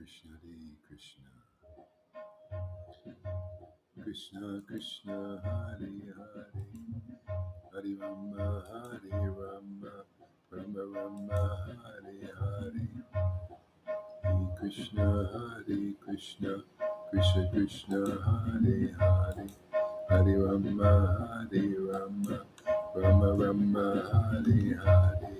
Krishna, Hare Krishna, Krishna Krishna, Hare Hare, Hare Rama, Hare Rama, Rama Rama, Hare Hare, Hare Krishna, Hare Krishna, Krishna Krishna, Hare Hare, Hare Rama, Hare Rama, Rama Rama, Hare Hare.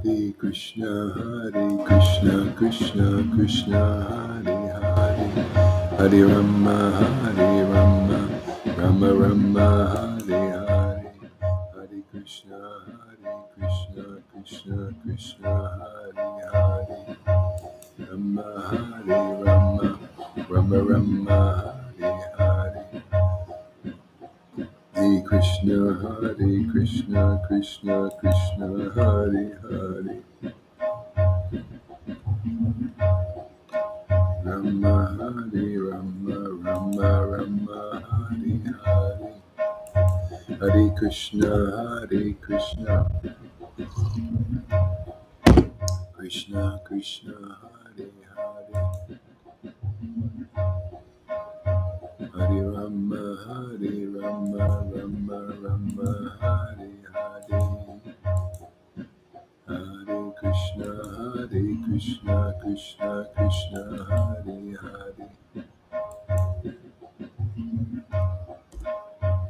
Hare Krishna, Hare Krishna, Krishna Krishna, Hare Hare, Hare Rama, Hare Rama, Rama Rama, Hare Hare, Hare Krishna, Hare Krishna, Krishna Krishna, Hare Hare, Rama Hare Rama, Rama Rama, Hare Hare, Hare Krishna, Hare Krishna, Krishna Krishna, Hare Hare. Rama Hare Rama, Rama Rama, Hare Hare, Hare Krishna, Hare Krishna, Krishna Krishna, Hare Hare, Hare Rama, Hare Rama, Rama Rama, Hare Hare, Hare Krishna, Hare Krishna, Krishna Krishna, Hare Hare,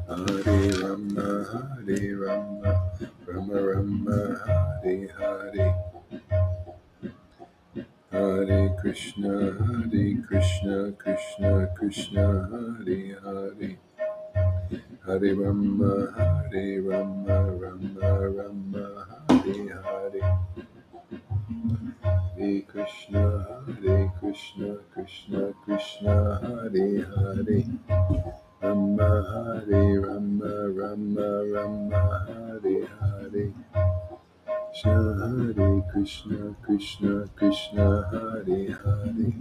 Hare Rama, Hare Rama, Rama Rama, Hare Hare, Hare Krishna, Hare Krishna, Krishna Krishna, Hare Hare, Hare Rama, Hare Rama, Rama Rama, Hare Hare, Hare Krishna, Hare Krishna, Krishna Krishna, Hare Hare, Rama, Hare Rama, Rama Rama, Hare Hare, Hare Krishna, Krishna Krishna, Hare Hare,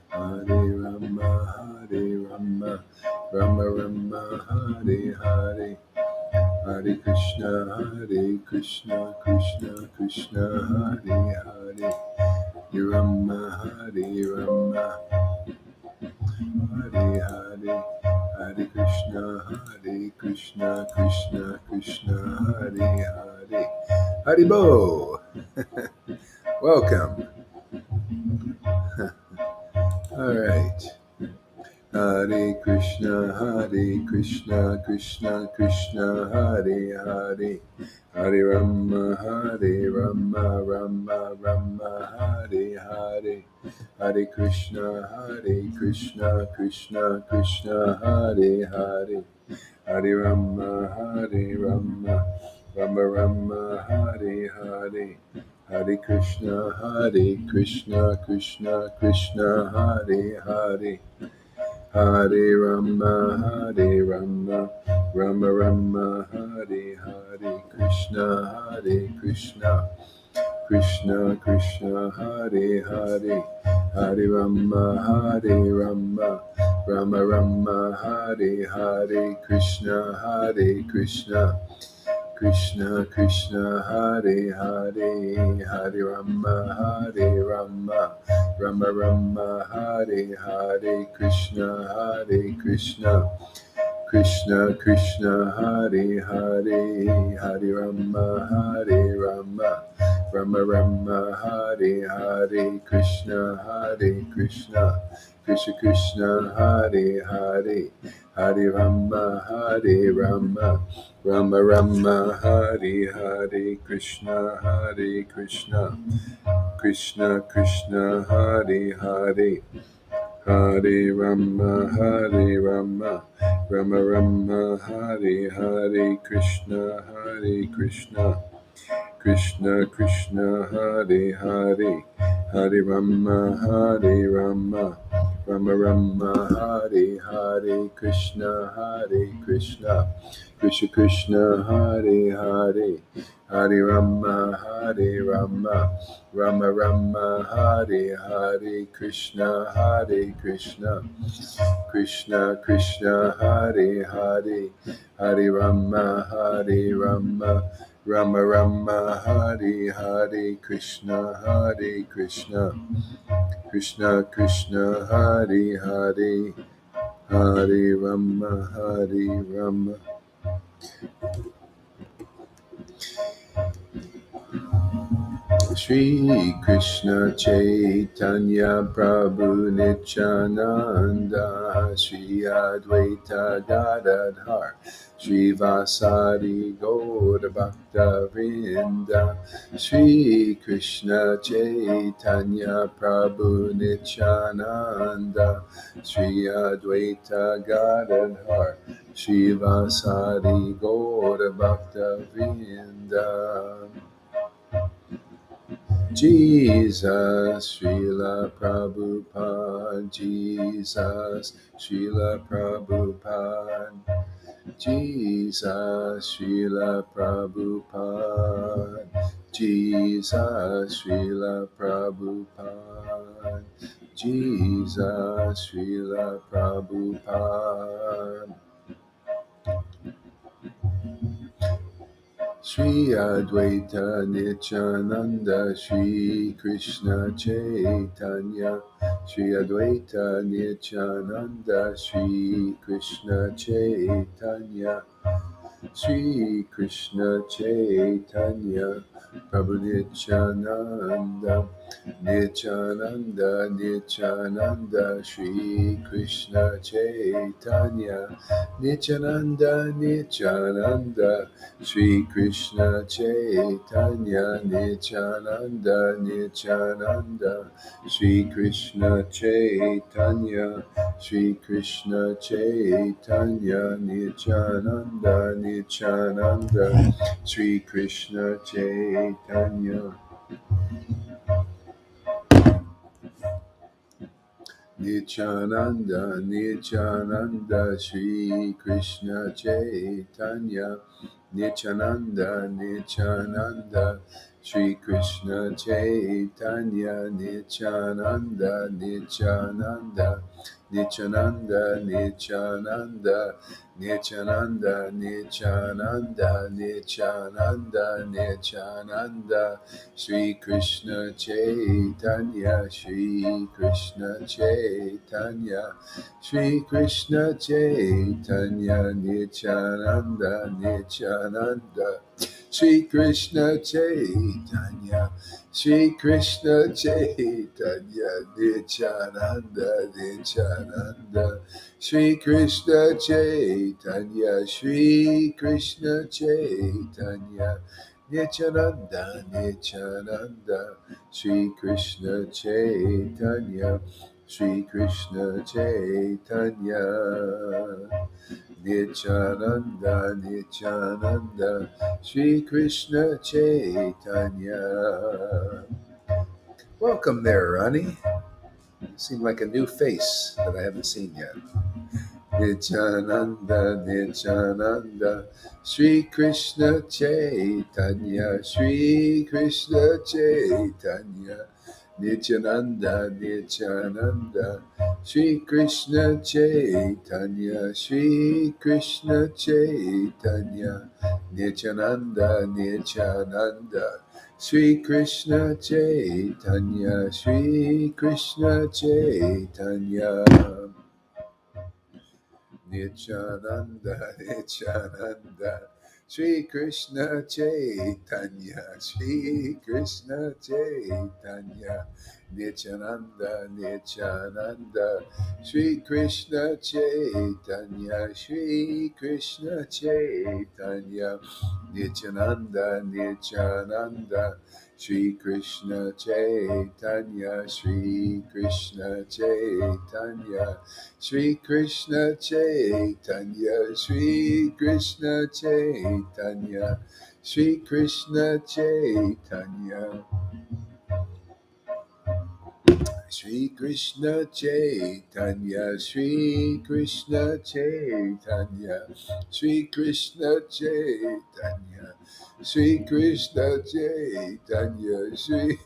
Hare Rama, Hare Rama, Rama Rama, Hare Hare, Hare Krishna, Hare Krishna, Krishna Krishna, Hare Hare, Hare Rama, Hare Rama, Hare Hare, Hare Krishna, Hare Krishna, Krishna Krishna, Hare Hare. Haribo! Welcome. All right. Hare Krishna, Hare Krishna, Krishna Krishna, Hare Hare, Hare Rama, Hare Rama, Rama Rama, Hare Hare, Hare Krishna, Hare Krishna, Krishna Krishna, Hare Hare, Hare Rama, Hare Rama, Rama Rama, Hare Hare, Hare Krishna, Hare Krishna, Krishna Krishna, Hare Hare, Hare Rama, Hare Rama, Rama Rama, Hare Hare, Krishna, Hare Krishna, Krishna Krishna, Hare Hare, Hare Rama, Hare Rama, Rama Rama, Hare Hare, Krishna, Hare Krishna, Krishna Krishna, Hare Hare, Hare Rama, Hare Rama, Rama Rama, Hare Hare, Krishna, Hare Krishna, Krishna Krishna, Hare Hare, Hare Rama, Hare Rama, Rama Rama, Hare Hare, Krishna, Hare Krishna, Krishna Krishna, Hare Hare, Hare Rama, Hare Rama, Rama Rama, Hare Hare, Krishna, Hare Krishna, Krishna Krishna, Hare Hare, Hare Rama, Hare Rama, Rama Rama, Hare Hare, Krishna, Hare Krishna, Krishna Krishna, Hare Hare, Hare Rama, Hare Rama, Rama Rama Hare Hare, Krishna Krishna Krishna Hare Hare, Hare Rama Hare Rama, Rama Rama Hare Hare, Krishna Krishna Krishna Hare Hare, Hare Rama Hare Rama, Rama Rama Hare Hare, Krishna Krishna Krishna Hare Hare, Hare Rama Hare Rama. Shri Krishna Chaitanya Prabhu Nityananda, Shri Advaita Gadadhar, Shri Vasari Gaura Bhakta Vrinda, Shri Krishna Chaitanya Prabhu Nityananda, Shri Advaita Gadadhar, Shri Vasari Gaura Bhakta Vrinda. Jesus, Srila Prabhupada, Jesus, Srila Prabhupada, Jesus, Srila Prabhupada, Jesus, Srila Prabhupada, Jesus, Srila Prabhupada. Shri Advaita Nityananda, Shri Krishna Chaitanya, Shri Advaita Nityananda, Shri Krishna Chaitanya, Shri Krishna Chaitanya, Prabhu Nityananda, Nityananda, Nityananda, Shri Krishna Chaitanya, Nityananda, Nityananda, Shri Krishna Chaitanya, Nityananda, Nityananda, Shri Krishna Chaitanya, Shri Krishna Chaitanya, Nityananda, Nityananda, Shri Krishna Chaitanya. Nityananda, Nityananda, Shri Krishna Chaitanya, Nityananda, Nityananda, Shri Krishna Chaitanya, Nityananda, Nityananda, Nityananda, Nityananda, Nityananda, Nityananda, Nityananda, Nityananda, Shri Krishna Chaitanya, Shri Krishna Chaitanya, Shri Krishna Chaitanya, Nityananda, Nityananda, Shri Krishna Chaitanya, Shri Krishna Chaitanya, Nityananda, Nityananda, Shri Krishna Chaitanya, Shri Krishna Chaitanya, Nityananda, Nityananda, Shri Krishna Chaitanya, Shri Krishna Chaitanya, Nityananda, Nityananda, Shri Krishna Chaitanya. Welcome there, Ronnie. You seem like a new face that I haven't seen yet. Nityananda, Nityananda, Shri Krishna Chaitanya, Shri Krishna Chaitanya, Nityananda, Nityananda, Shri Krishna Chaitanya, Shri Krishna Chaitanya, Nityananda, Nityananda, Shri Krishna Chaitanya, Shri Krishna Chaitanya. Nityananda, Nityananda, Shri Krishna Chaitanya, Shri Krishna Chaitanya, Nityananda, Nityananda, Shri Krishna Chaitanya, Shri Krishna Chaitanya, Nityananda, Nityananda, Shri Krishna Chaitanya, Shri Krishna Chaitanya, Shri Krishna Chaitanya, Shri Krishna Chaitanya, Shri Krishna Chaitanya. Shri Krishna Chaitanya, Shri Krishna Chaitanya, Shri Krishna Chaitanya, Shri Krishna Chaitanya, Shri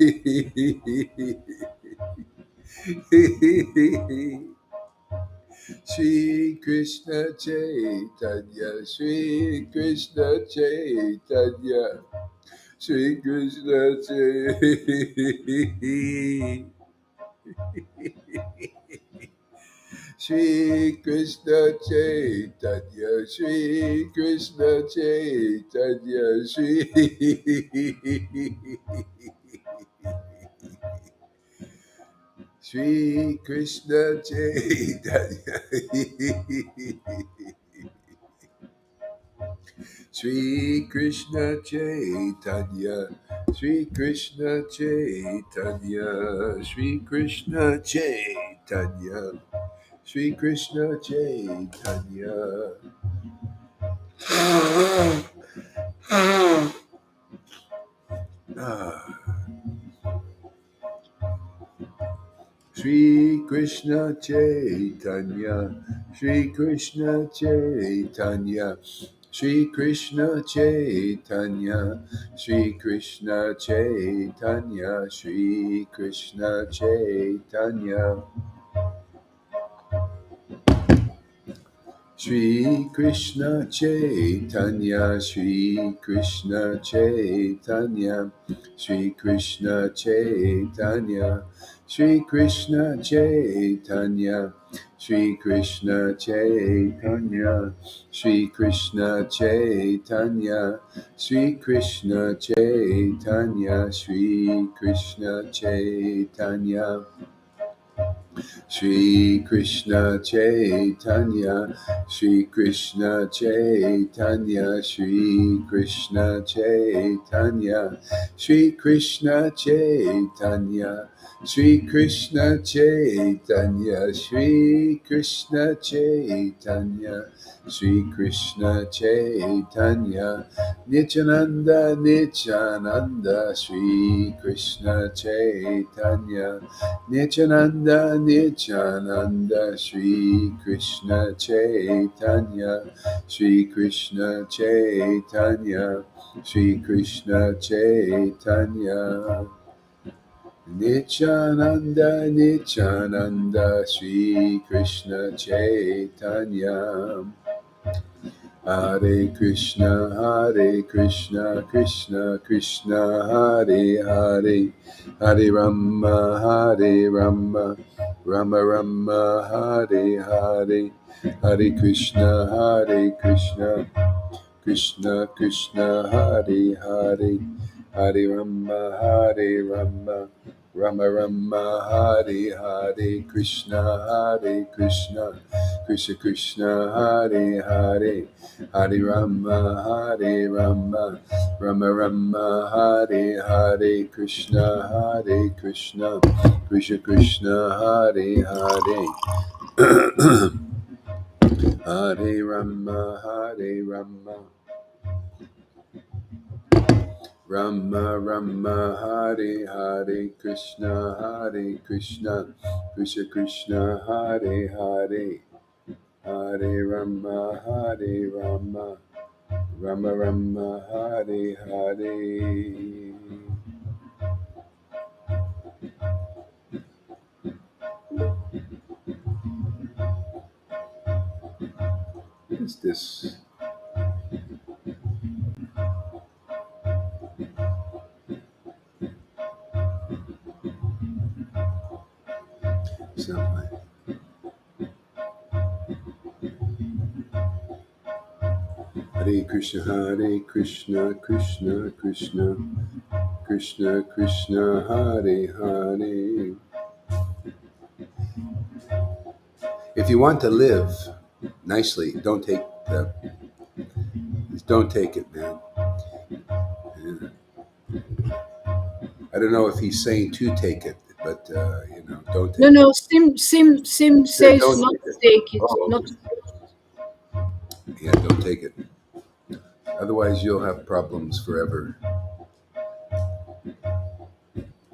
Shri Krishna Chaitanya, Shri Krishna Chaitanya, Shri Krishna Chaitanya. Shri Krishna Chaitanya, Shri Krishna Chaitanya, Shri Shri Krishna Chaitanya, Shri Krishna Chaitanya, Shri Krishna Chaitanya, Shri Krishna Chaitanya, Shri Krishna Chaitanya. Shri Krishna Chaitanya, Shri Krishna Chaitanya, Shri Krishna Chaitanya, Shri Krishna Chaitanya, Shri Krishna Chaitanya. Shri Krishna Chaitanya, Shri Krishna Chaitanya, Shri Krishna Chaitanya, Shri Krishna Chaitanya, Shri Krishna Chaitanya, Shri Krishna Chaitanya, Shri Krishna Chaitanya, Shri Krishna Chaitanya. Shri Krishna Chaitanya, Shri Krishna Chaitanya, Shri Krishna Chaitanya, Shri Krishna Chaitanya, Shri Krishna Chaitanya, Shri Krishna Chaitanya, Shri Krishna Chaitanya, Nityananda Nityananda, Shri Krishna Chaitanya, Nityananda, Nityananda, Shri Krishna Chaitanya, Shri Krishna Chaitanya, Shri Krishna Chaitanya. Nityananda, Nityananda, Shri Krishna Chaitanya. Hare Krishna, Krishna Krishna, Hare Hare, Hare Rama, Rama Rama, Hare Hare, Hare Krishna, Krishna Krishna, Hare Hare, Hare Rama, Rama Rama, Hare Hare, Krishna, Krishna Krishna, Hare Hare, Hare Rama, Rama Rama, Hare Hare, Krishna, Krishna Krishna, Hare Hare, Hare Rama, Rama Rama, Hare Hare, Krishna, Krishna Krishna, Hare Hare, Hare Rama, Rama Rama, Hare Hare. What is this? Sound like Hare Krishna, Krishna Krishna, Krishna Krishna, Hare Hare. If you want to live nicely, don't take it, man. Yeah. I don't know if he's saying to take it, but don't take it. No. Sim says Don't not take to it. take it. Oh, Not. yeah, don't take it. Otherwise, you'll have problems forever.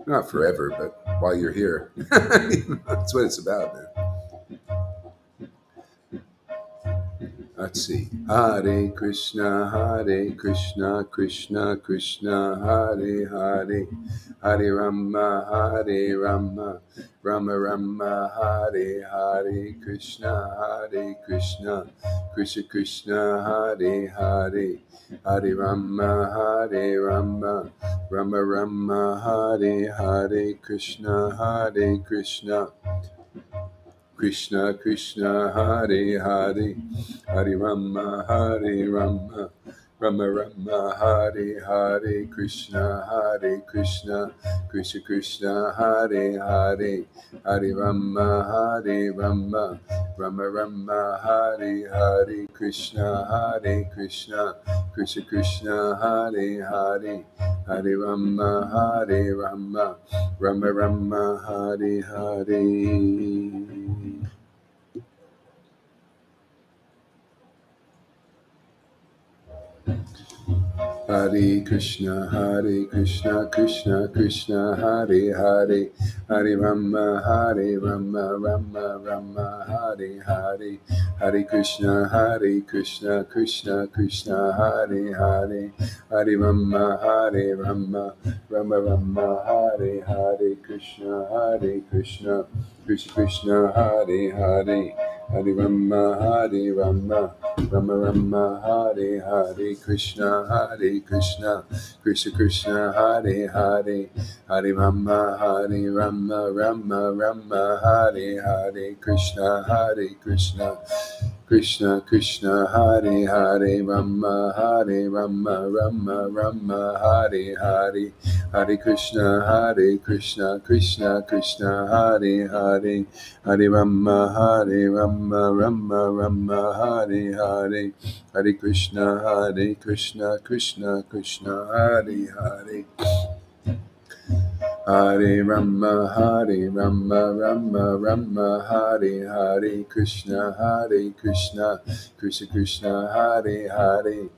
Not forever, but while you're here. That's what it's about, man. Let's see. Hare Krishna, Krishna Krishna, Hare Hare, Hare Rama, Rama Rama, Hare Hare, Krishna, Krishna Krishna, Hare Hare, Hare Rama, Rama Rama, Hare Hare, Krishna, Krishna Krishna, Hare Hare, Hare Rama, Rama Rama, Hare Hare, Krishna, Krishna Krishna, Hare Hare, Hare Rama, Rama Rama, Hare Hare, Krishna, Krishna Krishna, Hare Hare, Hare Rama, Rama Rama, Hare Hare. Hare Krishna, Krishna Krishna, Hare Hare, Hare Rama, Rama Rama, Hare Hare, Hare Krishna, Krishna Krishna, Hare Hare, Hare Rama, Rama Rama, Hare Hare, Krishna, Krishna Krishna, Hare Hare, Hare Rama, Rama Rama, Hare Hare, Krishna, Krishna Krishna, Hare Hare, Hare Rama, Rama Hare Hare, Krishna, Krishna Krishna, Hare Hare, Rama, Rama Hare Hare, Hare Krishna, Krishna Krishna, Hare Hare, Hare Rama, Rama Hare Hare, Hare Krishna, Krishna Krishna, Hare Hare, Hare Rama, Rama Hare Hare, Krishna, Krishna Krishna, Hare Hare,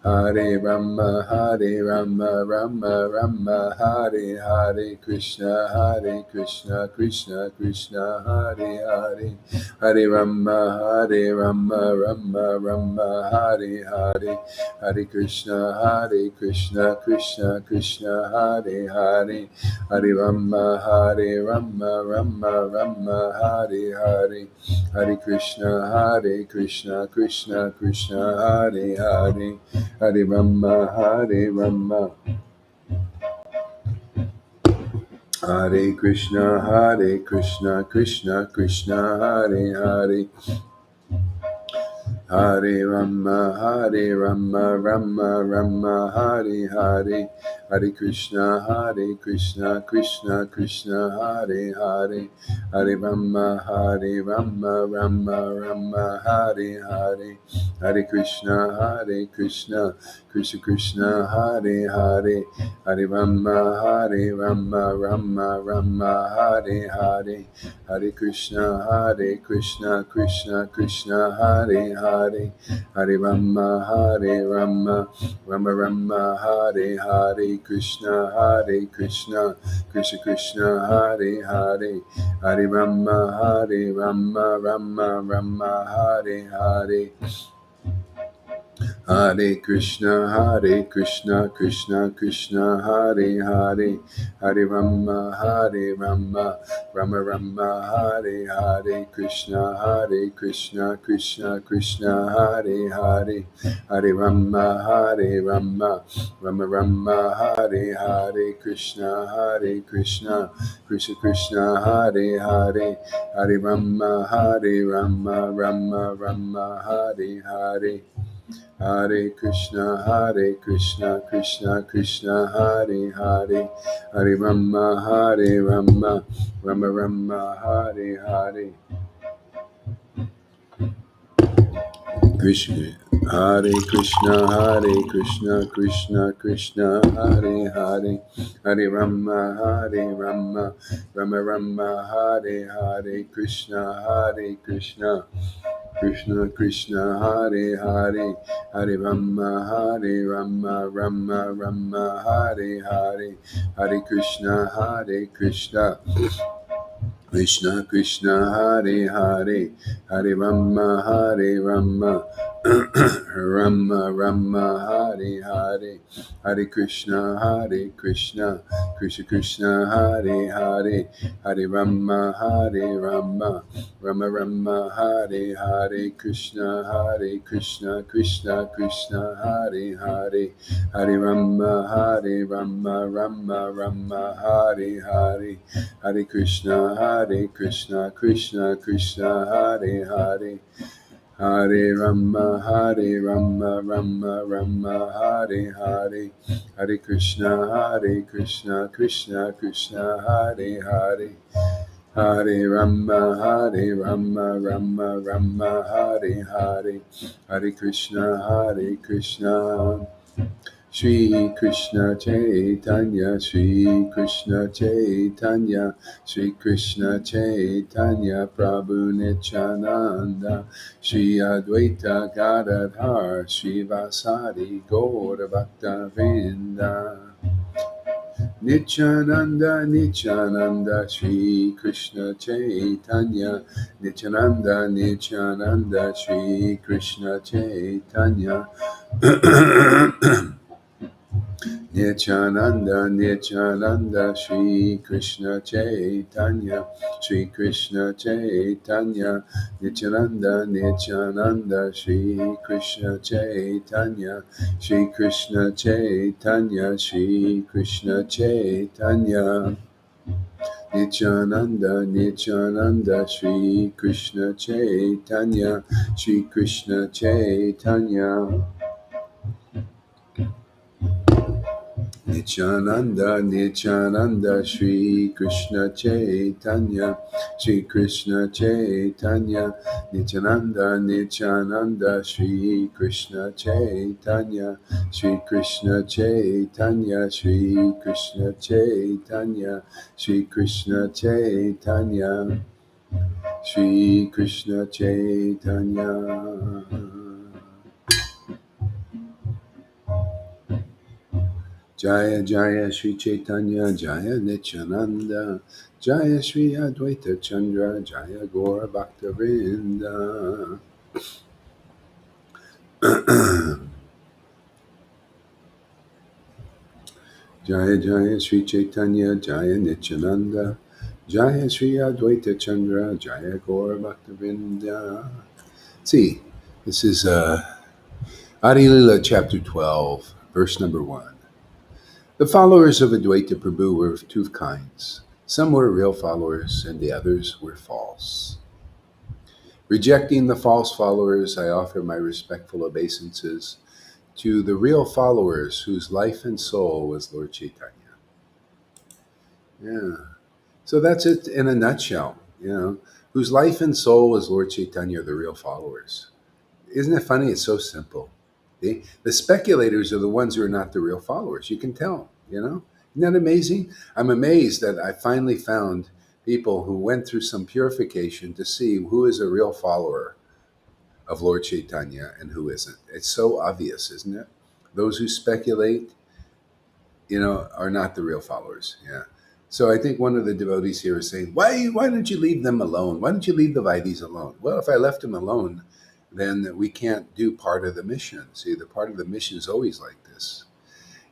Hare Rama, Rama Hare Hare, Krishna, Krishna Krishna, Hare Hare, Hare Rama, Rama Hare Hare, Hare Krishna, Krishna Krishna, Hare Hare, Hare Rama, Rama Hare Hare, Hare Krishna, Krishna Krishna, Hare Hare, Hare Rama, Hare Krishna, Krishna Krishna, Hare Hare, Hare Rama, Rama Hare Hare, Hare Krishna, Krishna Krishna, Hare Hare, Hare Rama, Rama Hare Hare, Hare Krishna, Krishna Krishna, Hare Hare, Hare Rama, Rama Hare Hare, Hare Krishna, Krishna Krishna, Hare Hare, Hare Rama, Rama Hare Hare, Krishna, Krishna Krishna, Hare Hare, Hare Rama, Rama Hare Hare, Hare Krishna, Krishna Krishna, Hare Hare, Hare Rama, Rama Hare Hare, Krishna, Krishna Krishna, Hare Hare, Hare Rama, Rama Hare Hare, Krishna, Krishna Krishna, Hare Hare, Hare Rama, Rama Hare Hare, Hare Krishna, Krishna Krishna, Hare Hare, Hare Rama, Rama Hare Hare, Krishna, Hare Krishna, Krishna Krishna, Hare Hare, Hare Rama, Rama Hare Hare, Krishna, Krishna Krishna Krishna Hare Hare, Hare Rama Rama Rama Hare Hare, Hare Krishna Krishna Krishna Hare Hare, Hare Rama Rama Rama Hare Hare, Hare Krishna Krishna Krishna Hare Hare, Hare Rama Rama Rama Hare Hare, Krishna Krishna Hare Hare, Hare Rama Rama Hare Hare, Hare Krishna Krishna Hare Hare, Hare Rama Rama Hare Hare, Hare Krishna Krishna Hare Hare, Hare Rama Rama Hare Hare, Hare Krishna Shri Krishna Chaitanya, Shri Krishna Chaitanya, Shri Krishna Chaitanya, Prabhu Nityananda, Shri Advaita Gadadhar, Shri Vasadi Gaura Bhakta Vrinda, Nityananda, Shri Krishna Chaitanya, Nityananda, Shri Krishna Chaitanya, Nityananda, Shri Krishna Chaitanya, Shri Krishna Chaitanya, Nityananda, Shri Krishna Chaitanya, Shri Krishna Chaitanya, Shri Krishna Chaitanya, Nityananda, Shri Krishna Chaitanya, Shri Krishna Chaitanya. Nityananda, Shri Krishna Chaitanya, Shri Krishna Chaitanya, Nityananda, Shri Krishna Chaitanya, Shri Krishna Chaitanya, Shri Krishna Chaitanya, Shri Krishna Chaitanya, Shri Krishna Chaitanya. Jaya Jaya Sri Chaitanya, Jaya Nityananda, Jaya Sri Advaita Chandra, Jaya Gaura Bhakta Vrinda. Jaya Jaya Sri Chaitanya, Jaya Nityananda, Jaya Sri Advaita Chandra, Jaya Gaura Bhakta Vrinda. See, this is Adi Lila chapter 12, verse number 1. The followers of Advaita Prabhu were of two kinds. Some were real followers, and the others were false. Rejecting the false followers, I offer my respectful obeisances to the real followers whose life and soul was Lord Caitanya. Yeah. So that's it in a nutshell, whose life and soul was Lord Caitanya, the real followers. Isn't it funny? It's so simple. The speculators are the ones who are not the real followers. You can tell. Isn't that amazing? I'm amazed that I finally found people who went through some purification to see who is a real follower of Lord Caitanya and who isn't. It's so obvious, isn't it? Those who speculate, are not the real followers. Yeah. So I think one of the devotees here is saying, why don't you leave them alone? Why don't you leave the Vaidis alone? Well, if I left them alone, then we can't do part of the mission. See, the part of the mission is always like this.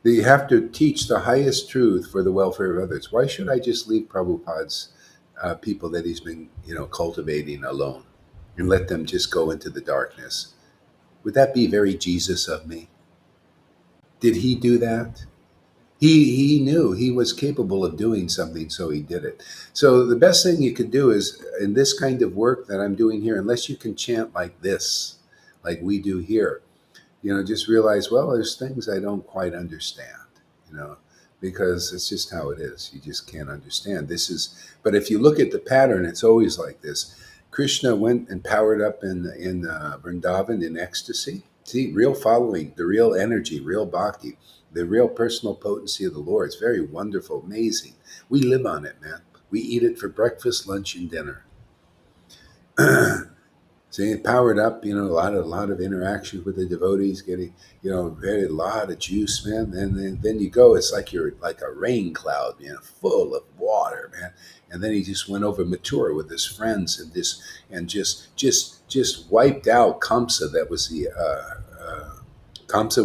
You have to teach the highest truth for the welfare of others. Why should I just leave Prabhupada's people that he's been, cultivating alone and let them just go into the darkness? Would that be very Jesus of me? Did he do that? He knew he was capable of doing something, so he did it. So the best thing you could do is, in this kind of work that I'm doing here, unless you can chant like this, like we do here, just realize, well, there's things I don't quite understand, because it's just how it is. You just can't understand. But if you look at the pattern, it's always like this. Krishna went and powered up in Vrindavan in ecstasy. See, real following, the real energy, real bhakti, the real personal potency of the Lord. It's very wonderful, amazing. We live on it, man. We eat it for breakfast, lunch, and dinner. See, it powered up, a lot of interaction with the devotees, getting, very a lot of juice, man. And then you go, it's like you're like a rain cloud, full of water, man. And then he just went over Mathura with his friends and just wiped out Kamsa. That was the Kamsa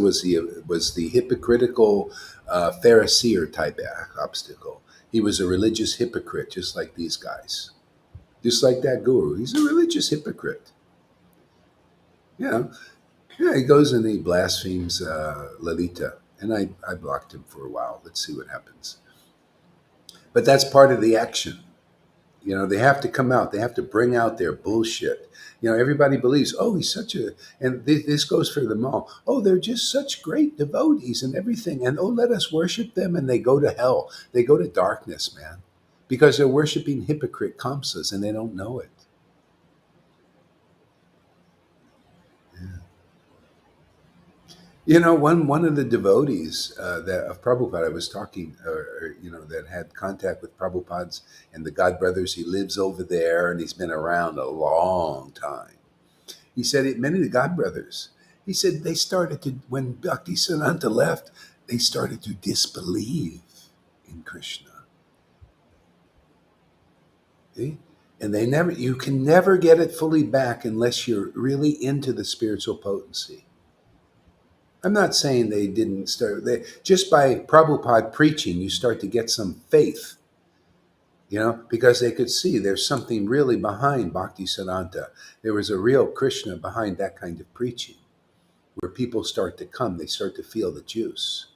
was the hypocritical Pharisee type obstacle. He was a religious hypocrite, just like these guys, just like that guru. He's a religious hypocrite. Yeah, yeah. He goes and he blasphemes Lalita, and I blocked him for a while. Let's see what happens. But that's part of the action. They have to come out. They have to bring out their bullshit. Everybody believes, oh, he's such a, and this goes for them all. Oh, they're just such great devotees and everything. And oh, let us worship them. And they go to hell. They go to darkness, man, because they're worshiping hypocrite kamsas and they don't know it. One of the devotees that of Prabhupada I was talking, that had contact with Prabhupada's and the God Brothers. He lives over there, and he's been around a long time. He said many of the God Brothers. He said they started to, when Bhaktisiddhanta left, they started to disbelieve in Krishna. See? And you can never get it fully back unless you're really into the spiritual potency. I'm not saying they didn't start. Just by Prabhupada preaching, you start to get some faith, because they could see there's something really behind Bhakti Siddhanta. There was a real Krishna behind that kind of preaching, where people start to come, they start to feel the juice.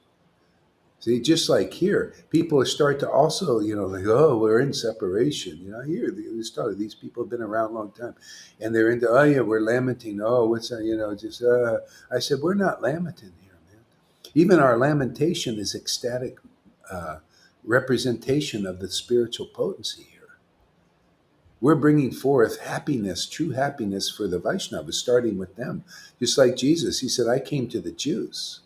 See, just like here, people start to also, like, oh, we're in separation. Here, these people have been around a long time. And they're into, oh, yeah, we're lamenting. Oh, what's that? I said, we're not lamenting here, man. Even our lamentation is ecstatic representation of the spiritual potency here. We're bringing forth happiness, true happiness for the Vaishnavas, starting with them. Just like Jesus, he said, I came to the Jews.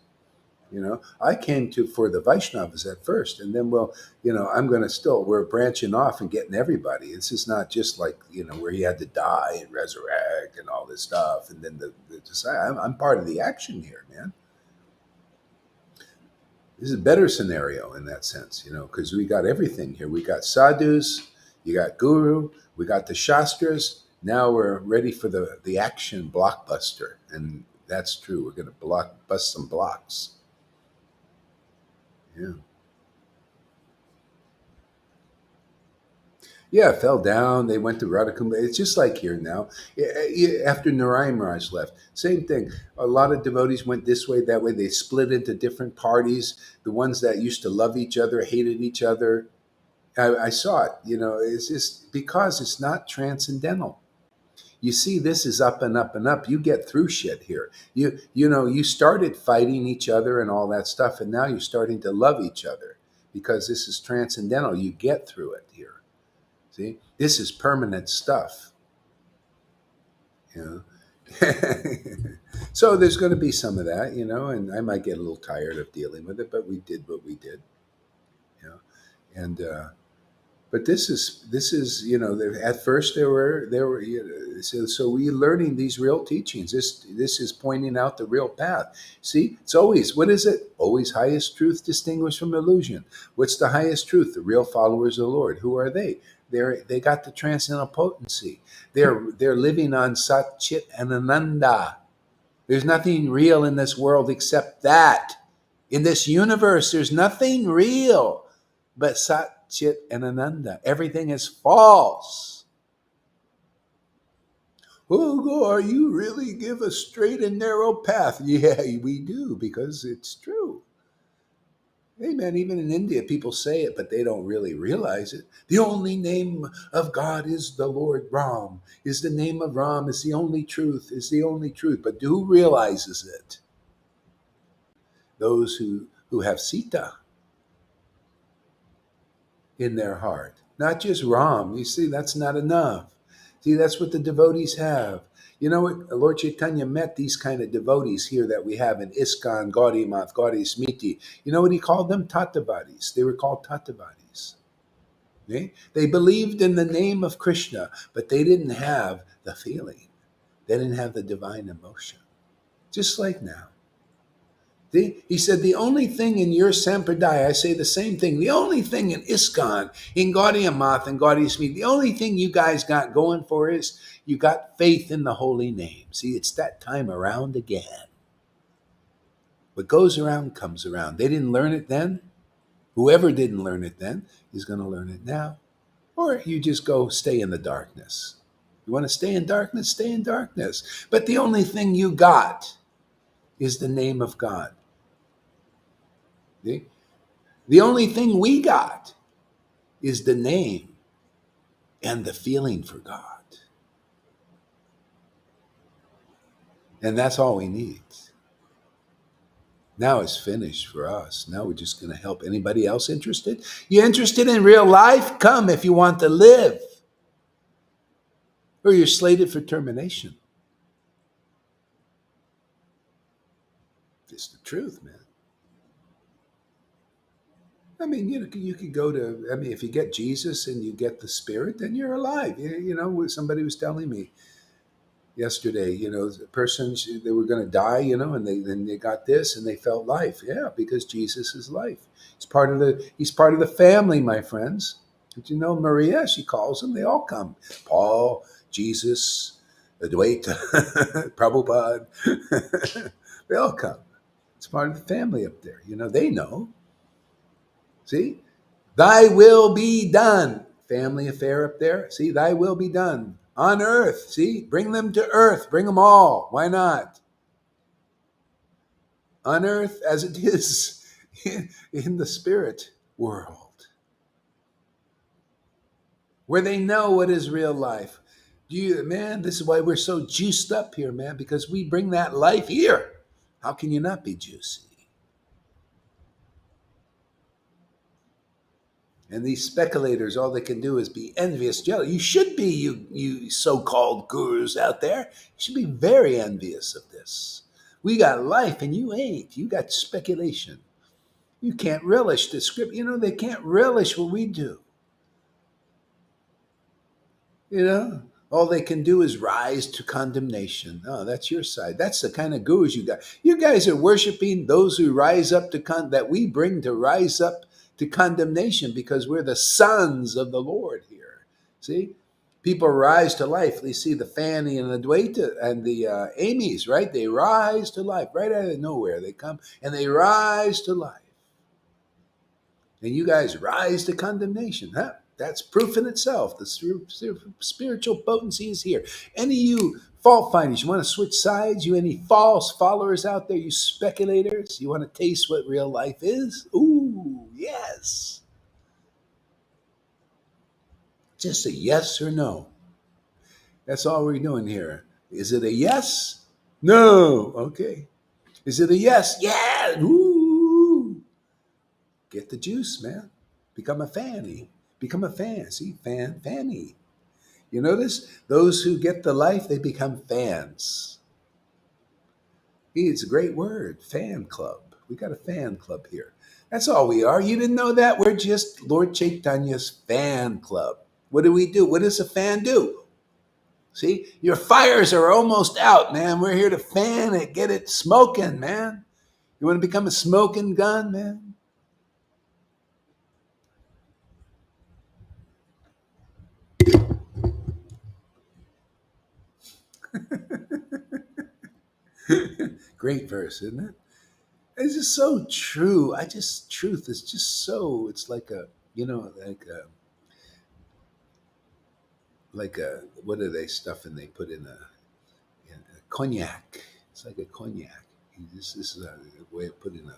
I came to for the Vaishnavas at first, and then, I'm going to we're branching off and getting everybody. This is not just like, where he had to die and resurrect and all this stuff. And then I'm part of the action here, man. This is a better scenario in that sense, because we got everything here. We got sadhus, you got guru, we got the shastras. Now we're ready for the action blockbuster. And that's true. We're going to bust some blocks. Yeah. Yeah, fell down. They went to Radhakumbh. It's just like here now. After Narayan Maharaj left, same thing. A lot of devotees went this way, that way. They split into different parties. The ones that used to love each other hated each other. I saw it. It's just because it's not transcendental. You see, this is up and up and up. You get through shit here. You started fighting each other and all that stuff, and now you're starting to love each other because this is transcendental. You get through it here. See, this is permanent stuff. You know, so there's going to be some of that, and I might get a little tired of dealing with it, but we did what we did, and but this is at first there were so we learning these real teachings. This is pointing out the real path. See, it's always, what is it? Always highest truth distinguished from illusion. What's the highest truth? The real followers of the Lord. Who are they? They got the transcendental potency. They're living on Sat Chit and Ananda. There's nothing real in this world except that. In this universe, there's nothing real but Sat Chit and Ananda. Everything is false. Oh, God, you really give a straight and narrow path. Yeah, we do, because it's true. Hey, man, even in India, people say it, but they don't really realize it. The only name of God is the Lord Ram. Is the name of Ram is the only truth, is the only truth. But who realizes it? Those who have Sita in their heart. Not just Ram. You see, that's not enough. See, that's what the devotees have. You know what? Lord Caitanya met these kind of devotees here that we have in ISKCON, Gaudiya Math, Gaudiya Smriti. You know what he called them? Tattavadis. They were called Tattavadis. Okay? They believed in the name of Krishna, but they didn't have the feeling. They didn't have the divine emotion. Just like now. He said, the only thing in your Sampradaya, I say the same thing, the only thing in ISKCON, in Gaudiya Math and Gaudiya Smith, the only thing you guys got going for is you got faith in the holy name. See, it's that time around again. What goes around comes around. They didn't learn it then. Whoever didn't learn it then is going to learn it now. Or you just go stay in the darkness. You want to stay in darkness? Stay in darkness. But the only thing you got is the name of God. See? The only thing we got is the name and the feeling for God. And that's all we need. Now it's finished for us. Now we're just going to help anybody else interested. You interested in real life? Come if you want to live. Or you're slated for termination. It's the truth, man. I mean, you could go to, I mean, if you get Jesus and you get the Spirit, then you're alive. You know, somebody was telling me yesterday, the person, they were going to die, and they got this and they felt life. Yeah, because Jesus is life. He's part of the family, my friends. Did you know Maria? She calls them. They all come. Paul, Jesus, Advaita, Prabhupada. They all come. It's part of the family up there. They know. See? Thy will be done. Family affair up there. See, thy will be done. On earth. See? Bring them to earth. Bring them all. Why not? On earth as it is in the spirit world. Where they know what is real life. Man, this is why we're so juiced up here, man, because we bring that life here. How can you not be juicy? And these speculators, all they can do is be envious, jealous. You should be, you so-called gurus out there. You should be very envious of this. We got life and you ain't. You got speculation. You can't relish the script. They can't relish what we do. All they can do is rise to condemnation. Oh, that's your side. That's the kind of gurus you got. You guys are worshiping those who rise up to that we bring to rise up to condemnation because we're the sons of the Lord here. See? People rise to life. They see the Fanny and the Dwaita and the Amy's, right? They rise to life. Right out of nowhere they come and they rise to life. And you guys rise to condemnation, huh? That's proof in itself. The spiritual potency is here. Any of you fault finders, you want to switch sides? You any false followers out there, you speculators? You want to taste what real life is? Ooh, yes. Just a yes or no. That's all we're doing here. Is it a yes? No. Okay. Is it a yes? Yeah. Ooh. Get the juice, man. Become a fanny. Become a fan. See, fanny. You notice those who get the life, they become fans. It's a great word, fan club. We got a fan club here. That's all we are. You didn't know that? We're just Lord Chaitanya's fan club. What do we do? What does a fan do? See, your fires are almost out, man. We're here to fan it, get it smoking, man. You want to become a smoking gun, man? Great verse, isn't it? It's just so true. Truth is just so, it's like what are they stuffing? They put in a cognac. It's like a cognac. This is a way of putting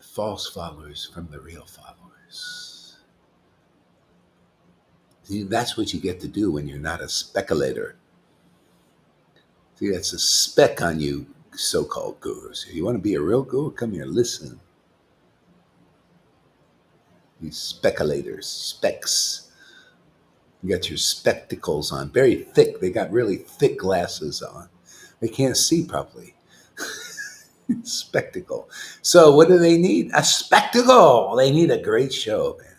false followers from the real followers. See, that's what you get to do when you're not a speculator. See, that's a speck on you, so-called gurus. If you want to be a real guru, come here, listen. These speculators, specs. You got your spectacles on, very thick. They got really thick glasses on. They can't see properly. Spectacle. So what do they need? A spectacle. They need a great show, man.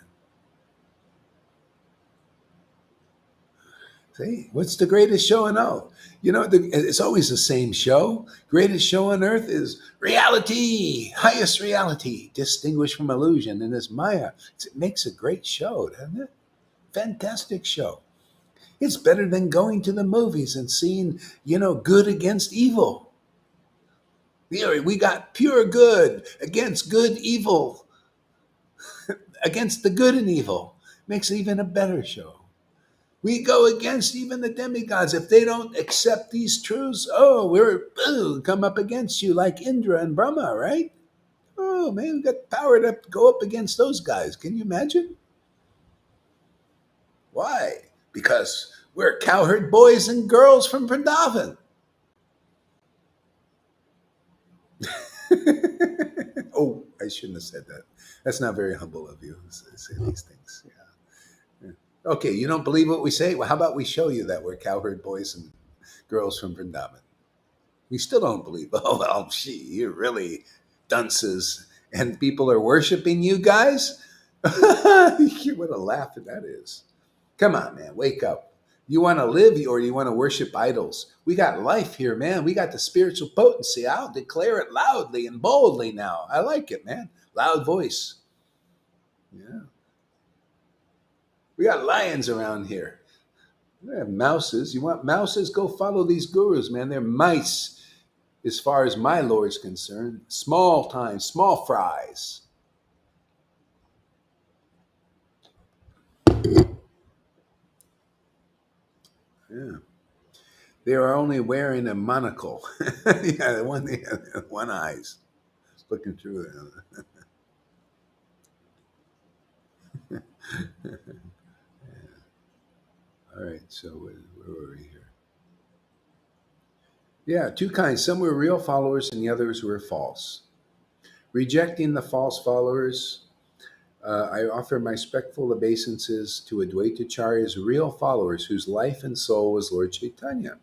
See, what's the greatest show on earth? It's always the same show. Greatest show on earth is reality, highest reality, distinguished from illusion, and it's Maya. It makes a great show, doesn't it? Fantastic show. It's better than going to the movies and seeing, good against evil. We got pure good against good evil, against the good and evil. Makes it even a better show. We go against even the demigods. If they don't accept these truths, come up against you like Indra and Brahma, right? Oh, man, we got power to go up against those guys. Can you imagine? Why? Because we're cowherd boys and girls from Vrindavan. Oh, I shouldn't have said that. That's not very humble of you to say these things. Yeah. Okay, you don't believe what we say? Well, how about we show you that we're cowherd boys and girls from Vrindavan? We still don't believe. Oh, well, you're really dunces. And people are worshiping you guys? What a laugh that is. Come on, man, wake up. You want to live or you want to worship idols? We got life here, man. We got the spiritual potency. I'll declare it loudly and boldly now. I like it, man. Loud voice. Yeah. We got lions around here. We have mouses. You want mouses? Go follow these gurus, man. They're mice, as far as my Lord's concerned. Small time, small fries. Yeah. They are only wearing a monocle. Yeah, one eyes. Looking through it. All right, so where were we here? Yeah, two kinds. Some were real followers and the others were false. Rejecting the false followers, I offer my respectful obeisances to Advaitacharya's real followers whose life and soul was Lord Caitanya.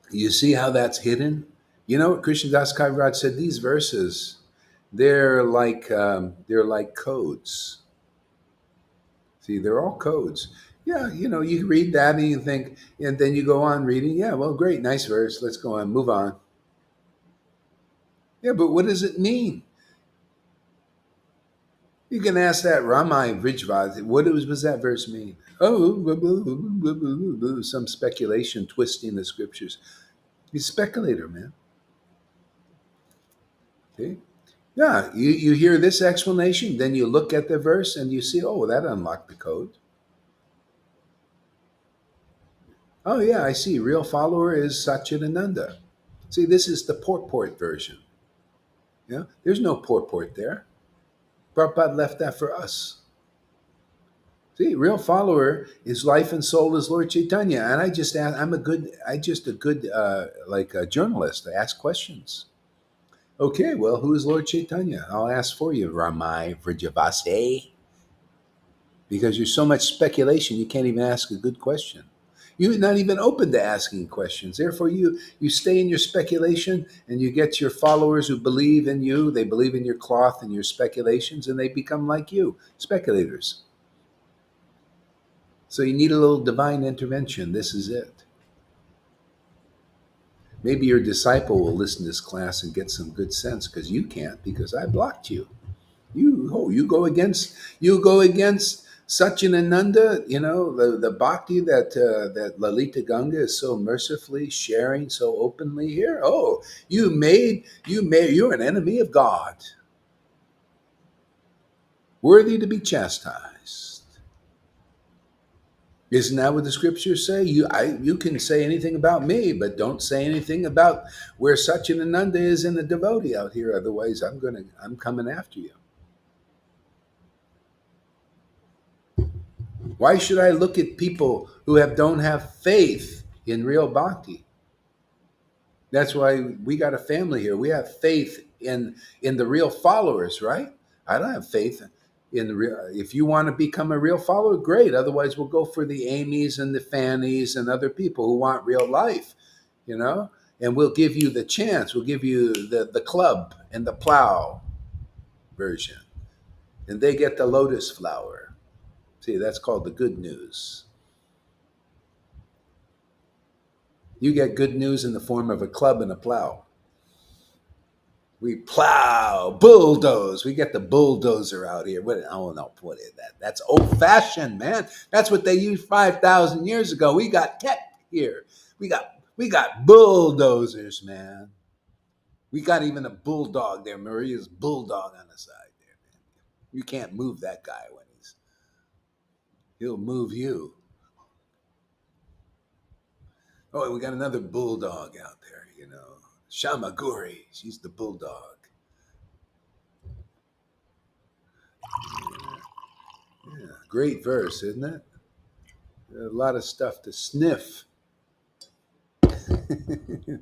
You see how that's hidden? You know what Krishnadas Kaviraj said? These verses, they're like codes. See, they're all codes. Yeah, you read that and you think, and then you go on reading. Yeah, well, great, nice verse. Let's go on, move on. Yeah, but what does it mean? You can ask that Ramai Vrijvad, was that verse mean? Oh, some speculation twisting the scriptures. He's a speculator, man. Okay? Yeah, you hear this explanation, then you look at the verse and you see, oh, that unlocked the code. Oh, yeah, I see. Real follower is Satchidananda. See, this is the purport version. Yeah, there's no purport there. Prabhupada left that for us. See, real follower is life and soul is Lord Chaitanya, and I just ask, a good like a journalist. I ask questions. Okay, well, who is Lord Chaitanya? I'll ask for you, Ramai Vrajavase, because there's so much speculation, you can't even ask a good question. You're not even open to asking questions. Therefore, you stay in your speculation, and you get your followers who believe in you. They believe in your cloth and your speculations, and they become like you, speculators. So you need a little divine intervention. This is it. Maybe your disciple will listen to this class and get some good sense because you can't because I blocked you. You go against Satchidananda, the bhakti that Lalita Ganga is so mercifully sharing so openly here. Oh, you're an enemy of God, worthy to be chastised. Isn't that what the scriptures say? You can say anything about me, but don't say anything about where Satchidananda is in the devotee out here. Otherwise, I'm coming after you. Why should I look at people who don't have faith in real bhakti? That's why we got a family here. We have faith in the real followers, right? I don't have faith in the real. If you want to become a real follower, great. Otherwise, we'll go for the Amy's and the Fannies and other people who want real life, and we'll give you the chance. We'll give you the club and the plow version, and they get the lotus flower. See, that's called the good news. You get good news in the form of a club and a plow. We plow, bulldoze. We get the bulldozer out here. What? Oh no, what is that? That's old fashioned, man. That's what they used 5,000 years ago. We got tech here. We got bulldozers, man. We got even a bulldog there. Maria's bulldog on the side there, man. You can't move that guy when he'll move you. Oh, we got another bulldog out there, Shamaguri. She's the bulldog. Yeah, great verse, isn't it? A lot of stuff to sniff. Very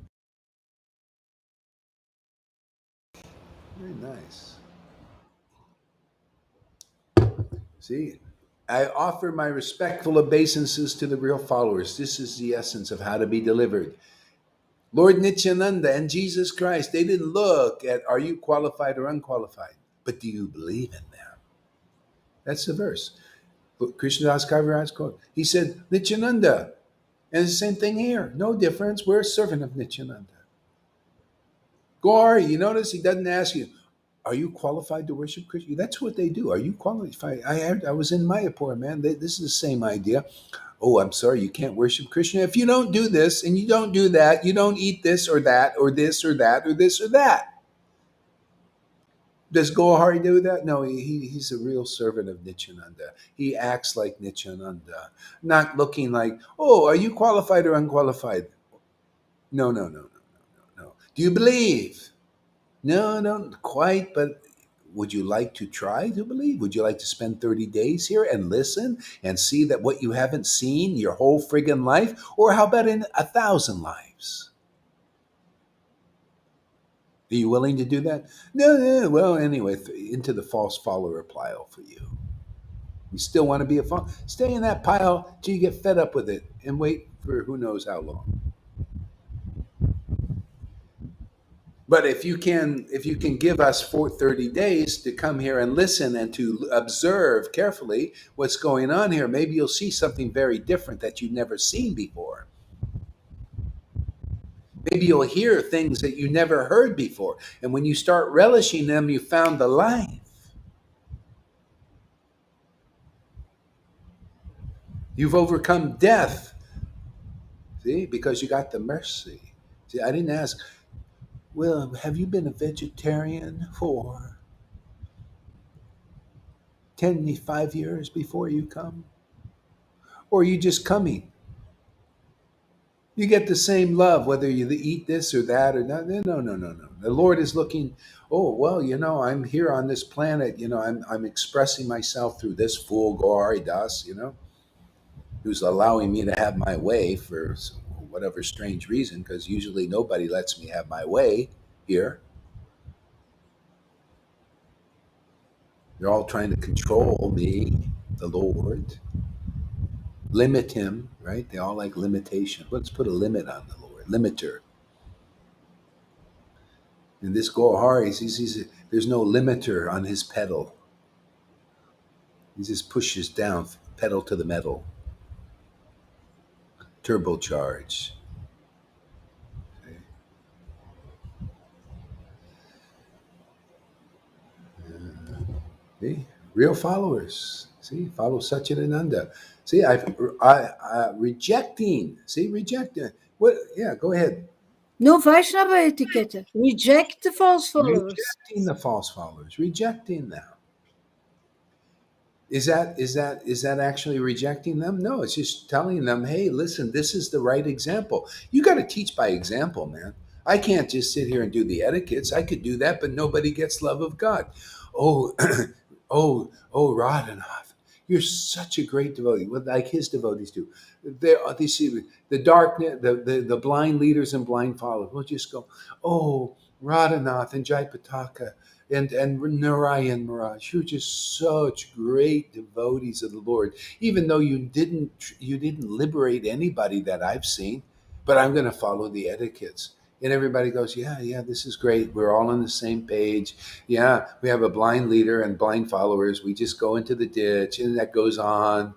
nice. See, I offer my respectful obeisances to the real followers. This is the essence of how to be delivered. Lord Nityananda and Jesus Christ, they didn't look at are you qualified or unqualified, but do you believe in them? That's the verse. Krishnadas Kaviraj quote. He said, Nityananda. And it's the same thing here. No difference. We're a servant of Nityananda. Gauri, you notice he doesn't ask you, are you qualified to worship Krishna? That's what they do. Are you qualified? I was in Mayapur, man. This is the same idea. Oh, I'm sorry, you can't worship Krishna. If you don't do this and you don't do that, you don't eat this or that or this or that or this or that. Does Gohari do that? No, he's a real servant of Nityananda. He acts like Nityananda, not looking like, oh, are you qualified or unqualified? No, no, no, no, no, no. Do you believe? No, no, quite, but would you like to try to believe? Would you like to spend 30 days here and listen and see that what you haven't seen your whole friggin' life? Or how about in 1,000 lives? Are you willing to do that? No, no. Well, anyway, into the false follower pile for you. You still want to be a follower? Stay in that pile till you get fed up with it and wait for who knows how long. But if you can give us 30 days to come here and listen and to observe carefully what's going on here, maybe you'll see something very different that you've never seen before. Maybe you'll hear things that you never heard before. And when you start relishing them, you found the life. You've overcome death. See, because you got the mercy. See, I didn't ask, well, have you been a vegetarian for 5 years before you come? Or are you just coming? You get the same love whether you eat this or that or not. No, no, no, no, no. The Lord is looking. Oh well, I'm here on this planet. I'm expressing myself through this fool Gauri Das. Who's allowing me to have my way for whatever strange reason. Because usually nobody lets me have my way here. They're all trying to control me, the Lord, limit him. Right? They all like limitation. Let's put a limit on the Lord. Limiter. And this Gohar, there's no limiter on his pedal. He just pushes down, pedal to the metal, turbocharge. See, real followers. See, follow Satchidananda. See, I rejecting. See, rejecting. What? Yeah, go ahead. No Vaishnava etiquette. Reject the false followers. Rejecting the false followers. Rejecting them. Is that actually rejecting them? No, it's just telling them, hey, listen, this is the right example. You got to teach by example, man. I can't just sit here and do the etiquettes. I could do that, but nobody gets love of God. Oh, oh, Radhanath, you're such a great devotee, like his devotees do. They see the darkness, the blind leaders and blind followers. We'll just go, oh, Radhanath and Jaipataka and Narayan Maharaj, you're just such great devotees of the Lord. Even though you didn't liberate anybody that I've seen, but I'm going to follow the etiquettes. And everybody goes, yeah, this is great. We're all on the same page. Yeah, we have a blind leader and blind followers. We just go into the ditch, and that goes on.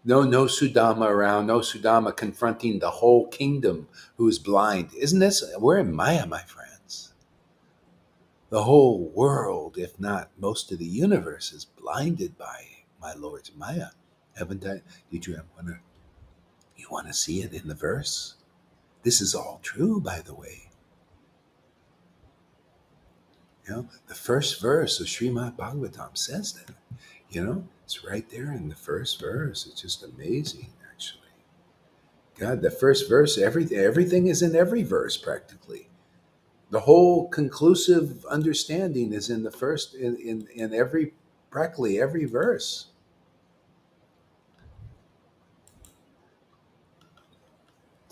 No Sudama around, no Sudama confronting the whole kingdom who's blind. Isn't this? We're in Maya, my friends. The whole world, if not most of the universe, is blinded by my Lord's Maya. Haven't I? Did you want to? You want to see it in the verse? This is all true, by the way. The first verse of Srimad Bhagavatam says that. It's right there in the first verse. It's just amazing, actually. God, the first verse, everything is in every verse practically. The whole conclusive understanding is in the first, in every, practically every verse.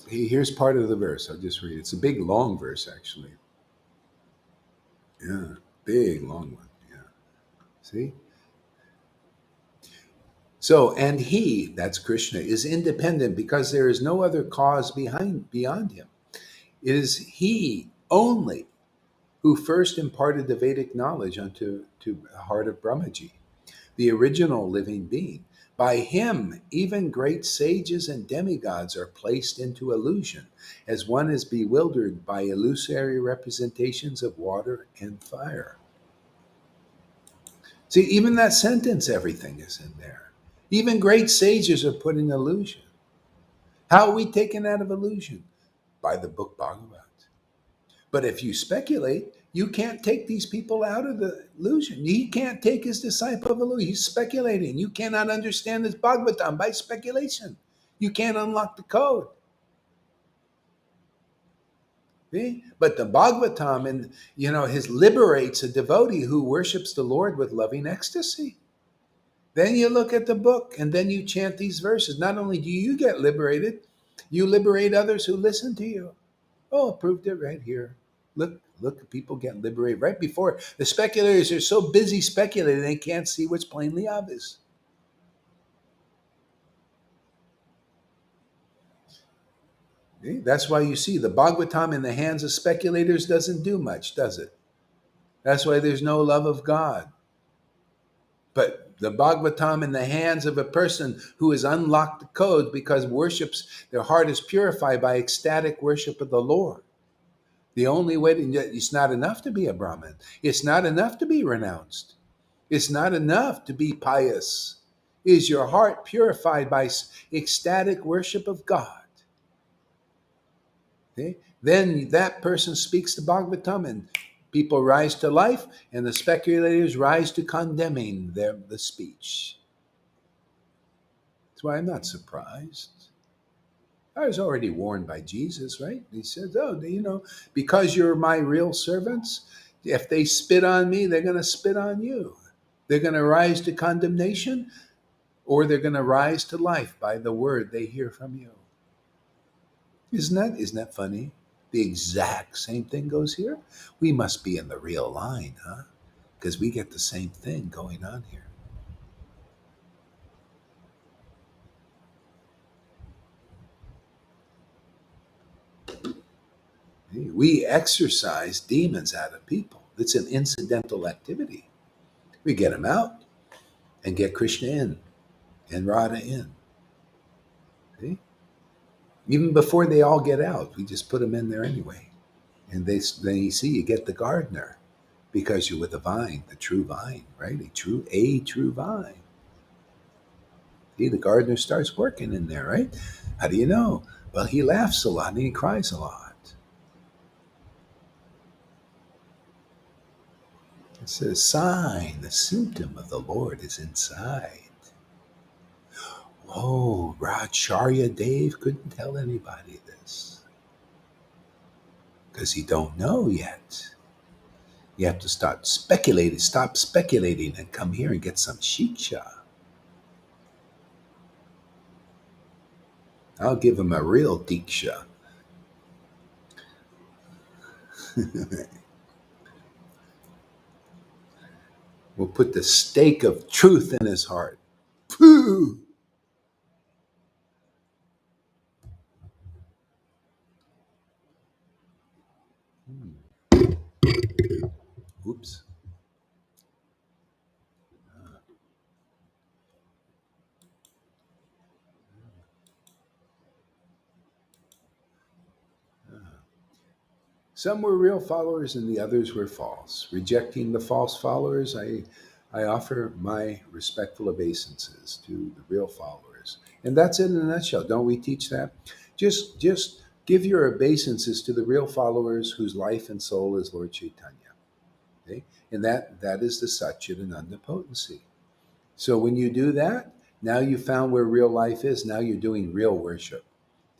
Here's part of the verse. I'll just read it. It's a big, long verse, actually. Yeah, big, long one. Yeah. See? So, and he, that's Krishna, is independent because there is no other cause beyond him. It is he only who first imparted the Vedic knowledge unto the heart of Brahmaji, the original living being. By him, even great sages and demigods are placed into illusion, as one is bewildered by illusory representations of water and fire. See, even that sentence, everything is in there. Even great sages are put in illusion. How are we taken out of illusion? By the book Bhagavad. But if you speculate, you can't take these people out of the illusion. He can't take his disciple of illusion. He's speculating. You cannot understand this Bhagavatam by speculation. You can't unlock the code. See? But the Bhagavatam, and his liberates a devotee who worships the Lord with loving ecstasy. Then you look at the book and then you chant these verses. Not only do you get liberated, you liberate others who listen to you. Oh, proved it right here. Look, people get liberated right before. The speculators are so busy speculating they can't see what's plainly obvious. See? That's why you see the Bhagavatam in the hands of speculators doesn't do much, does it? That's why there's no love of God. But the Bhagavatam in the hands of a person who has unlocked the code because their heart is purified by ecstatic worship of the Lord. The only way it's not enough to be a Brahmin. It's not enough to be renounced. It's not enough to be pious. Is your heart purified by ecstatic worship of God? Okay? Then that person speaks the Bhagavatam and people rise to life and the speculators rise to condemning the speech. That's why I'm not surprised. I was already warned by Jesus, right? He said, because you're my real servants, if they spit on me, they're going to spit on you. They're going to rise to condemnation or they're going to rise to life by the word they hear from you. Isn't that funny? The exact same thing goes here. We must be in the real line, huh? Because we get the same thing going on here. We exorcise demons out of people. It's an incidental activity. We get them out and get Krishna in and Radha in. See? Even before they all get out, we just put them in there anyway. And then you see, you get the gardener because you're with the vine, the true vine, right? A true vine. See, the gardener starts working in there, right? How do you know? Well, he laughs a lot and he cries a lot. It's a sign, the symptom of the Lord is inside. Oh, Racharya Dave couldn't tell anybody this because he don't know yet. You have to stop speculating and come here and get some shiksha. I'll give him a real diksha. We'll put the stake of truth in his heart. Pooh! Some were real followers and the others were false. Rejecting the false followers, I offer my respectful obeisances to the real followers. And that's it in a nutshell. Don't we teach that? Just give your obeisances to the real followers whose life and soul is Lord Chaitanya. Okay? And that is the Satchidananda potency. So when you do that, now you found where real life is. Now you're doing real worship.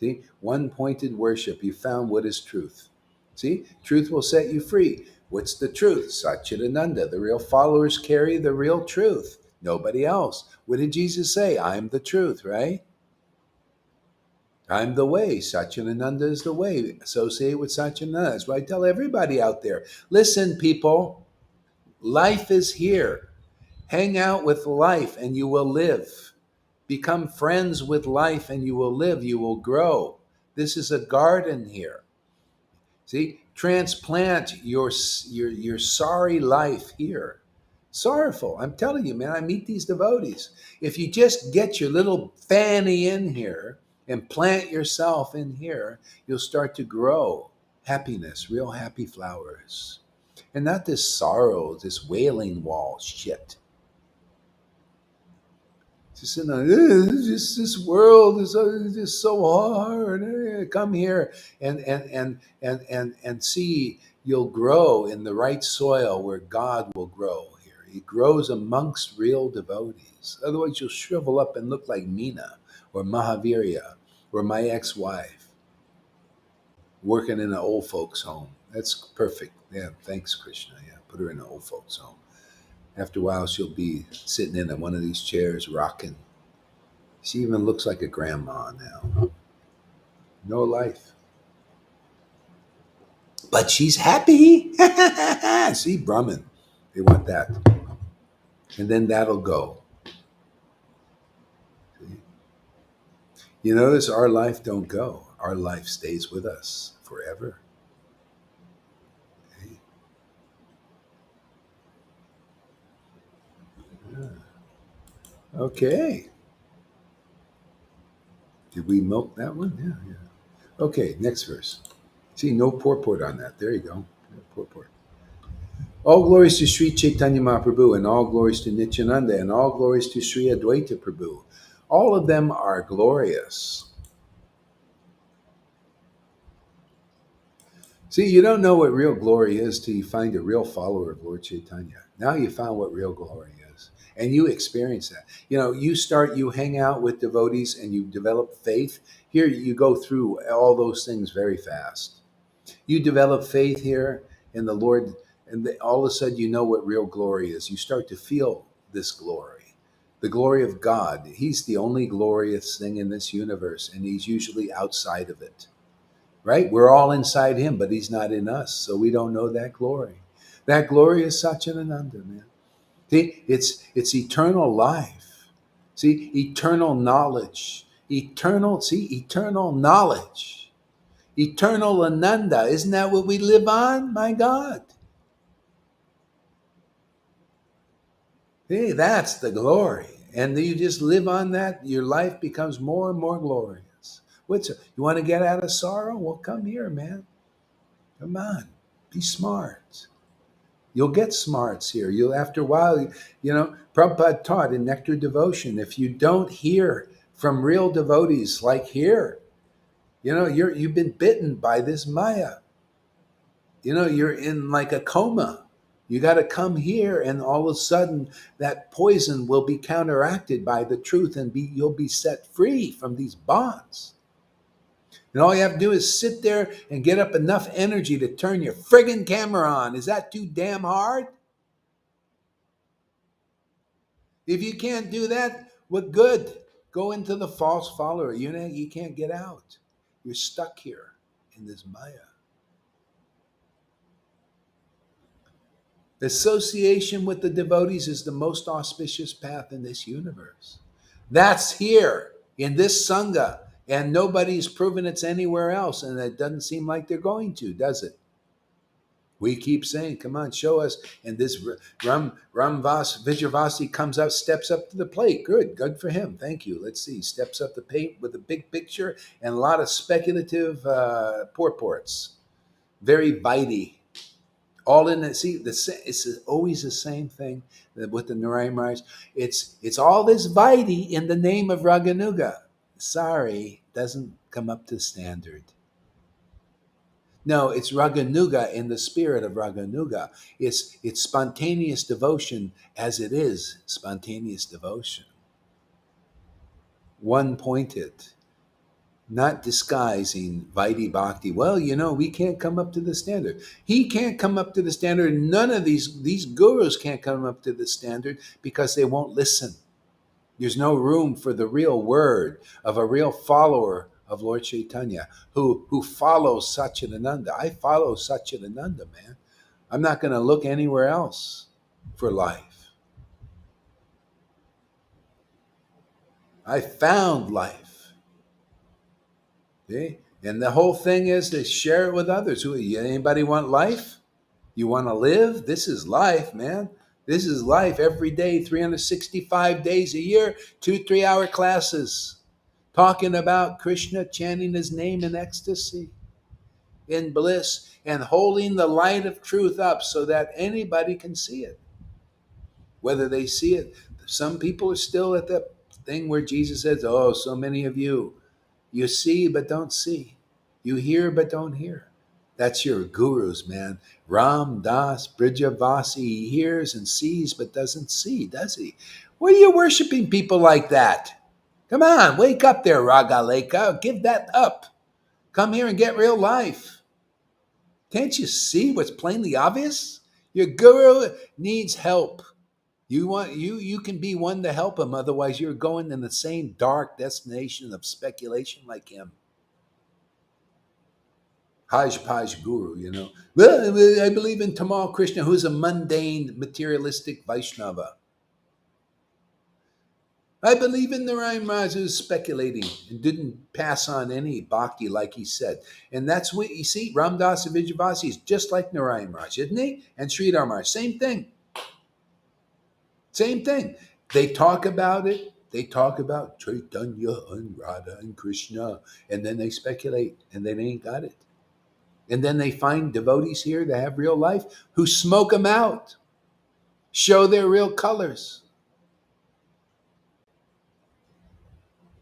See, one pointed worship. You found what is truth. See, truth will set you free. What's the truth? Satchidananda. The real followers carry the real truth. Nobody else. What did Jesus say? I'm the truth, right? I'm the way. Satchidananda is the way. Associate with Satchidananda. That's why I tell everybody out there, listen, people, life is here. Hang out with life and you will live. Become friends with life and you will live. You will grow. This is a garden here. See, transplant your sorry life here. Sorrowful. I'm telling you, man, I meet these devotees. If you just get your little fanny in here and plant yourself in here, you'll start to grow happiness, real happy flowers. And not this sorrow, this wailing wall shit. Just in this world is just so hard. Come here and see you'll grow in the right soil where God will grow here. He grows amongst real devotees. Otherwise, you'll shrivel up and look like Meena or Mahavirya or my ex-wife working in an old folks' home. That's perfect. Yeah, thanks, Krishna. Yeah, put her in an old folks' home. After a while, she'll be sitting in one of these chairs, rocking. She even looks like a grandma now. No life. But she's happy. See, Brahmin. They want that. And then that'll go. See? You notice our life don't go. Our life stays with us forever. Okay. Okay. Did we milk that one? Yeah, yeah. Okay, next verse. See, no purport on that. There you go. No purport. All glories to Sri Chaitanya Mahaprabhu, and all glories to Nityananda, and all glories to Sri Advaita Prabhu. All of them are glorious. See, you don't know what real glory is till you find a real follower of Lord Chaitanya. Now you found what real glory is. And you experience that. You hang out with devotees and you develop faith. Here you go through all those things very fast. You develop faith here in the Lord, and all of a sudden you know what real glory is. You start to feel this glory, the glory of God. He's the only glorious thing in this universe, and he's usually outside of it, right? We're all inside him, but he's not in us, so we don't know that glory. That glory is Satchidananda, man. See, it's eternal life. See, eternal knowledge. Eternal knowledge. Eternal Ananda. Isn't that what we live on? My God. Hey, that's the glory. And you just live on that, your life becomes more and more glorious. You want to get out of sorrow? Well, come here, man. Come on. Be smart. You'll get smarts here. You'll, after a while, Prabhupada taught in Nectar Devotion, if you don't hear from real devotees like here, you've been bitten by this Maya. You're in like a coma. You got to come here, and all of a sudden, that poison will be counteracted by the truth, and you'll be set free from these bonds. And all you have to do is sit there and get up enough energy to turn your friggin' camera on. Is that too damn hard? If you can't do that, what good? Go into the false follower. You can't get out. You're stuck here in this Maya. Association with the devotees is the most auspicious path in this universe. That's here in this Sangha, and nobody's proven it's anywhere else, and it doesn't seem like they're going to, does it? We keep saying, come on, show us. And this Ramvas Vijayavasi comes up, steps up to the plate. Good for him. Thank you. Let's see. Steps up the plate with a big picture and a lot of speculative purports. very bitey. All in the see it's always the same thing with the Narayan Maharaj. It's all this bitey in the name of Raganuga. Sorry, doesn't come up to standard. No, it's Raganuga in the spirit of Raganuga. It's spontaneous devotion as it is spontaneous devotion. One pointed, not disguising Vaidhi Bhakti. Well, we can't come up to the standard. He can't come up to the standard. None of these gurus can't come up to the standard because they won't listen. There's no room for the real word of a real follower of Lord Caitanya who follows Satchidananda. I follow Satchidananda, man. I'm not going to look anywhere else for life. I found life. See? And the whole thing is to share it with others. Anybody want life? You want to live? This is life, man. This is life every day, 365 days a year, 2 3 hour classes, talking about Krishna, chanting his name in ecstasy, in bliss, and holding the light of truth up so that anybody can see it. Whether they see it, some people are still at the thing where Jesus says, oh, so many of you see but don't see. You hear but don't hear. That's your gurus, man. Ram Das Brijavasi, he hears and sees but doesn't see, does he? Why are you worshiping people like that? Come on, wake up there, Ragaleka. Give that up. Come here and get real life. Can't you see what's plainly obvious? Your guru needs help. You can be one to help him, otherwise you're going in the same dark destination of speculation like him. Hodgepodge guru. Well, I believe in Tamal Krishna, who's a mundane, materialistic Vaishnava. I believe in Narayan Maharaj, who's speculating and didn't pass on any bhakti like he said. And that's what you see. Ramdas Vijayavasi is just like Narayan Maharaj, isn't he? And Sridhar Maharaj, same thing. Same thing. They talk about it. They talk about Chaitanya and Radha and Krishna, and then they speculate, and they ain't got it. And then they find devotees here that have real life who smoke them out, show their real colors.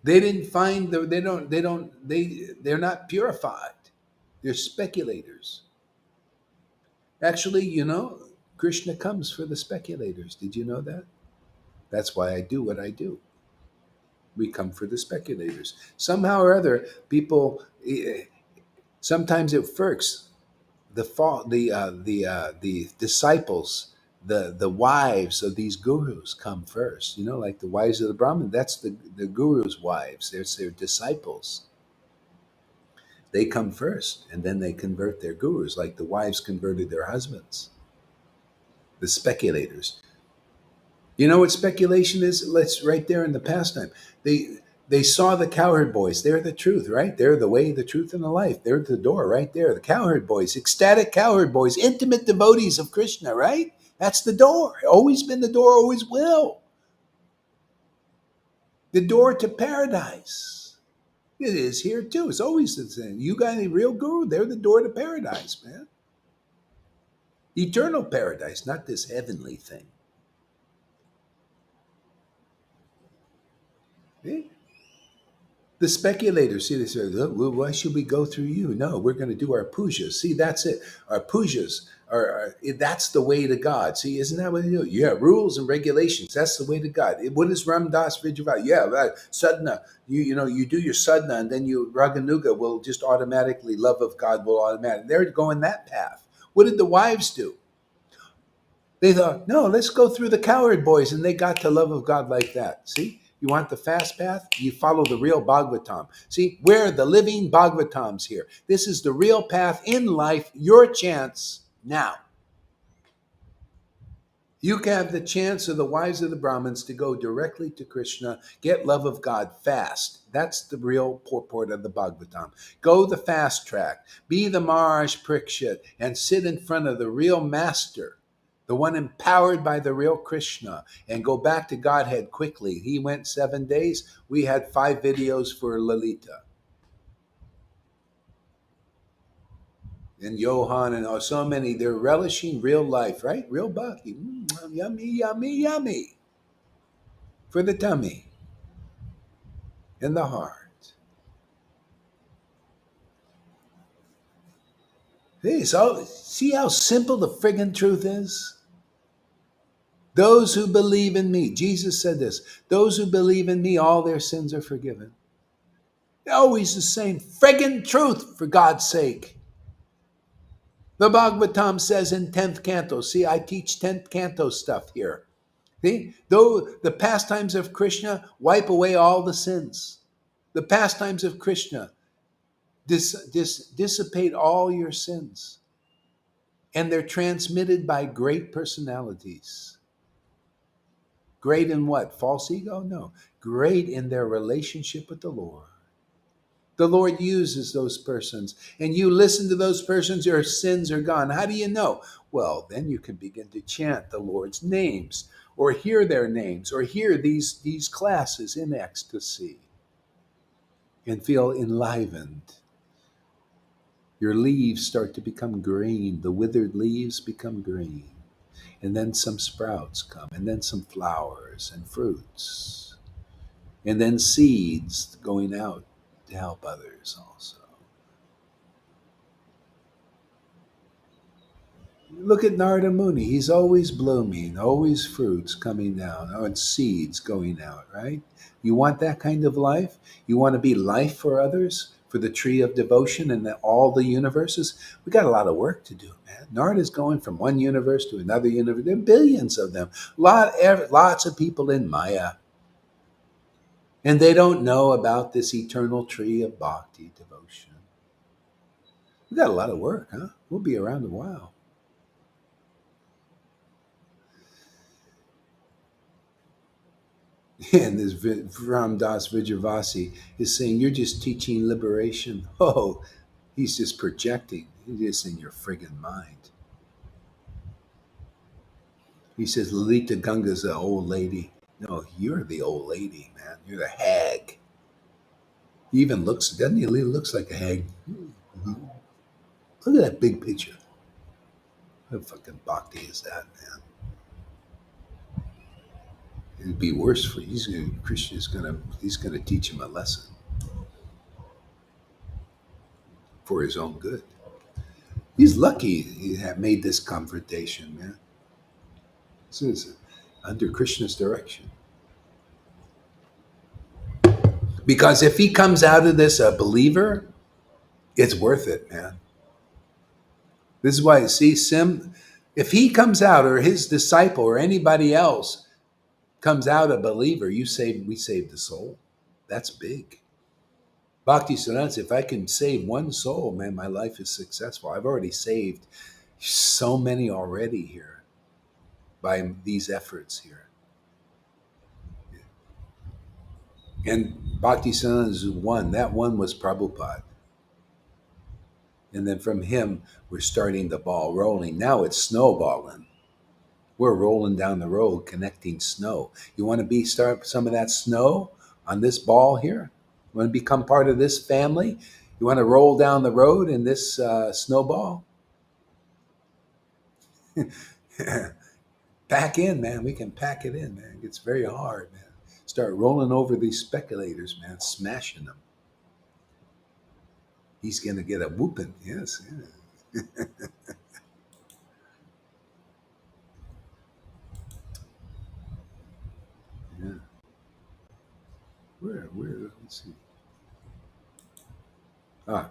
They didn't find they're not purified. They're speculators. Actually, Krishna comes for the speculators. Did you know that? That's why I do what I do. We come for the speculators. Somehow or other, people sometimes it works. The disciples, the wives of these gurus come first. Like the wives of the Brahmin. That's the gurus' wives. There's their disciples. They come first, and then they convert their gurus, like the wives converted their husbands. The speculators. You know what speculation is? Let's right there in the pastime. They saw the cowherd boys. They're the truth, right? They're the way, the truth, and the life. They're the door right there. The cowherd boys, ecstatic cowherd boys, intimate devotees of Krishna, right? That's the door. Always been the door, always will. The door to paradise. It is here too. It's always the same. You got a real guru, they're the door to paradise, man. Eternal paradise, not this heavenly thing. Eh? The speculators, see, they say, "Look, well, why should we go through you? No, we're going to do our pujas. See, that's it. Our pujas that's the way to God. See, isn't that what they do? Yeah, rules and regulations. That's the way to God. What is Ramdas Vijayavasi? Yeah, right. Sadhana. You do your sadhana, and then you Raganuga will just automatically, love of God will automatically. They're going that path. What did the wives do? They thought, no, let's go through the cowherd boys, and they got to love of God like that. See, you want the fast path? You follow the real Bhagavatam. See, we're the living Bhagavatams here. This is the real path in life, your chance now. You can have the chance of the wives of the Brahmins to go directly to Krishna, get love of God fast. That's the real purport of the Bhagavatam. Go the fast track. Be the Maharaj Parikshit and sit in front of the real master, the one empowered by the real Krishna, and go back to Godhead quickly. He went 7 days. We had 5 videos for Lalita. and Johann and so many, they're relishing real life, right? Real bhakti. Yummy, yummy, yummy. For the tummy and the heart. Hey, so see how simple the friggin' truth is? Those who believe in me, Jesus said this, those who believe in me, all their sins are forgiven. Always the same friggin' truth, for God's sake. The Bhagavatam says in 10th canto, see, I teach 10th canto stuff here. See, though the pastimes of Krishna wipe away all the sins. The pastimes of Krishna dissipate all your sins. And they're transmitted by great personalities. Great in what? False ego? No. Great in their relationship with the Lord. The Lord uses those persons, and you listen to those persons, your sins are gone. How do you know? Well, then you can begin to chant the Lord's names, or hear their names, or hear these classes in ecstasy, and feel enlivened. Your leaves start to become green. The withered leaves become green. And then some sprouts come, and then some flowers and fruits, and then seeds going out to help others also. Look at Narada Muni. He's always blooming, always fruits coming down, and seeds going out, right? You want that kind of life? You want to be life for others, for the tree of devotion and all the universes? We got a lot of work to do, man. Narada's going from one universe to another universe. There are billions of them. Lots of people in Maya. And they don't know about this eternal tree of bhakti devotion. We got a lot of work, huh? We'll be around a while. And this Ram Das Vijayavasi is saying, you're just teaching liberation. Oh, he's just projecting. He's just in your friggin' mind. He says, Lalita Ganga's the old lady. No, you're the old lady, man. You're the hag. He even doesn't he? He looks like a hag. Look at that big picture. What fucking bhakti is that, man? It'd be worse for Krishna he's gonna teach him a lesson for his own good. He's lucky he had made this confrontation, man. This is under Krishna's direction. Because if he comes out of this a believer, it's worth it, man. This is why, see, if he comes out, or his disciple, or anybody else comes out a believer, we save the soul. That's big. Bhakti Siddhanta, if I can save one soul, man, my life is successful. I've already saved so many already here by these efforts here. And Bhakti Siddhanta is one. That one was Prabhupada. And then from him, we're starting the ball rolling. Now it's snowballing. We're rolling down the road, connecting snow. You want to start some of that snow on this ball here? You want to become part of this family? You want to roll down the road in this snowball? Pack in, man. We can pack it in, man. It's very hard, man. Start rolling over these speculators, man, smashing them. He's going to get a whooping. Yes. Yeah. Yeah. Where, let's see. Ah.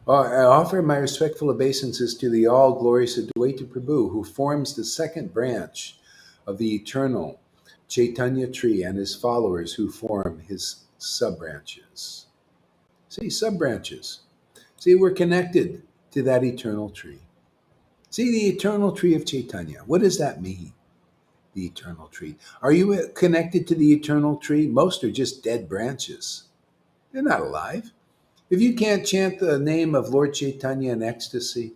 I offer my respectful obeisances to the all glorious Advaita Prabhu, who forms the second branch of the eternal Chaitanya tree, and his followers who form his sub branches. See, sub branches. See, we're connected to that eternal tree. See, the eternal tree of Chaitanya. What does that mean? The eternal tree. Are you connected to the eternal tree? Most are just dead branches. They're not alive. If you can't chant the name of Lord Chaitanya in ecstasy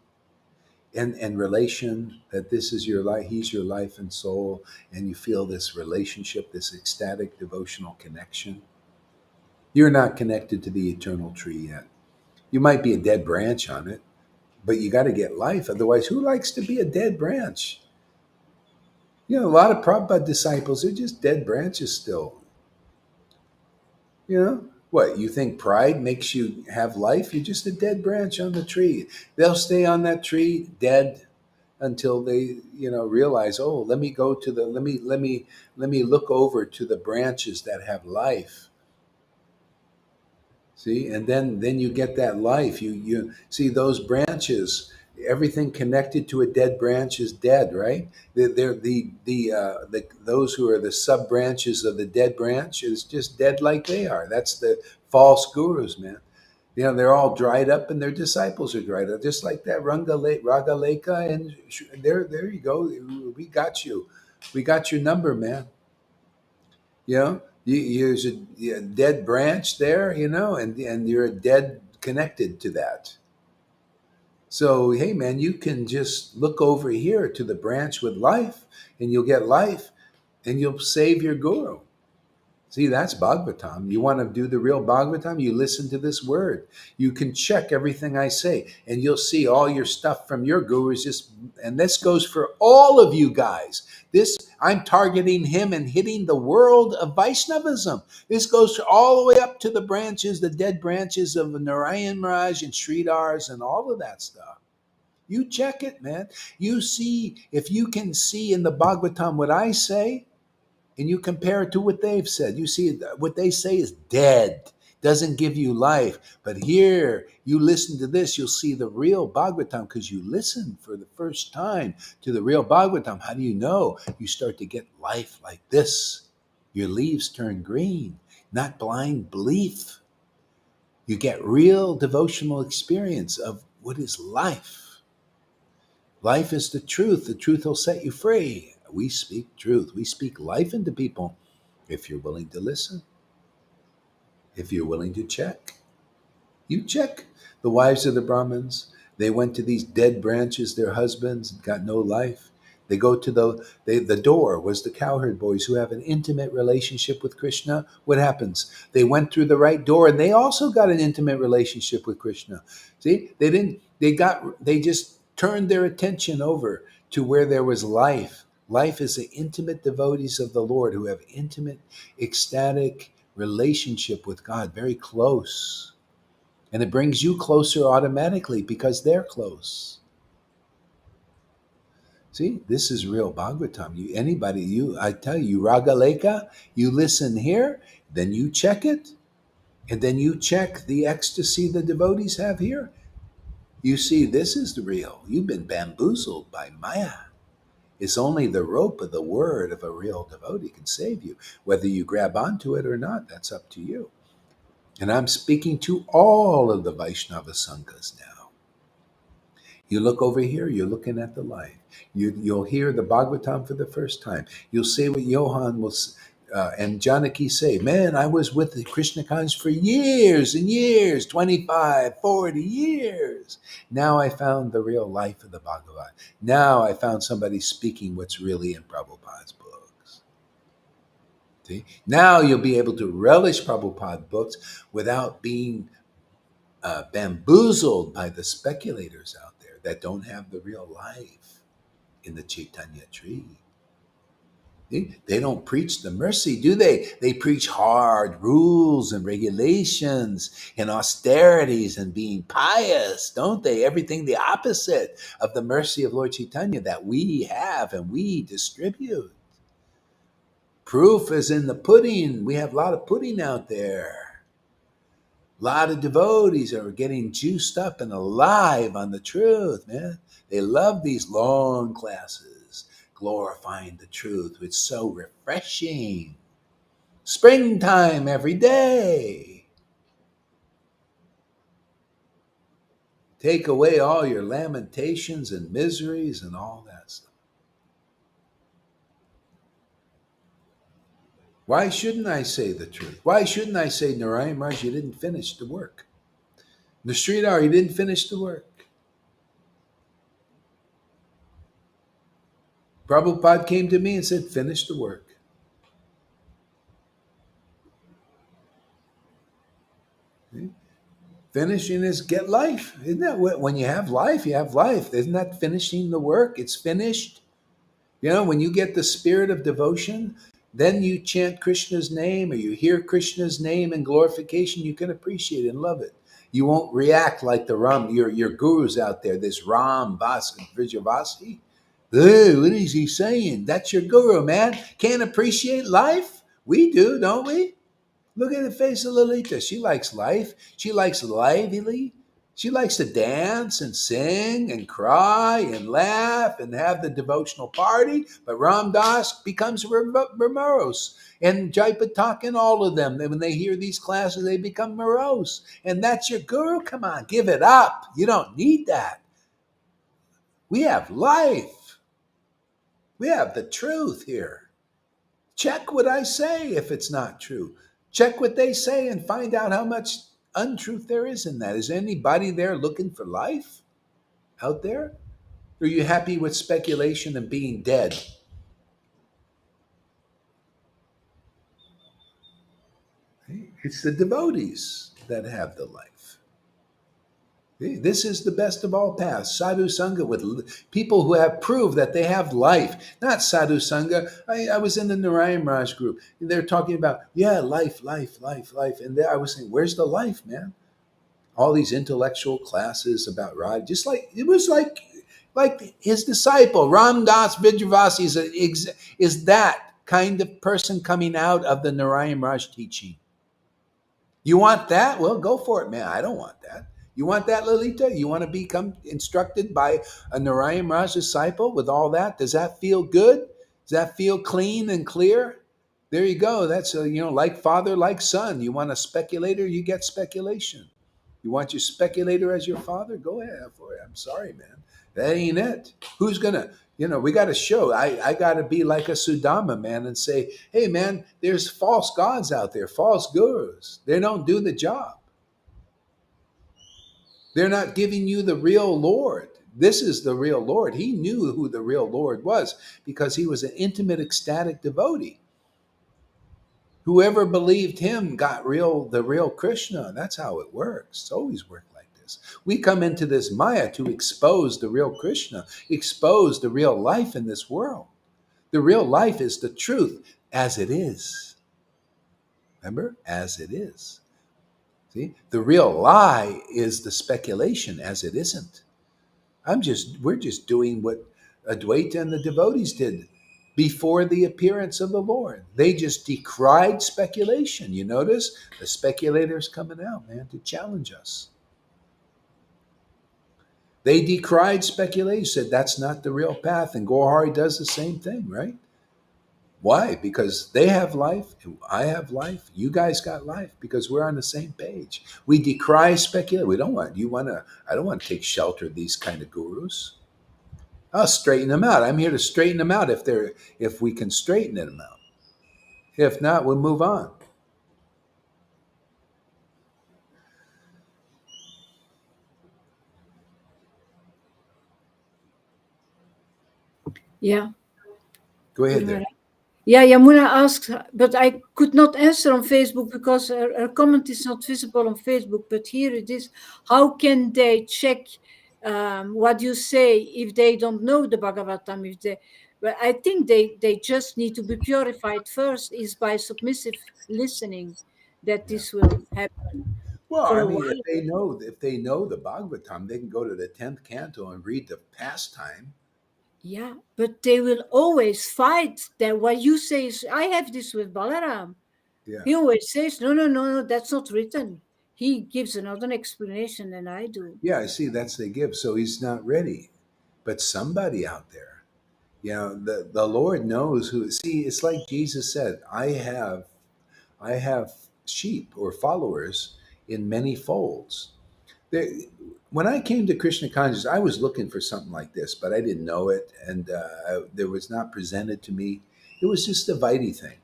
and relation, that this is your life, he's your life and soul, and you feel this relationship, this ecstatic devotional connection, you're not connected to the eternal tree yet. You might be a dead branch on it, but you got to get life. Otherwise, who likes to be a dead branch? You know, a lot of Prabhupada disciples are just dead branches still. You know, what, you think pride makes you have life? You're just a dead branch on the tree. They'll stay on that tree dead until they, realize, oh, let me go to the let me look over to the branches that have life. See, and then you get that life. You see those branches. Everything connected to a dead branch is dead, right? They're the those who are the sub branches of the dead branch is just dead like they are. That's the false gurus, man. They're all dried up, and their disciples are dried up, just like that Ragaleka, and there you go. We got you. We got your number, man. There's a dead branch there, and you're a dead connected to that. So, hey, man, you can just look over here to the branch with life, and you'll get life, and you'll save your guru. See, that's Bhagavatam. You want to do the real Bhagavatam? You listen to this word. You can check everything I say, and you'll see all your stuff from your guru is just, and this goes for all of you guys. This, I'm targeting him and hitting the world of Vaishnavism. This goes all the way up to the branches, the dead branches of Narayan Maharaj and Sridhars and all of that stuff. You check it, man. You see, if you can see in the Bhagavatam what I say, and you compare it to what they've said, you see what they say is dead, doesn't give you life. But here, you listen to this, you'll see the real Bhagavatam because you listen for the first time to the real Bhagavatam. How do you know? You start to get life like this. Your leaves turn green, not blind belief. You get real devotional experience of what is life. Life is the truth. The truth will set you free. We speak truth. We speak life into people. If you're willing to listen, if you're willing to check, you check. The wives of the Brahmins, they went to these dead branches, their husbands got no life. They go to the door was the cowherd boys who have an intimate relationship with Krishna. What happens? They went through the right door and they also got an intimate relationship with Krishna. See, they just turned their attention over to where there was life. Life is the intimate devotees of the Lord who have intimate, ecstatic relationship with God, very close. And it brings you closer automatically because they're close. See, this is real Bhagavatam. I tell you, Ragaleka, you listen here, then you check it, and then you check the ecstasy the devotees have here. You see, this is the real. You've been bamboozled by Maya. It's only the rope of the word of a real devotee can save you. Whether you grab onto it or not, that's up to you. And I'm speaking to all of the Vaishnava Sanghas now. You look over here, you're looking at the light. You'll hear the Bhagavatam for the first time. You'll say what Johan and Janaki say. Man, I was with the Krishna Kans for years and years, 25, 40 years. Now I found the real life of the Bhagavat. Now I found somebody speaking what's really in Prabhupada's books. See? Now you'll be able to relish Prabhupada books without being bamboozled by the speculators out there that don't have the real life in the Chaitanya tree. They don't preach the mercy, do they? They preach hard rules and regulations and austerities and being pious, don't they? Everything the opposite of the mercy of Lord Chaitanya that we have and we distribute. Proof is in the pudding. We have a lot of pudding out there. A lot of devotees are getting juiced up and alive on the truth, man. They love these long classes, glorifying the truth. It's so refreshing. Springtime every day. Take away all your lamentations and miseries and all that stuff. Why shouldn't I say the truth? Why shouldn't I say, Narayan Maharaj, you didn't finish the work? Sridhar, you didn't finish the work. Prabhupada came to me and said, finish the work. Finishing is get life. Isn't that when you have life, you have life? Isn't that finishing the work? It's finished. You know, when you get the spirit of devotion, then you chant Krishna's name or you hear Krishna's name in glorification, you can appreciate it and love it. You won't react like the your gurus out there, this Ram, Vas, and Vijayavasi. Hey, what is he saying? That's your guru, man. Can't appreciate life? We do, don't we? Look at the face of Lolita. She likes life. She likes lively. She likes to dance and sing and cry and laugh and have the devotional party. But Ram Dass becomes morose. And Jaipatak and all of them, when they hear these classes, they become morose. And that's your guru? Come on, give it up. You don't need that. We have life. We have the truth here. Check what I say if it's not true. Check what they say and find out how much untruth there is in that. Is anybody there looking for life out there? Or are you happy with speculation and being dead? It's the devotees that have the life. This is the best of all paths. Sadhu Sangha with people who have proved that they have life. Not Sadhu Sangha. I was in the Narayan Raj group. And they're talking about, yeah, life, life, life, life. And there I was saying, where's the life, man? All these intellectual classes about Raj. Just like, it was like his disciple, Ram Das Vijayavasi is that kind of person coming out of the Narayan Raj teaching. You want that? Well, go for it, man. I don't want that. You want that, Lolita? You want to become instructed by a Narayan Raj disciple with all that? Does that feel good? Does that feel clean and clear? There you go. That's like father, like son. You want a speculator? You get speculation. You want your speculator as your father? Go ahead for it. I'm sorry, man. That ain't it. Who's gonna? We got to show. I got to be like a Sudama, man, and say, hey, man, there's false gods out there, false gurus. They don't do the job. They're not giving you the real Lord. This is the real Lord. He knew who the real Lord was because he was an intimate, ecstatic devotee. Whoever believed him got the real Krishna. That's how it works. It's always worked like this. We come into this Maya to expose the real Krishna, expose the real life in this world. The real life is the truth as it is. Remember? As it is. See? The real lie is the speculation as it isn't. We're just doing what Advaita and the devotees did before the appearance of the Lord. They just decried speculation. You notice the speculators coming out, man, to challenge us. They decried speculation, said that's not the real path. And Gohari does the same thing, right? Why? Because they have life, I have life, you guys got life, because we're on the same page. We decry speculation. I don't want to take shelter of these kind of gurus. I'll straighten them out. I'm here to straighten them out if we can straighten them out. If not, we'll move on. Yeah. Go ahead there. Yeah, Yamuna asks, but I could not answer on Facebook because her comment is not visible on Facebook. But here it is. How can they check what you say if they don't know the Bhagavatam? But I think they just need to be purified first. Is by submissive listening that Yeah. this will happen Well, for I a mean, while. if they know the Bhagavatam, they can go to the 10th canto and read the pastime. Yeah, but they will always fight that what you say is, I have this with Balaram. Yeah. He always says, no, no, no, no, that's not written. He gives another explanation than I do. Yeah, I see that's the gift. So he's not ready. But somebody out there, the Lord knows who. See, it's like Jesus said, I have sheep or followers in many folds. There, when I came to Krishna consciousness, I was looking for something like this, but I didn't know it, and there was not presented to me. It was just a Vaidhi thing.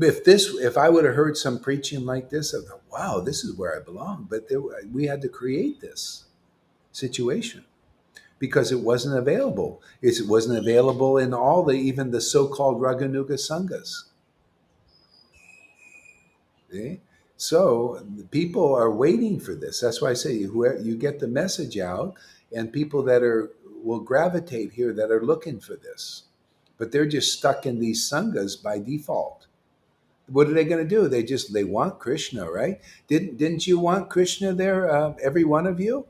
If I would have heard some preaching like this, I thought, wow, this is where I belong. But we had to create this situation because it wasn't available. It wasn't available in even the so-called Raganuga Sanghas. See? So people are waiting for this. That's why I say whoever you get the message out, and people that are will gravitate here that are looking for this, but they're just stuck in these sanghas by default. What are they going to do? They want Krishna, right? Didn't you want Krishna there? Every one of you,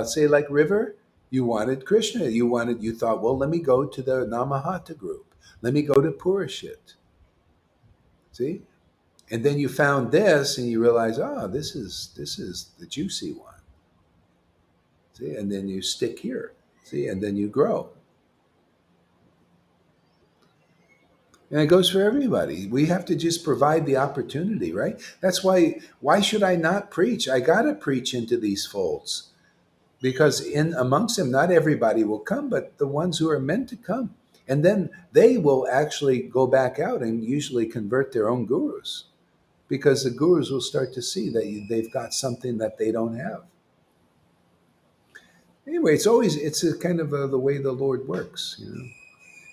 say like River, you wanted Krishna. You thought, well, let me go to the Namahata group. Let me go to Purishit. See, and then you found this, and you realize, oh, this is the juicy one. See, and then you stick here. See, and then you grow. And it goes for everybody. We have to just provide the opportunity, right? That's why should I not preach? I got to preach into these folds because in amongst them not everybody will come, but the ones who are meant to come. And then they will actually go back out and usually convert their own gurus because the gurus will start to see that they've got something that they don't have. Anyway, it's a kind of the way the Lord works.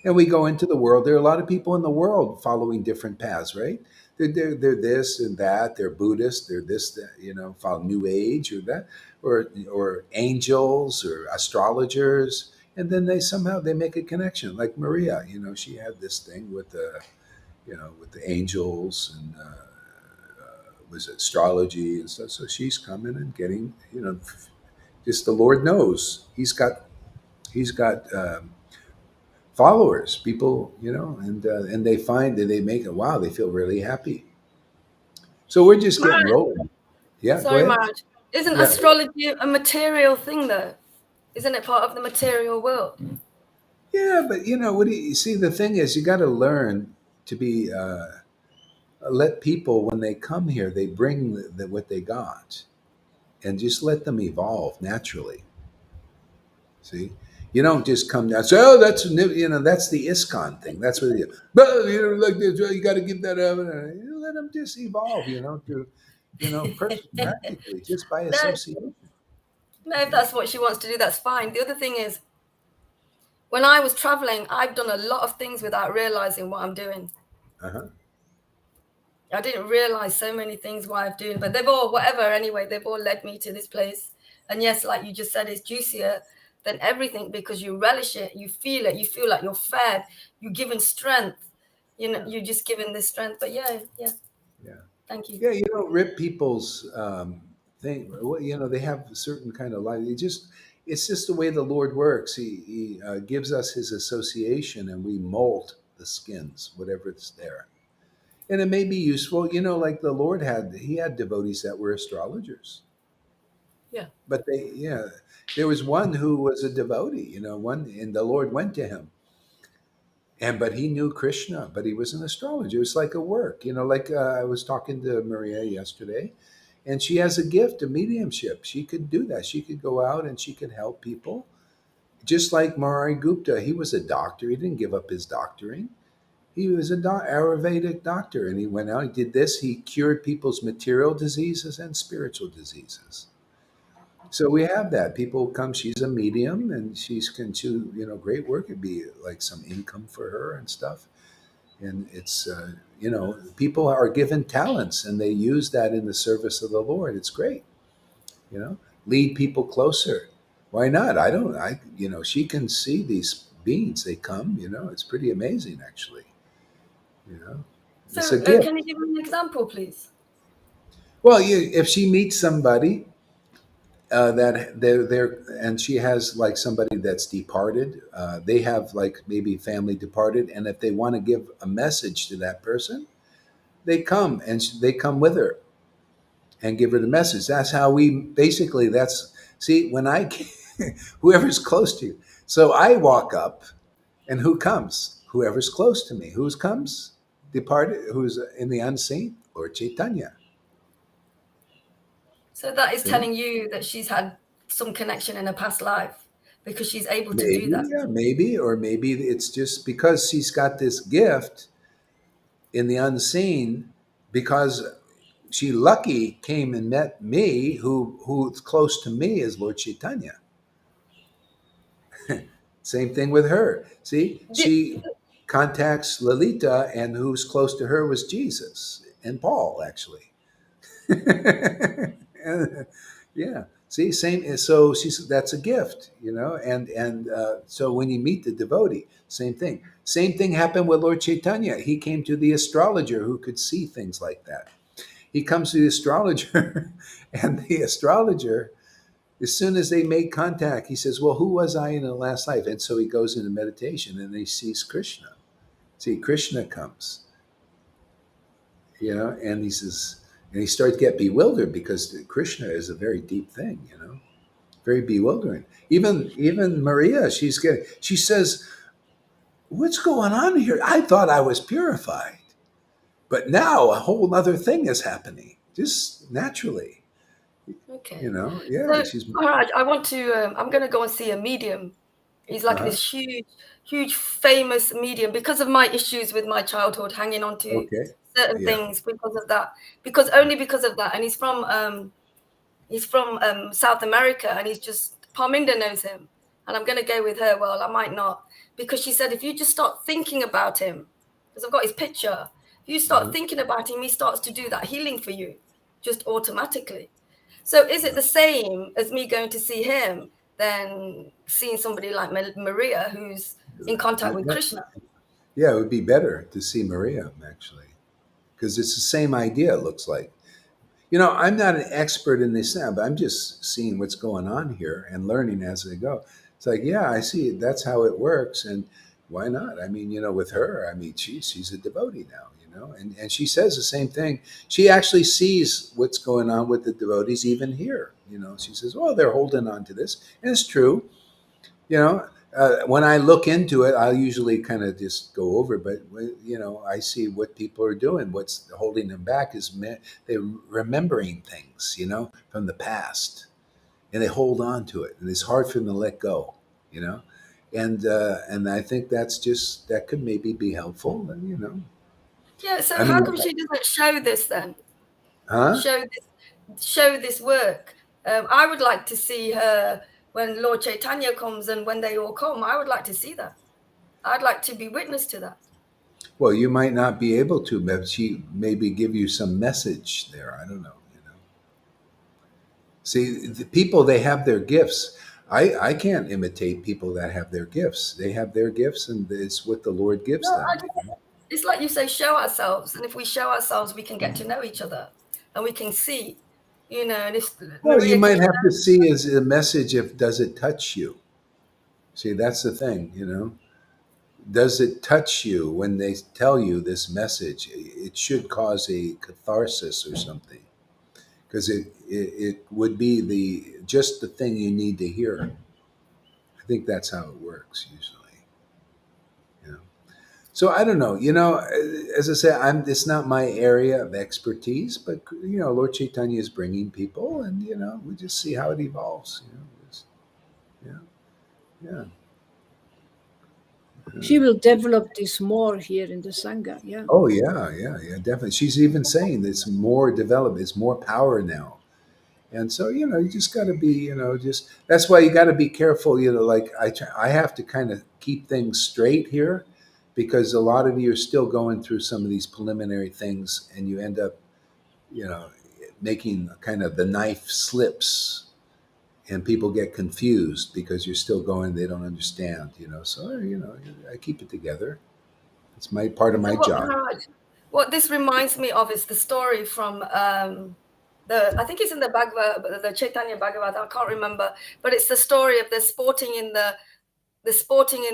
And we go into the world. There are a lot of people in the world following different paths, right? They're this and that. They're Buddhist. They're this, that, follow New Age or that, or angels or astrologers. And then they make a connection. Like Maria, she had this thing with the angels and was astrology and stuff. So she's coming and getting, just the Lord knows he's got followers, people, and they find that they make it. Wow, they feel really happy. So we're just getting Maharaj, rolling. Yeah, go sorry, ahead. Maharaj. Isn't Yeah, astrology a material thing, though? Isn't it part of the material world? yeah, but what do you see? The thing is, you got to learn to be let people when they come here, they bring what they got, and just let them evolve naturally. See, you don't just come down. So that's new. That's the ISKCON thing. That's what they do. But like this, you got to give that up. Let them just evolve. To practically just by No, association. no, if that's what she wants to do, that's fine. The other thing is, when I was traveling, I've done a lot of things without realizing what I'm doing. Uh-huh. I didn't realize so many things why I'm doing, but they've all, whatever, anyway, they've all led me to this place. And yes, like you just said, it's juicier than everything because you relish it, you feel like you're fed, you're given strength. Yeah. You're just given this strength. But yeah, yeah, Yeah. thank you. Yeah. You don't rip people's thing. Well, they have a certain kind of life. It's just the way the Lord works. He gives us His association, and we mold the skins, whatever it's there. And it may be useful, like the Lord he had devotees that were astrologers. Yeah. But there was one who was a devotee, and the Lord went to him. But he knew Krishna, but he was an astrologer. It was like a work, like I was talking to Maria yesterday, and she has a gift of mediumship. She could do that. She could go out and she could help people. Just like Murari Gupta, he was a doctor. He didn't give up his doctoring. He was a Ayurvedic doctor, and he went out. He did this. He cured people's material diseases and spiritual diseases. So we have that. People come. She's a medium, and she's can do great work. It'd be like some income for her and stuff. And it's people are given talents, and they use that in the service of the Lord. It's great. You know, lead people closer. Why not? I don't. She can see these beings. They come. It's pretty amazing, actually. You know, So it's a gift. can you give me an example, please? Well, if she meets somebody that they're and she has like somebody that's departed, they have like maybe family departed, and if they want to give a message to that person, they come and they come with her and give her the message. That's how we basically. That's see when I whoever's close to you. So I walk up, and who comes? Whoever's close to me. Who comes? Departed. Who's in the unseen? Lord Caitanya. So that is See? telling you that she's had some connection in a past life because she's able to do Maybe, that. yeah, maybe, or maybe it's just because she's got this gift in the unseen, because she lucky came and met me, who's close to me is Lord Chaitanya. Same thing with her. See, The, she contacts Lalita, and who's close to her was Jesus and Paul, actually. Yeah. See, same. So she's that's a gift, and so when you meet the devotee, same thing. Same thing happened with Lord Chaitanya. He came to the astrologer who could see things like that. He comes to the astrologer, and the astrologer, as soon as they make contact, he says, "Well, who was I in the last life?" And so he goes into meditation, and he sees Krishna. See, Krishna comes, and he says, and he starts to get bewildered because Krishna is a very deep thing, very bewildering. Even Maria, she says, "What's going on here? I thought I was purified, but now a whole other thing is happening, just naturally." Okay. Yeah, So, she's all right, I want to. I'm going to go and see a medium. He's like uh this huge, huge, famous medium because of my issues with my childhood, hanging on to okay. certain Yeah. things because of that. Because only because of that, and he's from South America, and he's just Parminda knows him, and I'm going to go with her. Well, I might not, because she said if you just start thinking about him, because I've got his picture. If you start Uh-huh. thinking about him, he starts to do that healing for you, just automatically. So is it the same as me going to see him than seeing somebody like Maria who's in contact with Krishna? Yeah, it would be better to see Maria actually, because it's the same idea. It looks like. I'm not an expert in this now, but I'm just seeing what's going on here and learning as I go. It's like, yeah, I see that's how it works, and why not? I mean, with her, I mean, she's a devotee now, and she says the same thing. She actually sees what's going on with the devotees even here. She says, "Oh, they're holding on to this," and it's true. you know when I look into it, I'll usually kind of just go over, but I see what people are doing. What's holding them back is they're remembering things, from the past, and they hold on to it, and it's hard for them to let go, you know and I think that could maybe be helpful, and Yeah, so I how mean, come she doesn't show this then? huh? Show this work. I would like to see her when Lord Caitanya comes and when they all come. I would like to see that. I'd like to be witness to that. Well, you might not be able to, but she maybe give you some message there. I don't know. See, the people, they have their gifts. I can't imitate people that have their gifts. They have their gifts, and it's what the Lord gives No, them. it's like you say, show ourselves, and if we show ourselves, we can get to know each other, and we can see, and if Well, you Maria can might show. have to see as a message, if does it touch you. See, that's the thing. Does it touch you when they tell you this message? It should cause a catharsis or something, because it would be just the thing you need to hear. I think that's how it works usually. You know. So I don't know. As I say, It's not my area of expertise, but Lord Chaitanya is bringing people, and we just see how it evolves. Yeah, yeah. She will develop this more here in the Sangha. Yeah. Oh yeah, yeah, yeah. Definitely. She's even saying that it's more developed. It's more power now. And so, you just got to be, just that's why you got to be careful. Like I have to kind of keep things straight here, because a lot of you are still going through some of these preliminary things, and you end up, you know, making kind of the knife slips, and people get confused because you're still going. They don't understand, So, I keep it together. It's my part of So my job. what this reminds me of is the story from I think it's in the Bhagavad, the Chaitanya Bhagavad. I can't remember, but it's the story of the sporting in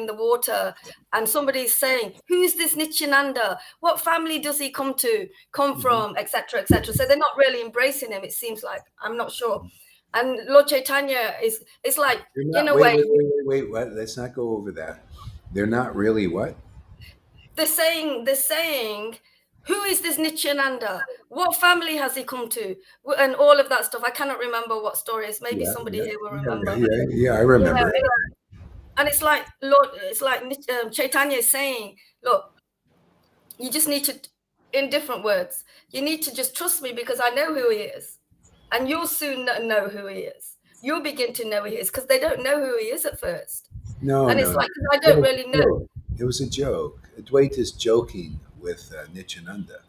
the water, and somebody's saying, "Who's this Nityananda? What family does he come Mhm. from, etc., etc." So they're not really embracing him. It seems like, I'm not sure. And Lord Chaitanya it's like, You're in not. a Wait, way, wait, wait, wait, wait. What? Let's not go over that. They're not really what? they're saying, who is this Nityananda? What family has he come to? And all of that stuff. I cannot remember what story is. Maybe Yeah, somebody yeah, here will yeah, remember. yeah, yeah. I You know, remember. and it's like Lord, Chaitanya is saying, look, you just need to, in different words, you need to just trust me because I know who he is, and you'll soon know who he is. You'll begin to know who he is, because they don't know who he is at first, No, and no, it's no. like, 'cause I It don't was really a know. joke. It was a joke. Advaita is joking with Nityananda.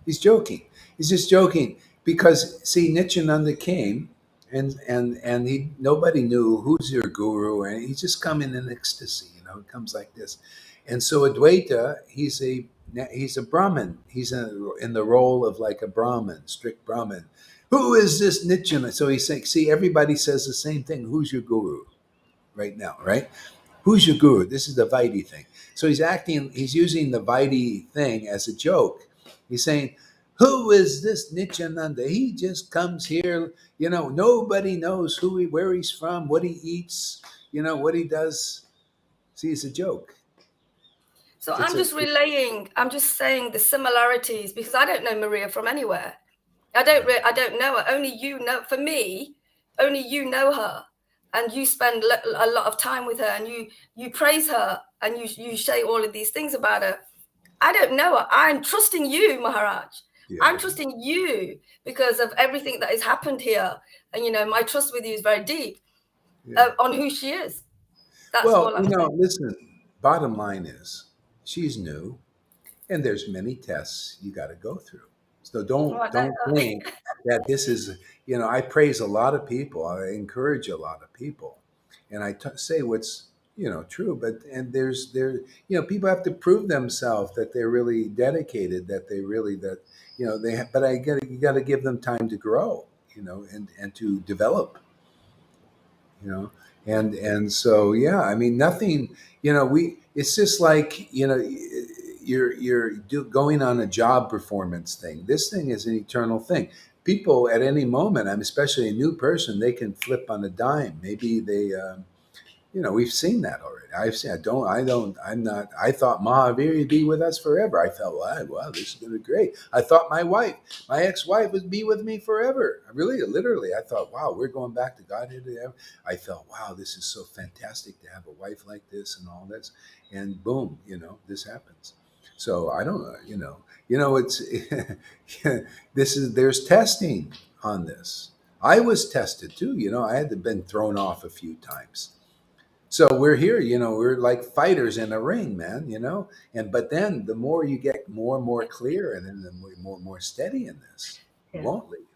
He's joking. He's just joking. because see, Nityananda came, and he nobody knew who's your guru, and he's just come in ecstasy. It comes like this, and so Advaita, he's a Brahmin. He's in the role of like a Brahmin, strict Brahmin. Who is this Nityananda? So he's saying, see, everybody says the same thing. Who's your guru right now, right? Who's your guru? This is the Vaidhi thing. So he's using the Vaidhi thing as a joke. He's saying, who is this Nityananda? He just comes here, nobody knows where he's from, what he eats, what he does. See, it's a joke. So It's I'm a, just relaying, I'm just saying the similarities, because I don't know Maria from anywhere. I don't know her. Only you know. For me, only you know her, and you spend a lot of time with her, and you praise her, and you say all of these things about her. I don't know her. I'm trusting you, Maharaj. yeah, I'm trusting you because of everything that has happened here, and my trust with you is very deep yeah. on who she is. That's Well, all I'm saying. listen, bottom line is she's new. And there's many tests you got to go through. So Oh, I don't know. think that this is, I praise a lot of people. I encourage a lot of people, and say what's true. But and people have to prove themselves that they're really dedicated, that they really that they. But you got to give them time to grow, and to develop, you know and so yeah, I mean, nothing, we it's just like, going on a job performance thing. This thing is an eternal thing. People at any moment, I'm especially a new person, they can flip on a dime. Maybe we've seen that already. I'm not, I thought Mahavir would be with us forever. I felt, wow, this is going to be great. I thought my ex-wife would be with me forever. Really, literally, I thought, wow, we're going back to Godhead. I felt, wow, this is so fantastic to have a wife like this and all this. And boom, this happens. So I don't know, it's, there's testing on this. I was tested too. I had been thrown off a few times. So we're here, we're like fighters in a ring, man, And but then the more you get more and more clear, and then the more and more steady in this, you Yeah, won't leave,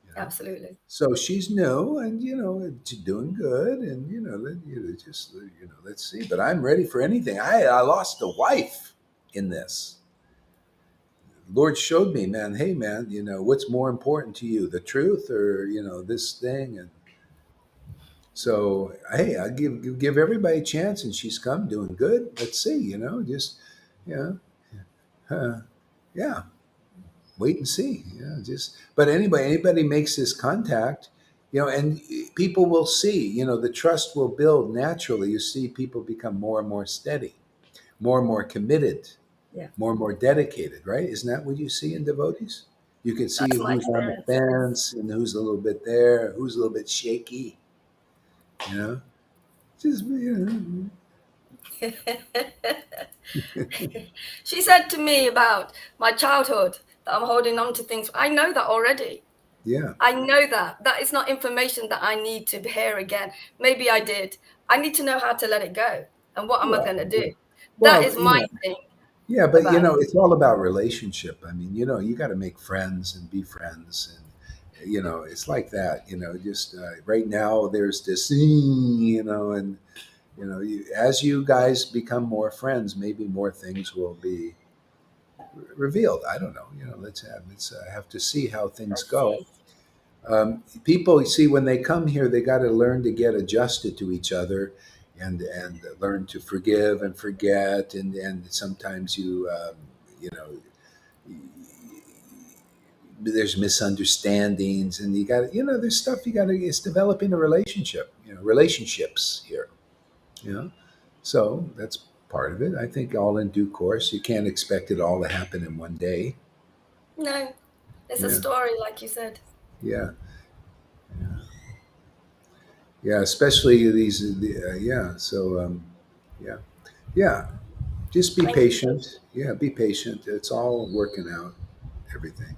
you know. absolutely. So she's new, and she's doing good, and just let's see. But I'm ready for anything. I lost a wife in this. Lord showed me, man. Hey, man, what's more important to you, the truth or this thing? And so, hey, I give everybody a chance, and she's come doing good. Let's see, just yeah, uh, yeah, wait and see. Just but anybody makes this contact, and people will see. The trust will build naturally. You see, people become more and more steady, more and more committed, Yeah, more and more dedicated. Right? Isn't that what you see in devotees? You can see that's my who's on the experience. fence and who's a little bit there, who's a little bit shaky. You know, just She said to me about my childhood that I'm holding on to things. I know that already. yeah. I know that. That is not information that I need to hear again. Maybe I did. I need to know how to let it go. And what am I Well, going to do? That well, is my thing yeah, but about it. it's all about relationship. I mean, you got to make friends and be friends, and it's like that. Just right now, there's this, and as you guys become more friends, maybe more things will be revealed. I don't know. Let's have to see how things Let's go. see. People, you see, when they come here, they got to learn to get adjusted to each other, and learn to forgive and forget, and sometimes you know there's misunderstandings, and you got there's stuff you got to, it's developing a relationship, relationships here, you know so that's part of it. I think all in due course. You can't expect it all to happen in one day. No, it's a Yeah, story, like you said. yeah, yeah, especially these yeah, so yeah, yeah, just be Thank you. patient. Yeah, be patient. It's all working out, everything.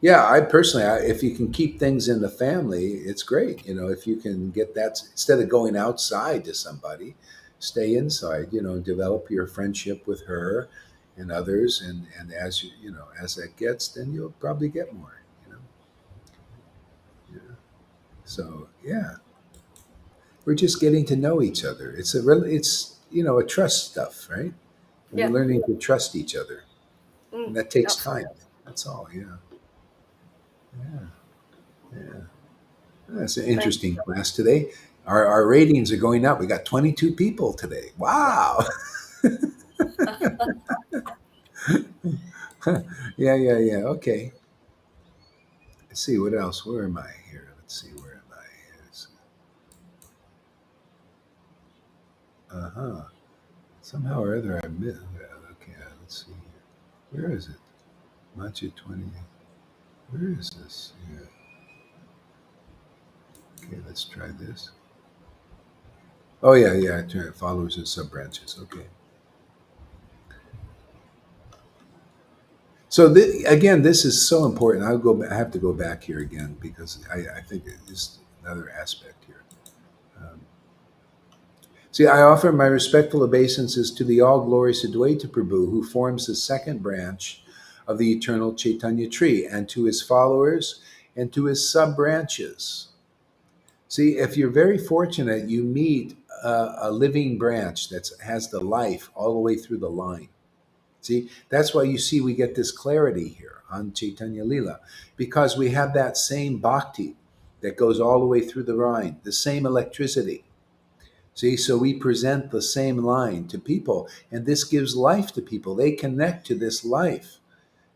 Yeah, I personally, if you can keep things in the family, it's great. If you can get that, instead of going outside to somebody, stay inside. Develop your friendship with her, and others, and as as that gets, then you'll probably get more. Yeah. So yeah, we're just getting to know each other. It's a trust stuff, right? We're Yeah. learning to trust each other, and that takes time. Absolutely. That's all. Yeah. Yeah. Yeah. That's an Thank interesting class today. Our ratings are going up. We got 22 people today. Yeah. Wow. Yeah, yeah, yeah. Okay. Let's see what else. Where am I here? Let's see. Where am I? Uh huh. Somehow or other I missed. Okay. Let's see. Where is it? Matcha 20. Where is this? Yeah. Okay. Let's try this. Oh yeah, yeah. Followers and sub branches. Okay. So again, this is so important. I have to go back here again because I think it is another aspect here. Um, See, I offer my respectful obeisances to the all glorious Advaita Prabhu, who forms the second branch of the eternal Chaitanya tree, and to his followers and to his sub branches. See, if you're very fortunate, you meet a living branch that has the life all the way through the line. See, that's why you see we get this clarity here on Chaitanya Lila, because we have that same bhakti that goes all the way through the line, the same electricity. See, so we present the same line to people, and this gives life to people. They connect to this life,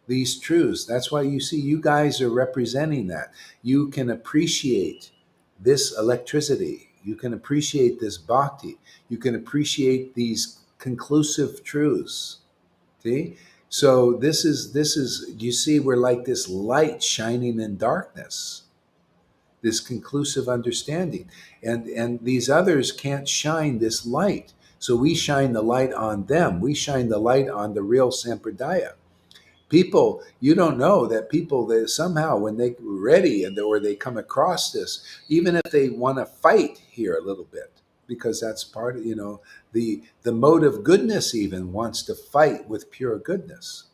these truths. That's why you see you guys are representing that. You can appreciate this electricity. You can appreciate this bhakti. You can appreciate these conclusive truths. See? So this is you see we're like this light shining in darkness, this conclusive understanding. And these others can't shine this light. So we shine the light on them. We shine the light on the real Sampradaya. People, you don't know that people that somehow when they ready or they come across this, even if they want to fight here a little bit, because that's part of, the mode of goodness even wants to fight with pure goodness.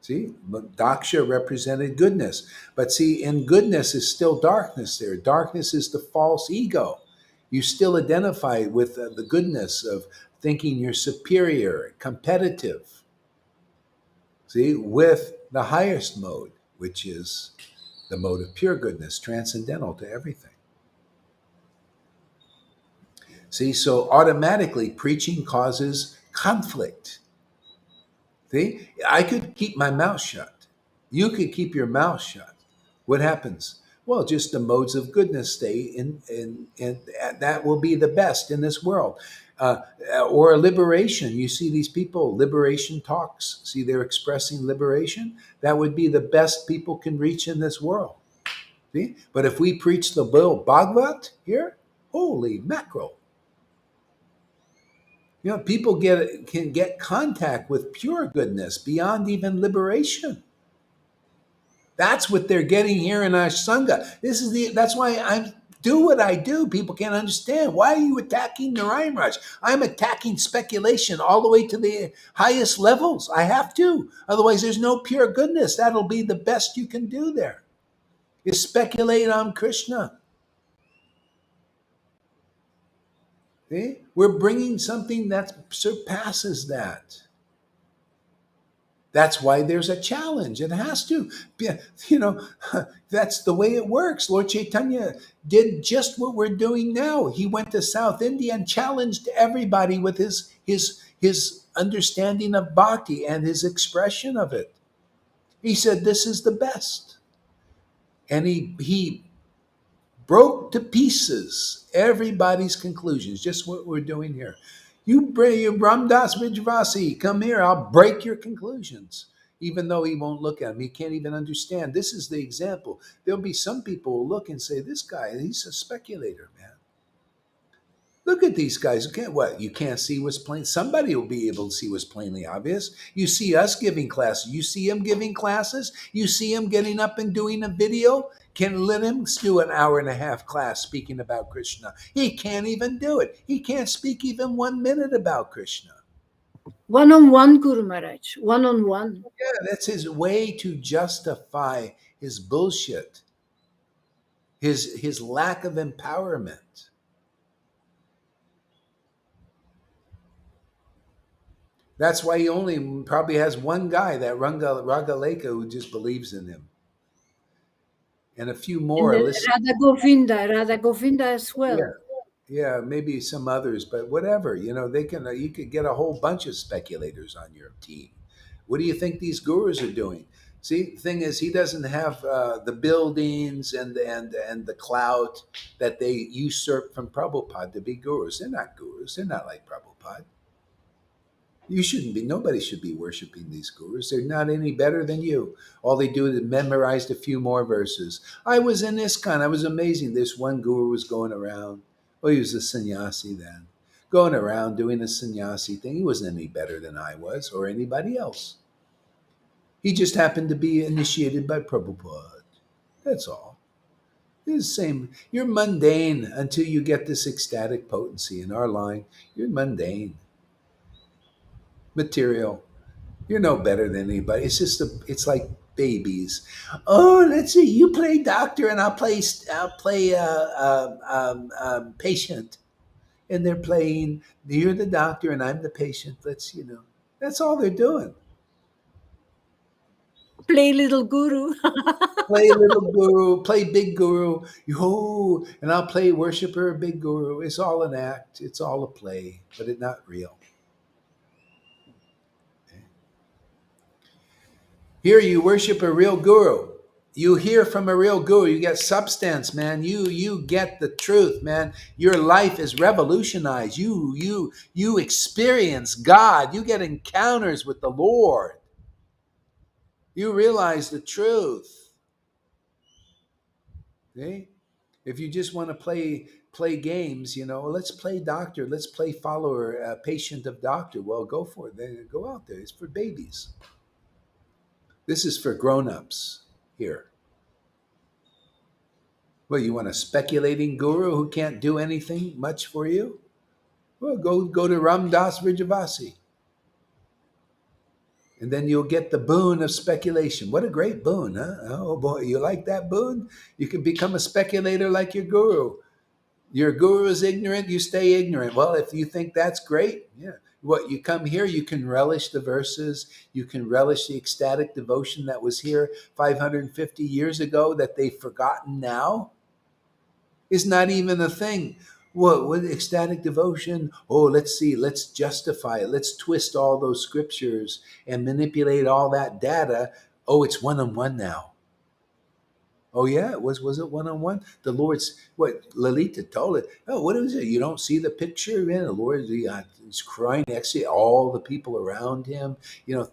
See, but Daksha represented goodness. But see, in goodness is still darkness there. Darkness is the false ego. You still identify with the goodness of thinking you're superior, competitive. See, with the highest mode, which is the mode of pure goodness, transcendental to everything. See, so automatically preaching causes conflict. See, I could keep my mouth shut. You could keep your mouth shut. What happens? Well, just the modes of goodness stay in that will be the best in this world. Uh, or liberation. You see these people, liberation talks. See, they're expressing liberation. That would be the best people can reach in this world. See? But if we preach the Bill Bhagavad here, holy mackerel. People can get contact with pure goodness beyond even liberation. That's what they're getting here in our sangha. That's why I do what I do. People can't understand. Why are you attacking Narayan Raj? I'm attacking speculation all the way to the highest levels. I have to. Otherwise, there's no pure goodness. That'll be the best you can do there. Is speculate on Krishna. See? We're bringing something that surpasses that. That's why there's a challenge. It has to. You know, that's the way it works. Lord Caitanya did just what we're doing now. He went to South India and challenged everybody with his understanding of bhakti and his expression of it. He said, "This is the best," and he broke to pieces everybody's conclusions. Just what we're doing here. You bring your Ramdas Vijvasi, come here, I'll break your conclusions. Even though he won't look at them, he can't even understand. This is the example. There'll be some people who look and say, "This guy, he's a speculator, man. Look at these guys. Okay, what? You can't see what's plain. Somebody will be able to see what's plainly obvious. You see us giving classes. You see him giving classes. You see him getting up and doing a video. Can let him do an hour and a half class speaking about Krishna. He can't even do it. He can't speak even 1 minute about Krishna. One-on-one, Guru Maharaj. One-on-one. Yeah, that's his way to justify his bullshit, his lack of empowerment. That's why he only probably has one guy, that Ragaleka, who just believes in him, and a few And more then listen. Radha Govinda as Yeah, well. yeah, maybe some others, but whatever. They can. You could get a whole bunch of speculators on your team. What do you think these gurus are doing? See, the thing is, he doesn't have the buildings and the clout that they usurp from Prabhupada to be gurus. They're not gurus. They're not like Prabhupada. You shouldn't be. Nobody should be worshiping these gurus. They're not any better than you. All they do is memorize a few more verses. I was in ISKCON. I was amazing. This one guru was going around. Well, he was a sannyasi then, going around doing a sannyasi thing. He wasn't any better than I was or anybody else. He just happened to be initiated by Prabhupada. That's all. It's the same. You're mundane until you get this ecstatic potency. In our line, you're mundane, material. You're no better than anybody. It's like babies. Oh, let's see. You play doctor, and I'll play patient, and they're playing. You're the doctor, and I'm the patient. That's all they're doing. Play little guru. Play little guru, play big guru. Yo, and I'll play worshiper, big guru. It's all an act. It's all a play, but it's not real. Here you worship a real guru. You hear from a real guru. You get substance, man. You get the truth, man. Your life is revolutionized. You experience God. You get encounters with the Lord. You realize the truth. See? If you just want to play games, let's play doctor, let's play follower, patient of doctor. Well, go for it. Then go out there. It's for babies. This is for grown-ups here. Well, you want a speculating guru who can't do anything much for you? Well, go to Ramdas Vrijavasi. And then you'll get the boon of speculation. What a great boon, huh? Oh boy, you like that boon? You can become a speculator like your guru. Your guru is ignorant, you stay ignorant. Well, if you think that's great, yeah. What you come here, you can relish the verses, you can relish the ecstatic devotion that was here 550 years ago that they've forgotten now. Is not even a thing. What ecstatic devotion? Oh, let's see, let's justify it. Let's twist all those scriptures and manipulate all that data. Oh, it's one on one now. Oh yeah, was it one on one? The Lord's what Lalita told it. Oh, what is it? You don't see the picture, man. The Lord, he's crying next to all the people around him.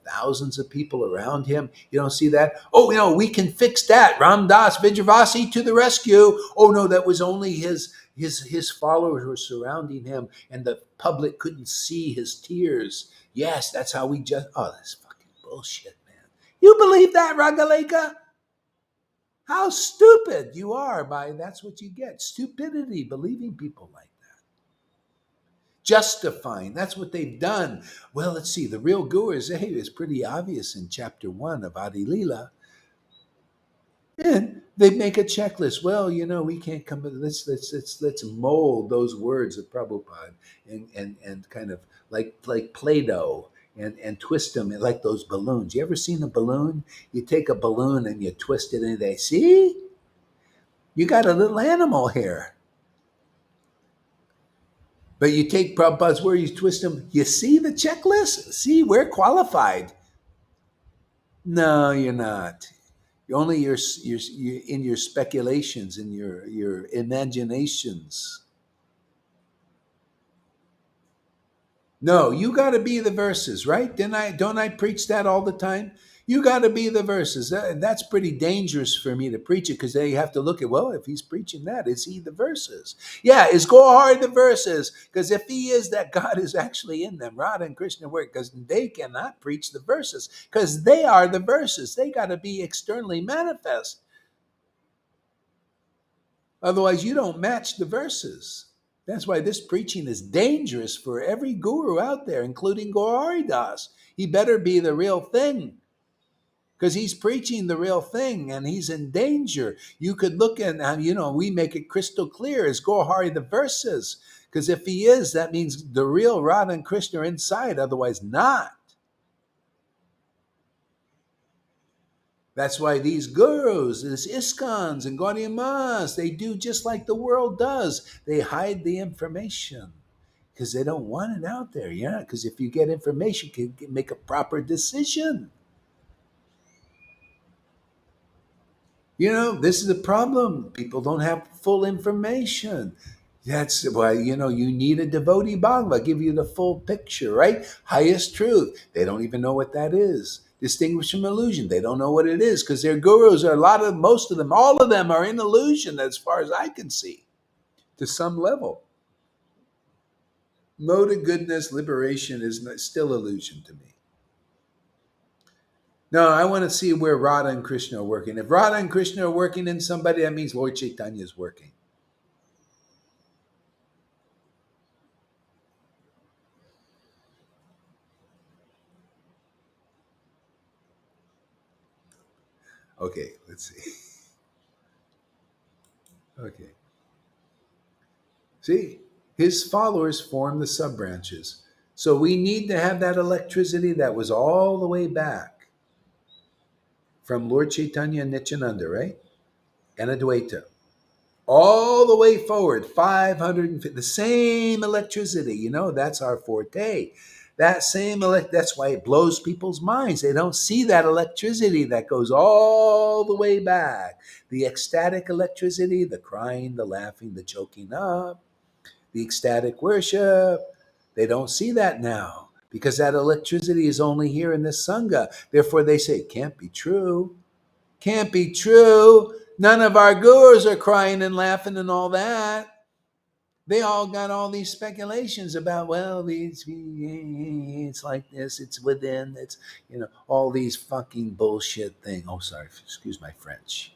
Thousands of people around him. You don't see that. Oh, we can fix that. Ramdas Vijayavasi to the rescue. Oh no, that was only his followers were surrounding him, and the public couldn't see his tears. Yes, that's how we just. Oh, that's fucking bullshit, man. You believe that, Ragaleka? How stupid you are that's what you get. Stupidity, believing people like that. Justifying, that's what they've done. Well, let's see, the real guru is pretty obvious in chapter 1 of Adi Lila. And they make a checklist. Well, we can't come. Let's mold those words of Prabhupada and kind of like Play-Doh and twist them like those balloons. You ever seen a balloon? You take a balloon and you twist it, and they see you got a little animal here. But you take Prabhupada's word, you twist them. You see the checklist? See, we're qualified. No, you're not. Only you're in your speculations, in your imaginations. No, you got to be the verses, right? Don't I preach that all the time? You got to be the verses. That's pretty dangerous for me to preach it, because they have to look at, well, if he's preaching that, is he the verses? Yeah, is Gohar the verses? Because if he is, that God is actually in them. Radha and Krishna work, because they cannot preach the verses, because they are the verses. They got to be externally manifest. Otherwise, you don't match the verses. That's why this preaching is dangerous for every guru out there, including Gauri Das. He better be the real thing, because he's preaching the real thing and he's in danger. You could look at, we make it crystal clear as Gauri the verses, because if he is, that means the real Radha and Krishna are inside, otherwise not. That's why these gurus, these ISKCONs and Gaudiya Mas, they do just like the world does. They hide the information because they don't want it out there. Yeah, because if you get information, you can make a proper decision. This is the problem. People don't have full information. That's why, you need a devotee Bhagava, give you the full picture, right? Highest truth. They don't even know what that is. Distinguished from illusion. They don't know what it is because their gurus are most of them, all of them are in illusion as far as I can see, to some level. Mode of goodness, liberation is still illusion to me. No, I want to see where Radha and Krishna are working. If Radha and Krishna are working in somebody, that means Lord Caitanya is working. Okay, let's see. Okay. See, his followers form the sub branches. So we need to have that electricity that was all the way back from Lord Chaitanya and Nityananda, right? And Advaita. All the way forward, 550, the same electricity, that's our forte. That same that's why it blows people's minds. They don't see that electricity that goes all the way back. The ecstatic electricity, the crying, the laughing, the choking up, the ecstatic worship. They don't see that now because that electricity is only here in this Sangha. Therefore, they say, it can't be true. Can't be true. None of our gurus are crying and laughing and all that. They all got all these speculations about, well, it's like this, it's within, it's, all these fucking bullshit thing. Oh, sorry, excuse my French.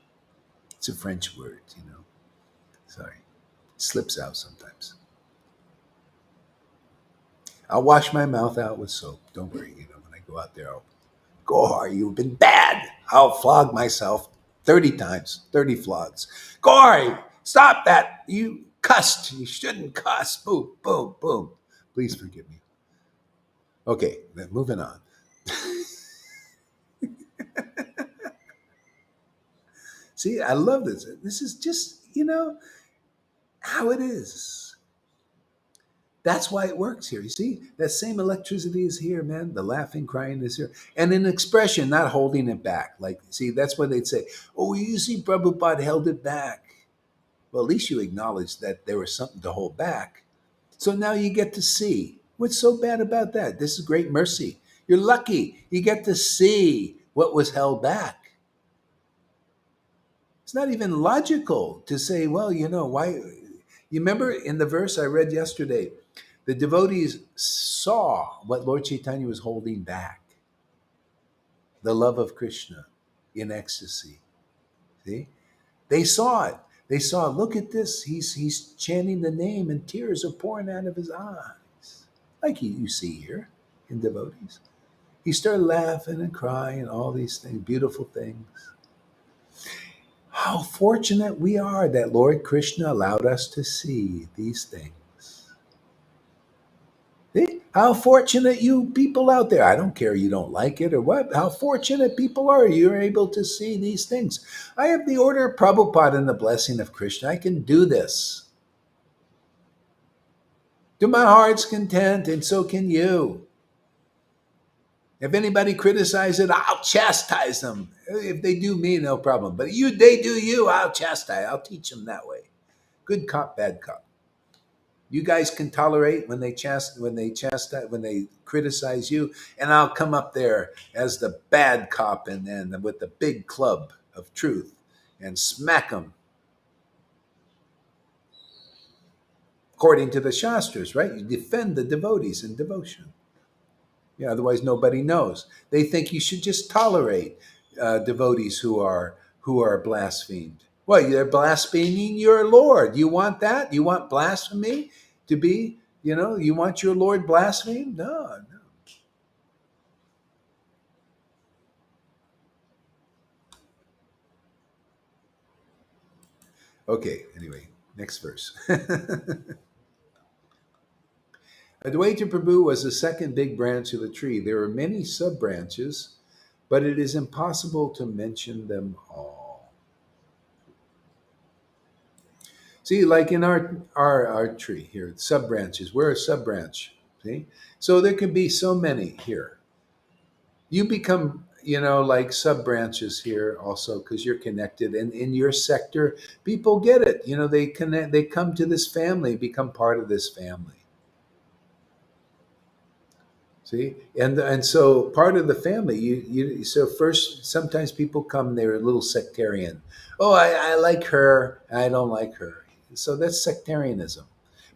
It's a French word, Sorry. It slips out sometimes. I'll wash my mouth out with soap. Don't worry, when I go out there, I'll go hard. You've been bad. I'll flog myself 30 times, 30 flogs. Gory, stop that. You cussed. You shouldn't cuss. Boom, boom, boom. Please forgive me. Okay, then moving on. See, I love this. This is just, how it is. That's why it works here. You see, that same electricity is here, man. The laughing, crying is here. And in expression, not holding it back. Like, see, that's what they'd say. Oh, you see, Prabhupada held it back. Well, at least you acknowledge that there was something to hold back. So now you get to see. What's so bad about that? This is great mercy. You're lucky. You get to see what was held back. It's not even logical to say, well, why? You remember in the verse I read yesterday, the devotees saw what Lord Chaitanya was holding back. The love of Krishna in ecstasy. See? They saw it. They saw, look at this. He's chanting the name and tears are pouring out of his eyes. Like you see here in devotees. He started laughing and crying and all these things, beautiful things. How fortunate we are that Lord Krishna allowed us to see these things. See? How fortunate you people out there. I don't care you don't like it or what. How fortunate people are you're able to see these things. I have the order of Prabhupada and the blessing of Krishna. I can do this. To my heart's content, and so can you. If anybody criticizes it, I'll chastise them. If they do me, no problem. But they do you, I'll chastise. I'll teach them that way. Good cop, bad cop. You guys can tolerate when they criticize you, and I'll come up there as the bad cop and then with the big club of truth and smack them. According to the Shastras, right? You defend the devotees in devotion. Yeah, otherwise nobody knows. They think you should just tolerate devotees who are blasphemed. Well, they're blaspheming your Lord. You want that? You want blasphemy? to be? You want your Lord blasphemed? No, no. Okay, anyway, next verse. Advaita Prabhu was the second big branch of the tree. There are many sub branches, but it is impossible to mention them all. See, like in our tree here, sub branches, we're a sub branch. See? So there can be so many here. You become, like sub branches here also because you're connected. And in your sector, people get it. They connect, they come to this family, become part of this family. See, and so part of the family, so first sometimes people come, they're a little sectarian. Oh, I like her, I don't like her. So that's sectarianism.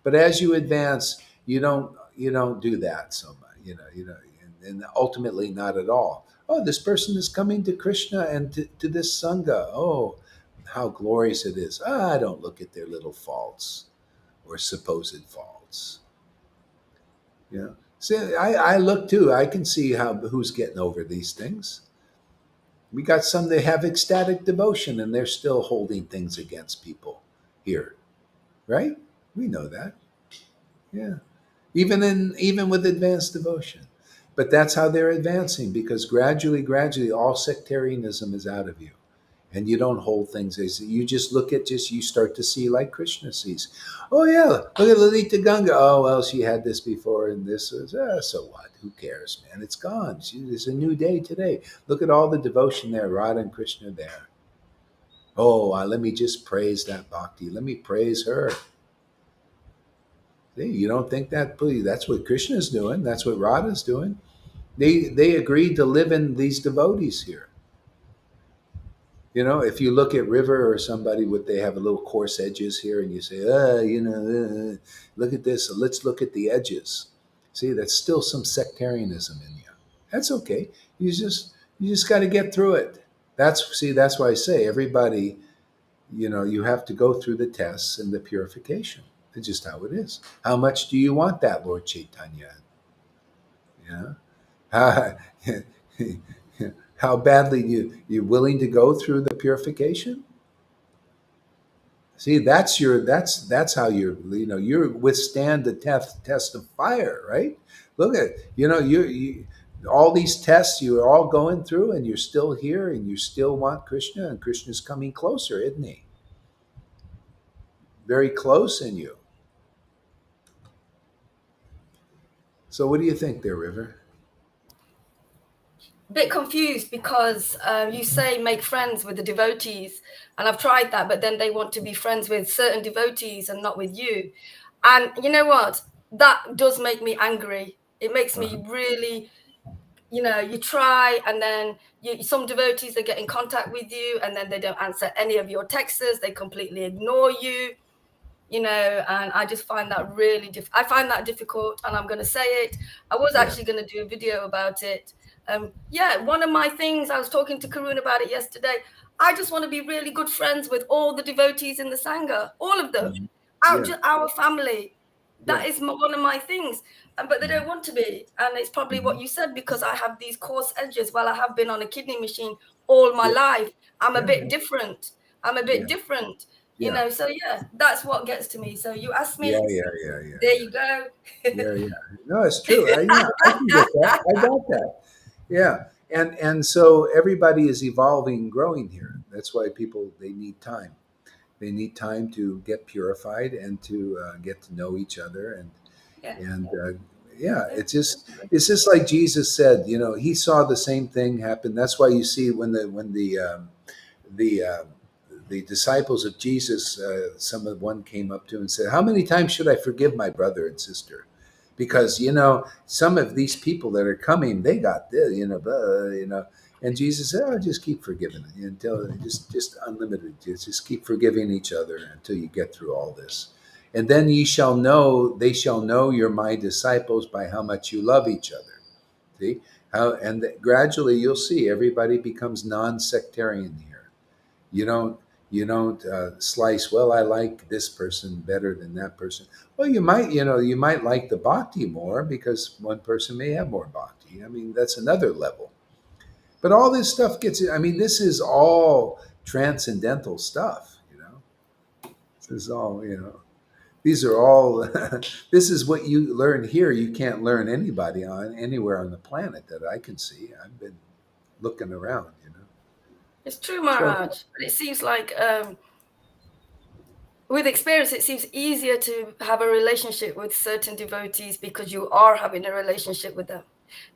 But as you advance, you don't do that so much. And ultimately not at all. Oh, this person is coming to Krishna and to this sangha. Oh, how glorious it is. I don't look at their little faults or supposed faults. Yeah. See, I look too. I can see who's getting over these things. We got some that have ecstatic devotion and they're still holding things against people here, right? We know that. Yeah. Even with advanced devotion. But that's how they're advancing because gradually, all sectarianism is out of you. And you don't hold things as you just look at you start to see like Krishna sees. Oh yeah, look at Lalita Ganga. Oh well, she had this before, and this was so what? Who cares, man? It's gone. It's a new day today. Look at all the devotion there, Radha and Krishna there. Oh, let me just praise that bhakti. Let me praise her. See, you don't think that? Please, that's what Krishna's doing. That's what Radha's doing. They agreed to live in these devotees here. If you look at River or somebody with they have a little coarse edges here, and you say, look at this. Let's look at the edges. See, that's still some sectarianism in you. That's okay. You just got to get through it. That's why I say everybody, you have to go through the tests and the purification. It's just how it is. How much do you want that, Lord Caitanya? Yeah. How, how badly you willing to go through the purification? See, that's how you withstand the test of fire, right? Look at you all these tests you're all going through, and you're still here, and you still want Krishna, and Krishna's coming closer, isn't he? Very close in you. So, what do you think, there, River? Bit confused because you say make friends with the devotees, and I've tried that, but then they want to be friends with certain devotees and not with you. And you know what? That does make me angry. It makes Uh-huh. me really, you try, and then some devotees, they get in contact with you, and then they don't answer any of your texts. They completely ignore you. And I just find that really I find that difficult, and I'm going to say it. I was Yeah. actually going to do a video about it. Yeah, one of my things, I was talking to Karun about it yesterday. I just want to be really good friends with all the devotees in the Sangha, all of them, Mhm. Yeah. our family. That Yeah. is one of my things. But they Mhm. don't want to be. And it's probably what Mhm. you said, because I have these coarse edges. While I have been on a kidney machine all my Yeah. life, I'm a Yeah. bit different. I'm a bit Yeah. different. Yeah. So yeah, that's what gets to me. So you asked Yeah. me, Yeah. Yeah. Yeah. there Yeah. you go. Yeah. Yeah. No, it's true. Yeah, I can get that. I got that. Yeah. And so everybody is evolving, growing here. That's why people they need time. They need time to get purified and to get to know each other Yeah, and yeah, yeah, it's just like Jesus said. He saw the same thing happen. That's why you see the the disciples of Jesus, one came up to him and said, "How many times should I forgive my brother and sister?" Because some of these people that are coming, they got this, And Jesus said, "Oh, just keep forgiving until just unlimited. Just keep forgiving each other until you get through all this, and then they shall know you're my disciples by how much you love each other." See gradually you'll see everybody becomes non-sectarian here. You don't You don't slice, well, I like this person better than that person. Well, you might like the bhakti more because one person may have more bhakti. I mean, that's another level. But all this stuff I mean, this is all transcendental stuff. This is all. These are all, this is what you learn here. You can't learn anybody on anywhere on the planet that I can see. I've been looking around. It's true, So, Maharaj. But it seems like with experience, it seems easier to have a relationship with certain devotees because you are having a relationship with them.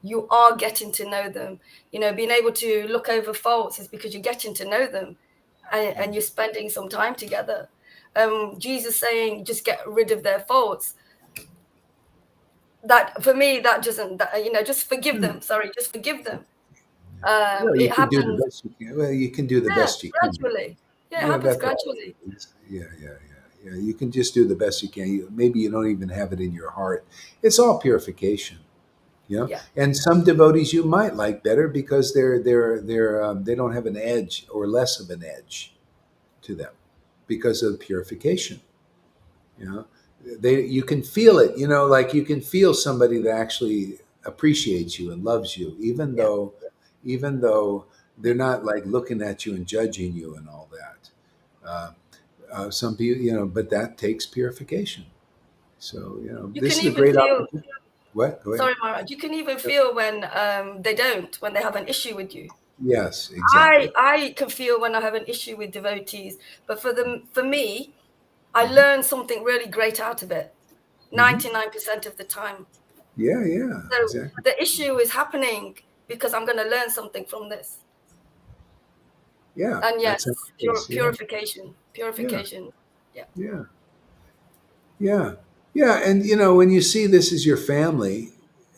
You are getting to know them. Being able to look over faults is because you're getting to know them, and you're spending some time together. Jesus saying, just get rid of their faults. That for me, that doesn't. Just forgive them. Sorry, just forgive them. well, you It can do the happens, best you can. Well, you can do the yeah, best you can. gradually. Yeah, it Yeah, happens that's all gradually. it is. Yeah. You can just do the best you can. Maybe you don't even have it in your heart. It's all purification. Yeah, And some devotees you might like better because they don't have an edge or less of an edge to them because of purification. You know, you can feel it. Like you can feel somebody that actually appreciates you and loves you, even yeah. though they're not like looking at you and judging you and all that. Some people, but that takes purification. So You this can is a even great feel. opportunity. What? Go ahead. Sorry, Maharaj. You can even feel when when they have an issue with you. Yes, I exactly. I can feel when I have an issue with devotees, but for me, I Hmm. learn something really great out of it. Hmm. 99% of the time. Yeah, So exactly. the issue is happening because I'm going to learn something from this. Yeah, And that's how yes, it is. Yeah, purification, yeah, purification. Yeah, yeah, yeah, yeah. And when you see this as your family,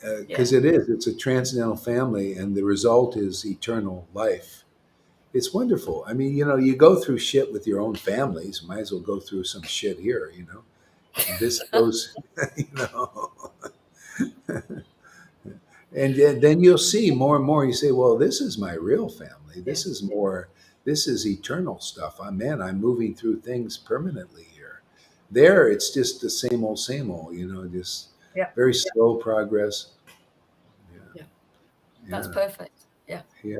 yeah. because it's a transcendental family, and the result is eternal life. It's wonderful. I mean, you go through shit with your own families. Might as well go through some shit here. And this goes, you know. And then you'll see more and more. You say, well, this is my real family. Yeah. This is more, this is eternal stuff. I'm moving through things permanently here. There, it's just the same old, just Yeah. very slow progress. Yeah. Yeah, That's yeah, perfect. Yeah. yeah.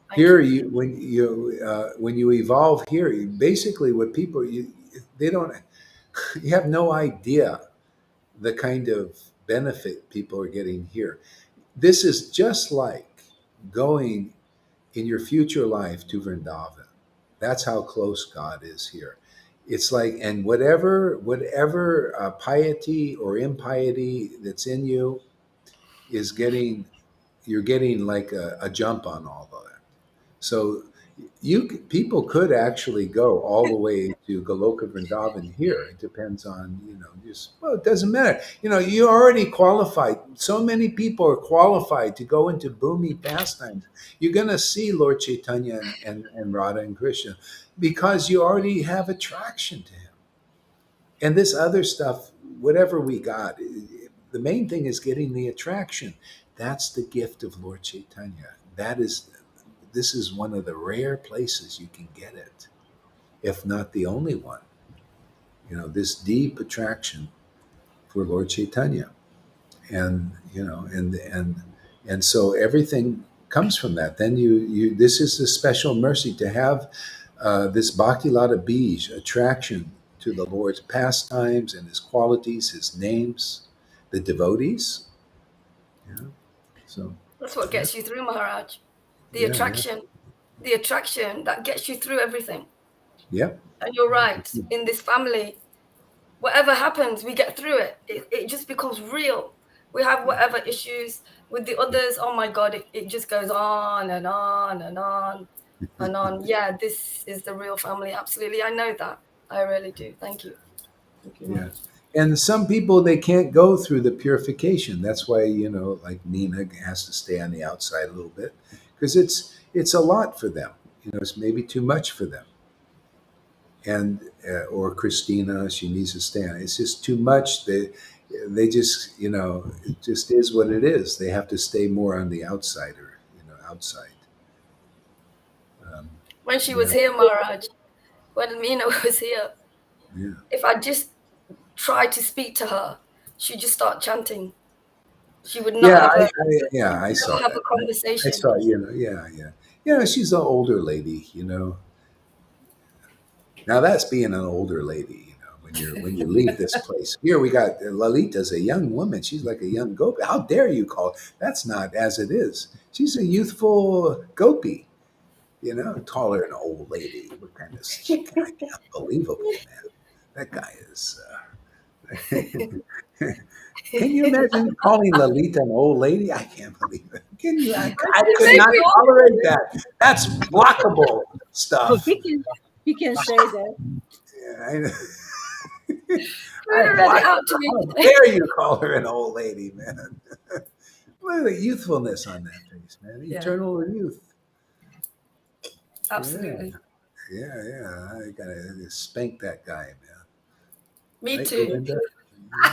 Thank Here, you. when you evolve here, basically what people, they don't, you have no idea the kind of benefit people are getting here. This is just like going in your future life to Vrindavan. That's how close God is here. It's like, and whatever piety or impiety that's in you is you're getting like a jump on all of that. So people could actually go all the way to Goloka Vrindavan here. It depends on just, well, it doesn't matter. You already qualified. So many people are qualified to go into Bhumi pastimes. You're going to see Lord Chaitanya and Radha and Krishna because you already have attraction to him. And this other stuff, whatever we got, the main thing is getting the attraction. That's the gift of Lord Chaitanya. This is one of the rare places you can get it, if not the only one. This deep attraction for Lord Chaitanya, and so everything comes from that. Then this is a special mercy to have this Bhakti Lata Bij attraction to the Lord's pastimes and his qualities, his names, the devotees. Yeah. So That's what yeah, gets you through, Maharaj. The yeah, attraction, the attraction that gets you through everything. yeah, And you're right. yeah. In this family, whatever happens, we get through it. It just becomes real. We have Yeah. whatever issues with the others. Oh my God, it just goes on and on and on and on. Yeah, this is the real family. Absolutely. I know that. I really do. Thank you. Thank you, Yeah. Maharaj. And some people they can't go through the purification. That's why, like Nina has to stay on the outside a little bit because it's a lot for them. It's maybe too much for them. And or Christina, she needs to stay on. It's just too much. They just, it just is what it is. They have to stay more on the outside outside. Um, When she was yeah. here, Maharaj, when Mina was here, Yeah. if I just tried to speak to her, she'd just start chanting. She would not Yeah, have a I saw have that. a I conversation. saw, yeah. Yeah, she's an older lady, Now that's being an older lady, when you leave this place. Here we got Lalita's a young woman. She's like a young gopi. How dare you call that's not as it is. She's a youthful gopi, call her an old lady. What kind of unbelievable, man. That guy is Can you imagine calling Lalita an old lady? I can't believe it. Can you? I It could makes not me tolerate that. That's blockable Oh, stuff. he can say that. Yeah, I know. I Karuna read it block out to her. me How today. dare you call her an old lady, man? Look at the youthfulness on that face, man. Yeah, Eternal youth. Yeah, absolutely. yeah. I gotta spank that guy, man. Me Right, too. Govinda?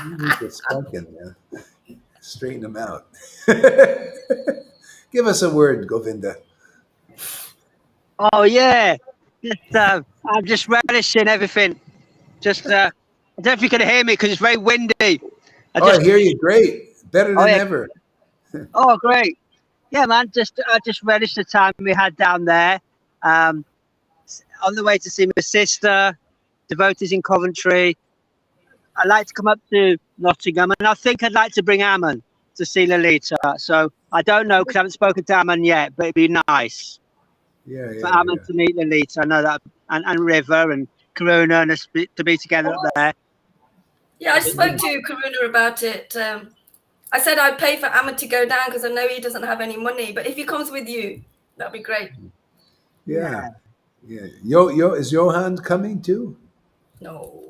You need to spank him, man. Straighten him out. Give us a word, Govinda. Oh yeah, just I'm just relishing everything. Just I don't know if you can hear me because it's very windy. I Oh, I just hear you. Great. Better oh than yeah, ever. oh great, yeah man. Just I just relished the time we had down there. Um, on the way to see my sister, Devotees in Coventry. I like to come up to Nottingham, and I think I'd like to bring Ammon to see Lolita. So I don't know because I haven't spoken to Ammon yet, but it'd be nice for Ammon Yeah. to meet Lolita. I know that, and River and Karuna and us to be together up there. Yeah, I spoke to Karuna about it. I said I'd pay for Ahmed to go down because I know he doesn't have any money. But if he comes with you, that'd be great. Yeah. Yeah. Yeah. Is Johan coming too? No,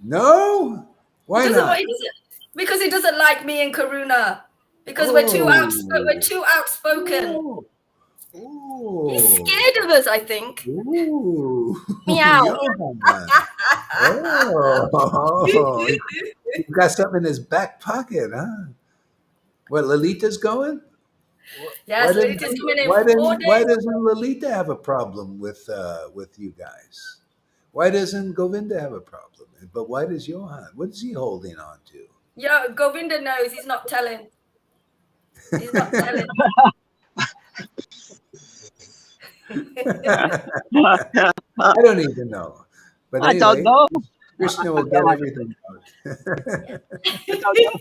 No? he Why doesn't. not? He doesn't because he doesn't like me and Karuna because we're Oh. too outspoken. Oh. He's Oh. scared of us, I think. Ooh. Meow. Johan. Oh. He's got something in his back pocket, huh? What, Lolita's going? Yes, Lolita's coming in Why 4 days. doesn't Lolita have a problem with you guys? Why doesn't Govinda have a problem? But why does Johan? What is he holding on to? Yeah, Govinda knows. He's not telling. He's not telling. I don't even know. But I don't anyway, know. Krishna I will get don't, everything out. I don't know.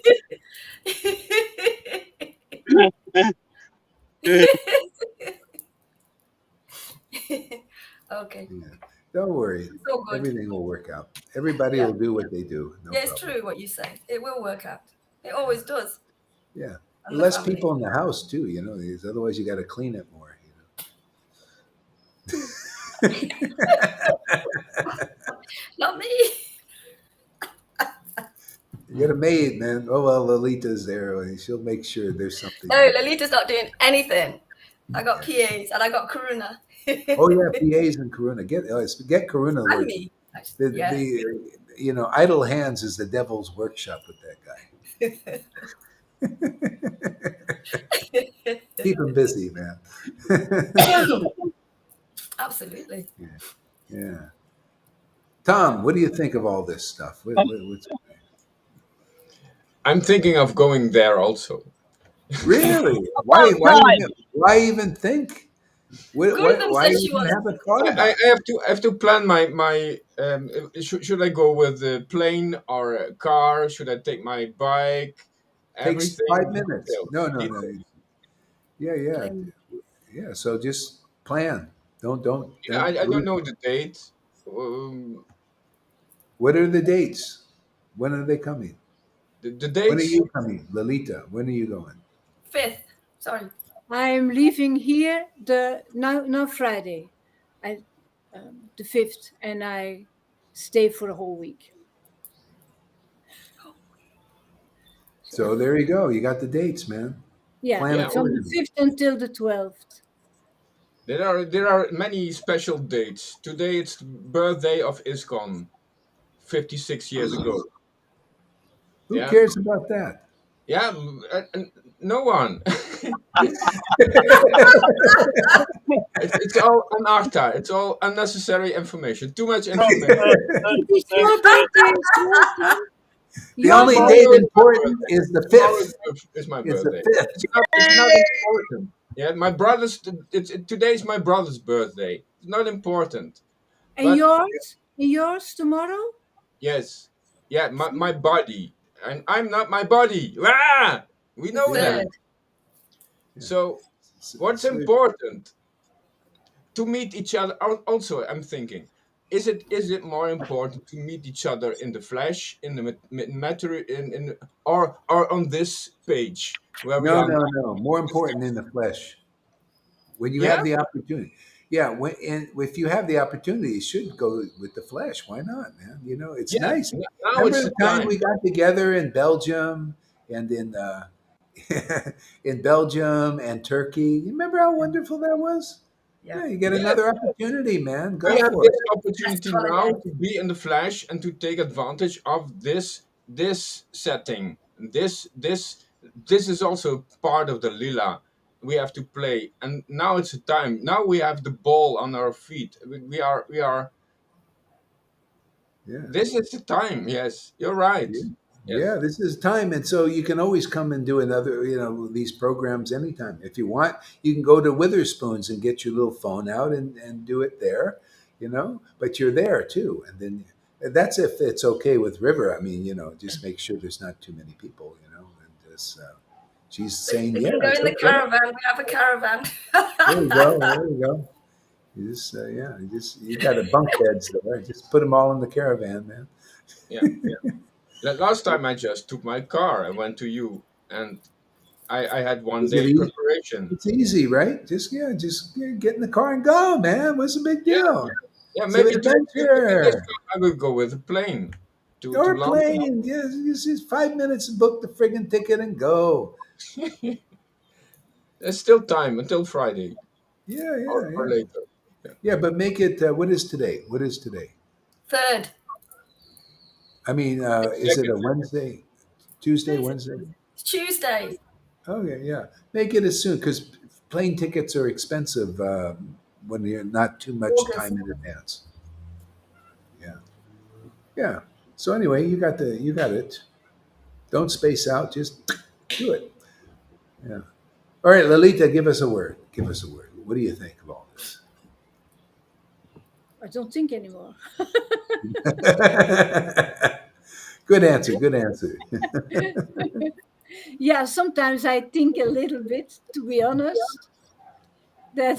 Okay, Yeah. Don't worry. it's all good. Everything will work out. Everybody Yeah. will do what they do. No Yeah, it's problem. true what you say. It will work out. It always does. Yeah. And the Less family. people in the house too, because otherwise you got to clean it more. Not me. You get a maid, man. Oh well, Lolita's there. She'll make sure there's something. No, Lolita's not doing anything. I got PAs and I got Karuna. Oh yeah, PAs and Karuna. Get Karuna. And Lord. me. Yeah. Idle hands is the devil's workshop with that guy. Keep him busy, man. Absolutely. Yeah. Tom, what do you think of all this stuff? I'm thinking of going there also. Really? About time. Why even think? Gundam Why said she even wants. haven't thought I, about I have to plan my should I go with a plane or a car? Should I take my bike? it? Takes Everything 5 minutes. details. No. Yeah. Plane. Yeah. So just plan. Yeah, Don't I don't lose. know the date. Um, What are the dates? When are they coming? the When are dates. you coming, Lolita? When are you going? 5th. Sorry. I'm leaving here now Friday, I the 5th, and I stay for a whole week. So there you go. You got the dates, man. Yeah, Plan Yeah, from the accordingly. 5th until the 12th. there are many special dates. Today it's the birthday of ISKCON, 56 years ago. Who Yeah, cares about that? yeah, no one. It's all anarta. It's all unnecessary information. Too much information. It is your birthday as well, Tom. The Your only Tomorrow date birthday. is my important birthday. is the Tomorrow fifth. is my Is the birthday. fifth. It's not important. Yeah, my brother's. Today's my brother's birthday. It's not important. And But yours? And yours tomorrow? yes, yeah, my body, and I'm not my body. Ah! We The know Yeah, that. third. yeah. So what's So, important? To meet each other. Also, I'm thinking, is it more important to meet each other in the flesh, in the matter, or on this page where we no, are no, now? no. More important in the flesh. When you Yeah, have the opportunity. Yeah, and if you have the opportunity, you should go with the flesh. Why not, man? It's yeah. nice. Now Remember it's the the time time. we got together in Belgium and in in Belgium and Turkey? You remember how wonderful that was? Yeah. Yeah, you get Yes, another opportunity, man. we Go have for this it. Best opportunity now holiday. to be in the flesh and to take advantage of this setting. This is also part of the lila we have to play, and now it's a time. Now we have the ball on our feet. We are. Yeah. This is the time. Yes, you're right. Yeah. Yeah, Yes. this is time. And so you can always come and do another, these programs anytime. If you want, you can go to Witherspoon's and get your little phone out and do it there, but you're there too. And then that's if it's okay with River. I mean, just make sure there's not too many people, and just, she's saying, They yeah, can go it's in the okay. caravan. We have a caravan. There you go. There you go. You just, yeah, you got a bunk beds there. Just put them all in the caravan, man. Yeah. Last time I just took my car. I went to you, and I had one Is it day easy? preparation. It's easy, right? Just get in the car and go, man. What's the big Yeah, deal? yeah. It's an Maybe to this adventure. I will go with a plane to Or London. plane. Yes, just 5 minutes and book the friggin' ticket and go. There's still time until Friday Yeah, or, yeah, or yeah. later. Yeah. Yeah, but make it. What is today? What is today? Third. I mean, is it a Executive. Wednesday, Tuesday, It's Wednesday? Tuesday. Okay, yeah. Make it as soon because plane tickets are expensive when you're not too much August. time in advance. Yeah, yeah. So anyway, you got it. Don't space out. Just do it. Yeah. All right, Lalita, give us a word. Give us a word. What do you think of all this? I don't think anymore. Good answer. Good answer. Yeah, sometimes I think a little bit, to be honest, that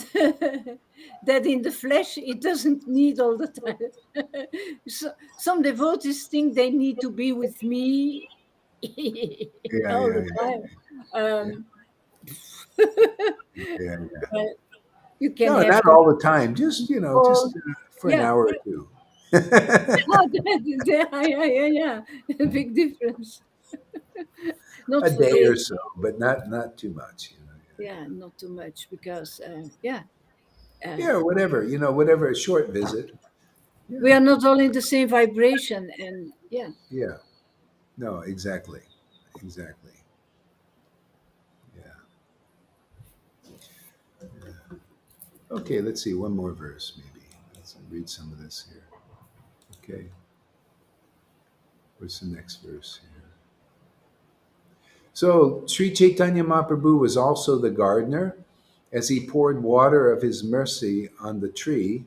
that in the flesh it doesn't need all the time. Some devotees think they need to be with me Yeah, all yeah, the yeah, time. Um, yeah, yeah. uh, you can No, have not all the time. Just all, for an yeah. hour or two. Yeah, yeah, yeah, yeah. A big difference. Not A for day or days. so, but not too much. Yeah, not too much because yeah, uh, Yeah, whatever. Whatever. A short visit. Yeah, we are not all in the same vibration, and yeah. yeah. No, exactly, exactly. Yeah. Okay, let's see. One more verse, maybe. Let's read some of this here. Okay. What's the next verse here? So, Sri Chaitanya Mahaprabhu was also the gardener. As he poured water of his mercy on the tree,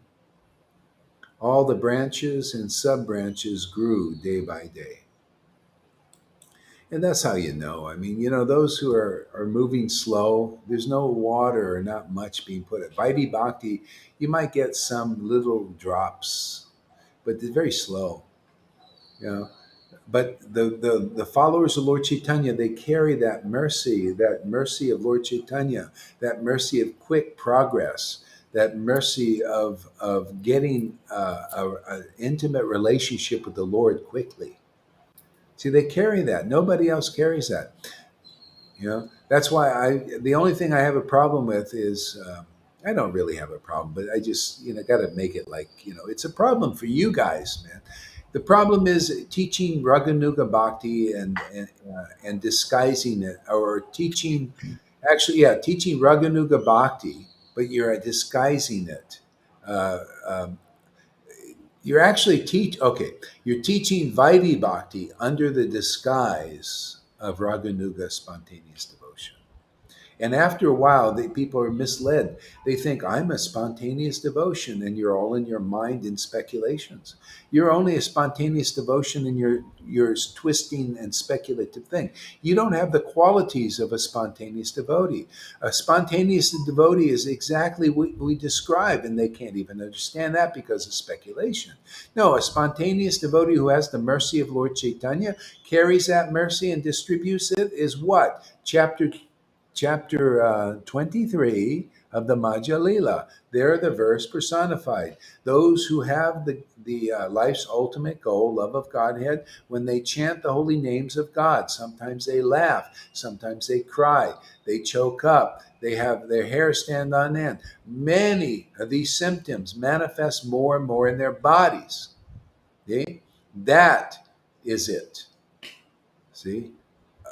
all the branches and sub branches grew day by day. And that's how you know. I mean, those who are moving slow, there's no water or not much being put at. Vaidhi Bhakti, you might get some little drops, but they're very slow. You know, but the followers of Lord Chaitanya, they carry that mercy of Lord Chaitanya, that mercy of quick progress, that mercy of getting an intimate relationship with the Lord quickly. See, they carry that. Nobody else carries that. That's why the only thing I have a problem with is I don't really have a problem, but I just got to make it like it's a problem for you guys, man. The problem is teaching Raganuga Bhakti and disguising it, or teaching Actually, yeah, teaching Raganuga Bhakti, but you're disguising it. Uh, um, you're actually you're teaching Vaidhi Bhakti under the disguise of Raganuga spontaneous devotion. And after a while, people are misled. They think, I'm a spontaneous devotion, and you're all in your mind in speculations. You're only a spontaneous devotion in your twisting and speculative thing. You don't have the qualities of a spontaneous devotee. A spontaneous devotee is exactly what we describe, and they can't even understand that because of speculation. No, a spontaneous devotee who has the mercy of Lord Caitanya, carries that mercy and distributes it, is what? Chapter 23 of the Madhya Lila. There, the verse personified. Those who have the life's ultimate goal, love of Godhead, when they chant the holy names of God, sometimes they laugh, sometimes they cry, they choke up, they have their hair stand on end. Many of these symptoms manifest more and more in their bodies. Okay? That is it. See?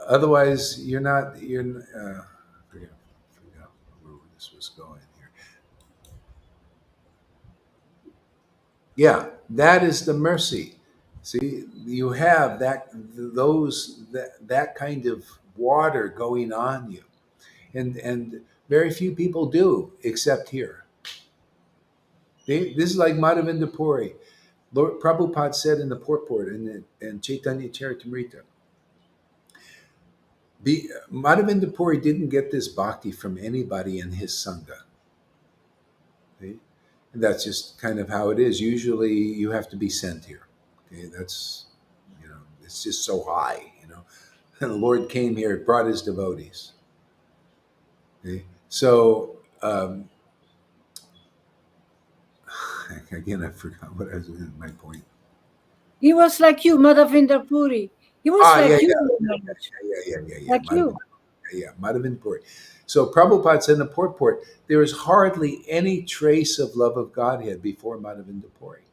Otherwise, forgot where this was going here. Yeah, that is the mercy. See, you have that kind of water going on you, and very few people do, except here. This is like Madhavinda Puri. Lord Prabhupada said in the purport in Chaitanya Charitamrita, Madhavinda Puri didn't get this bhakti from anybody in his sangha. Okay? And that's just kind of how it is. Usually you have to be sent here. Okay, that's, it's just so high, And the Lord came here, brought his devotees. Okay? So, again, I forgot what I was my point. He was like you, Madhavinder Puri. He was Ah, like yeah, you. yeah. Like you. Madhavinda Puri. So Prabhupada said in the purport, there is hardly any trace of love of Godhead before Madhavinda Puri.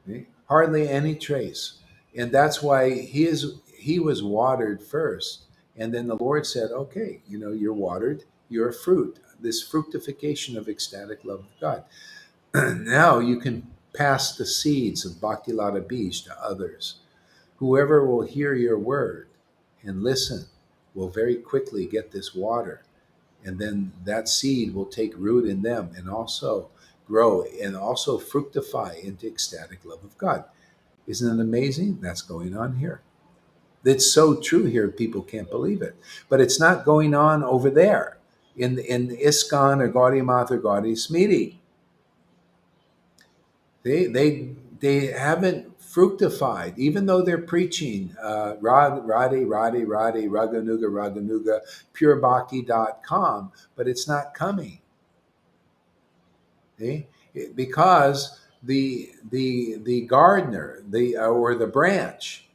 Okay? Hardly any trace. And that's why he was watered first. And then the Lord said, okay, you're watered, you're a fruit, this fructification of ecstatic love of God. Now you can pass the seeds of Bhakti Lata Bij to others. Whoever will hear your word and listen will very quickly get this water. And then that seed will take root in them and also grow and also fructify into ecstatic love of God. Isn't it amazing? That's going on here. It's so true here, people can't believe it. But it's not going on over there in ISKCON or Gaudiya Math or Gaudiya Smriti. They haven't fructified, even though they're preaching Radhe, Radhe, Radhe, Raganuga, Raganuga, purebhakti.com, but it's not coming. Okay? Because the gardener, or the branch,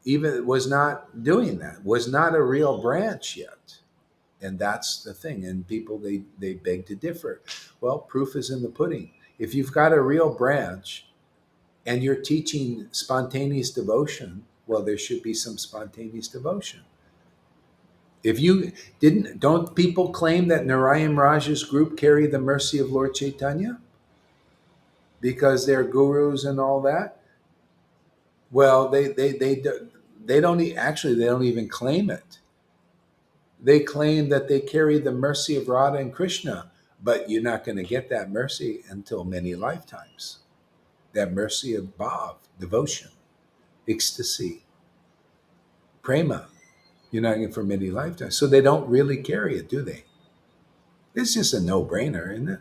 even was not doing that, was not a real branch yet. And that's the thing. And people, they beg to differ. Well, proof is in the pudding. If you've got a real branch and you're teaching spontaneous devotion, well, there should be some spontaneous devotion. If you don't people claim that Narayan Raj's group carry the mercy of Lord Caitanya because they're gurus and all that? Well, they don't actually, they don't even claim it. They claim that they carry the mercy of Radha and Krishna, but you're not going to get that mercy until many lifetimes. That mercy of bhav, devotion, ecstasy, prema. You're not getting for many lifetimes. So they don't really carry it, do they? It's just a no-brainer, isn't it?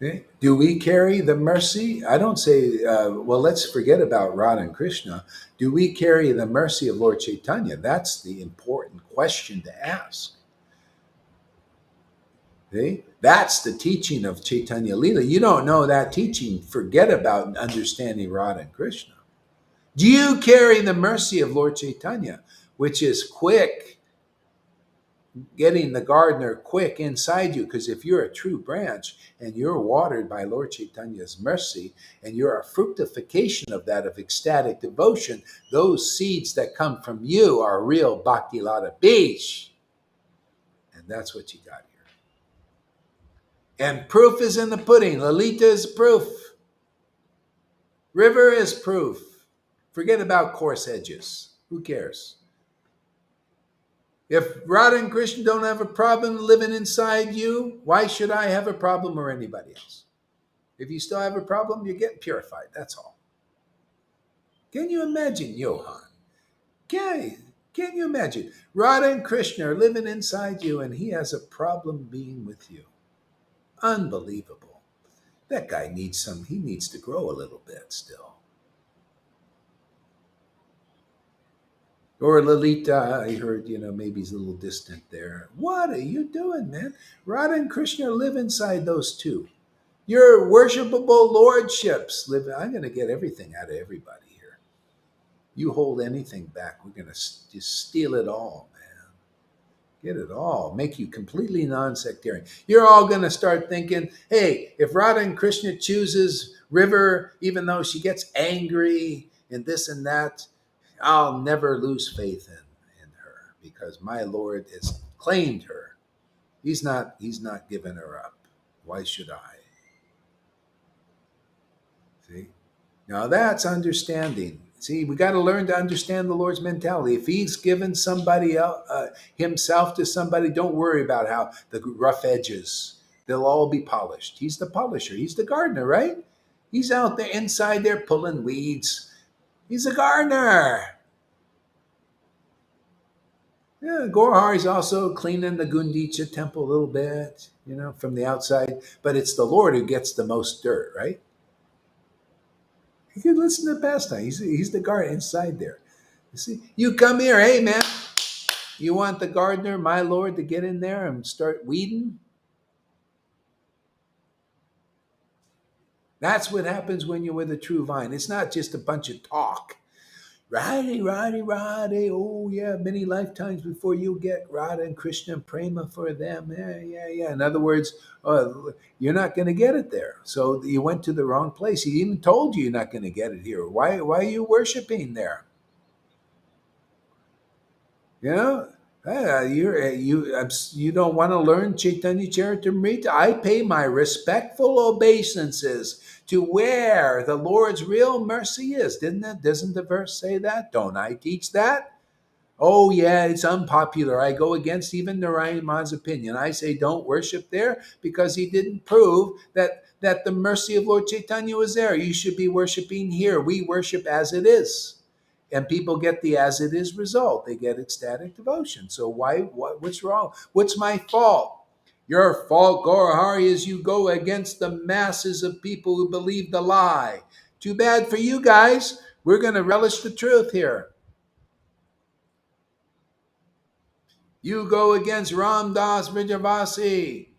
Okay. Do we carry the mercy? I don't say, well, let's forget about Radha and Krishna. Do we carry the mercy of Lord Caitanya? That's the important question to ask. Okay? That's the teaching of Chaitanya Lila. You don't know that teaching, forget about understanding Radha and Krishna. Do you carry the mercy of Lord Caitanya, which is quick, getting the gardener quick inside you, because if you're a true branch and you're watered by Lord Chaitanya's mercy and you're a fructification of that, of ecstatic devotion, those seeds that come from you are real Bhakti Lata Beach. And that's what you got here. And proof is in the pudding. Lalita is proof. River is proof. Forget about coarse edges. Who cares? If Radha and Krishna don't have a problem living inside you, why should I have a problem or anybody else? If you still have a problem, you're getting purified. That's all. Can you imagine, Johan? Can you imagine? Radha and Krishna are living inside you and he has a problem being with you. Unbelievable. That guy needs he needs to grow a little bit still. Or Lalita, I heard, maybe he's a little distant there. What are you doing, man? Radha and Krishna live inside those two. Your worshipable lordships live. I'm going to get everything out of everybody here. You hold anything back, we're going to just steal it all, man. Get it all. Make you completely non-sectarian. You're all going to start thinking, hey, if Radha and Krishna chooses River, even though she gets angry and this and that, I'll never lose faith in her because my Lord has claimed her. He's not giving her up. Why should I? See? Now that's understanding. See, we got to learn to understand the Lord's mentality. If he's given somebody else, himself to somebody, don't worry about how the rough edges. They'll all be polished. He's the polisher. He's the gardener, right? He's out there inside there pulling weeds. He's a gardener. Yeah, Gorhar is also cleaning the Gundicha temple a little bit, from the outside. But it's the Lord who gets the most dirt, right? You can listen to Pastime. He's the guard inside there. You see, you come here, hey man, you want the gardener, my Lord, to get in there and start weeding? That's what happens when you're with a true vine. It's not just a bunch of talk. Radhe. Oh, yeah, many lifetimes before you get Radha and Krishna and Prema for them. Yeah. In other words, you're not going to get it there. So you went to the wrong place. He even told you you're not going to get it here. Why are you worshiping there? You don't want to learn Chaitanya Charitamrita. I pay my respectful obeisances to where the Lord's real mercy is. Doesn't the verse say that? Don't I teach that? Oh yeah, it's unpopular. I go against even Narayan Ma's opinion. I say don't worship there because he didn't prove that the mercy of Lord Chaitanya was there. You should be worshiping here. We worship as it is. And people get the as it is result. They get ecstatic devotion. So what's wrong? What's my fault? Your fault, Gaurahari, is you go against the masses of people who believe the lie. Too bad for you guys. We're going to relish the truth here. You go against Ram Das Vijayavasi.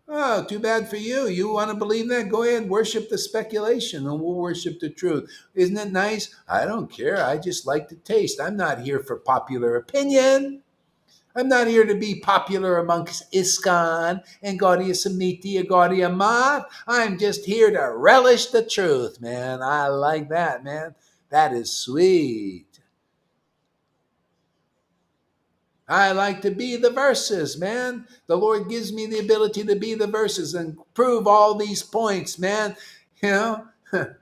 Oh, too bad for you. You want to believe that? Go ahead, worship the speculation and we'll worship the truth. Isn't it nice? I don't care. I just like the taste. I'm not here for popular opinion. I'm not here to be popular amongst ISKCON and Gaudiya Samiti or Gaudiya Math. I'm just here to relish the truth, man. I like that, man. That is sweet. I like to be the verses, man. The Lord gives me the ability to be the verses and prove all these points, man. A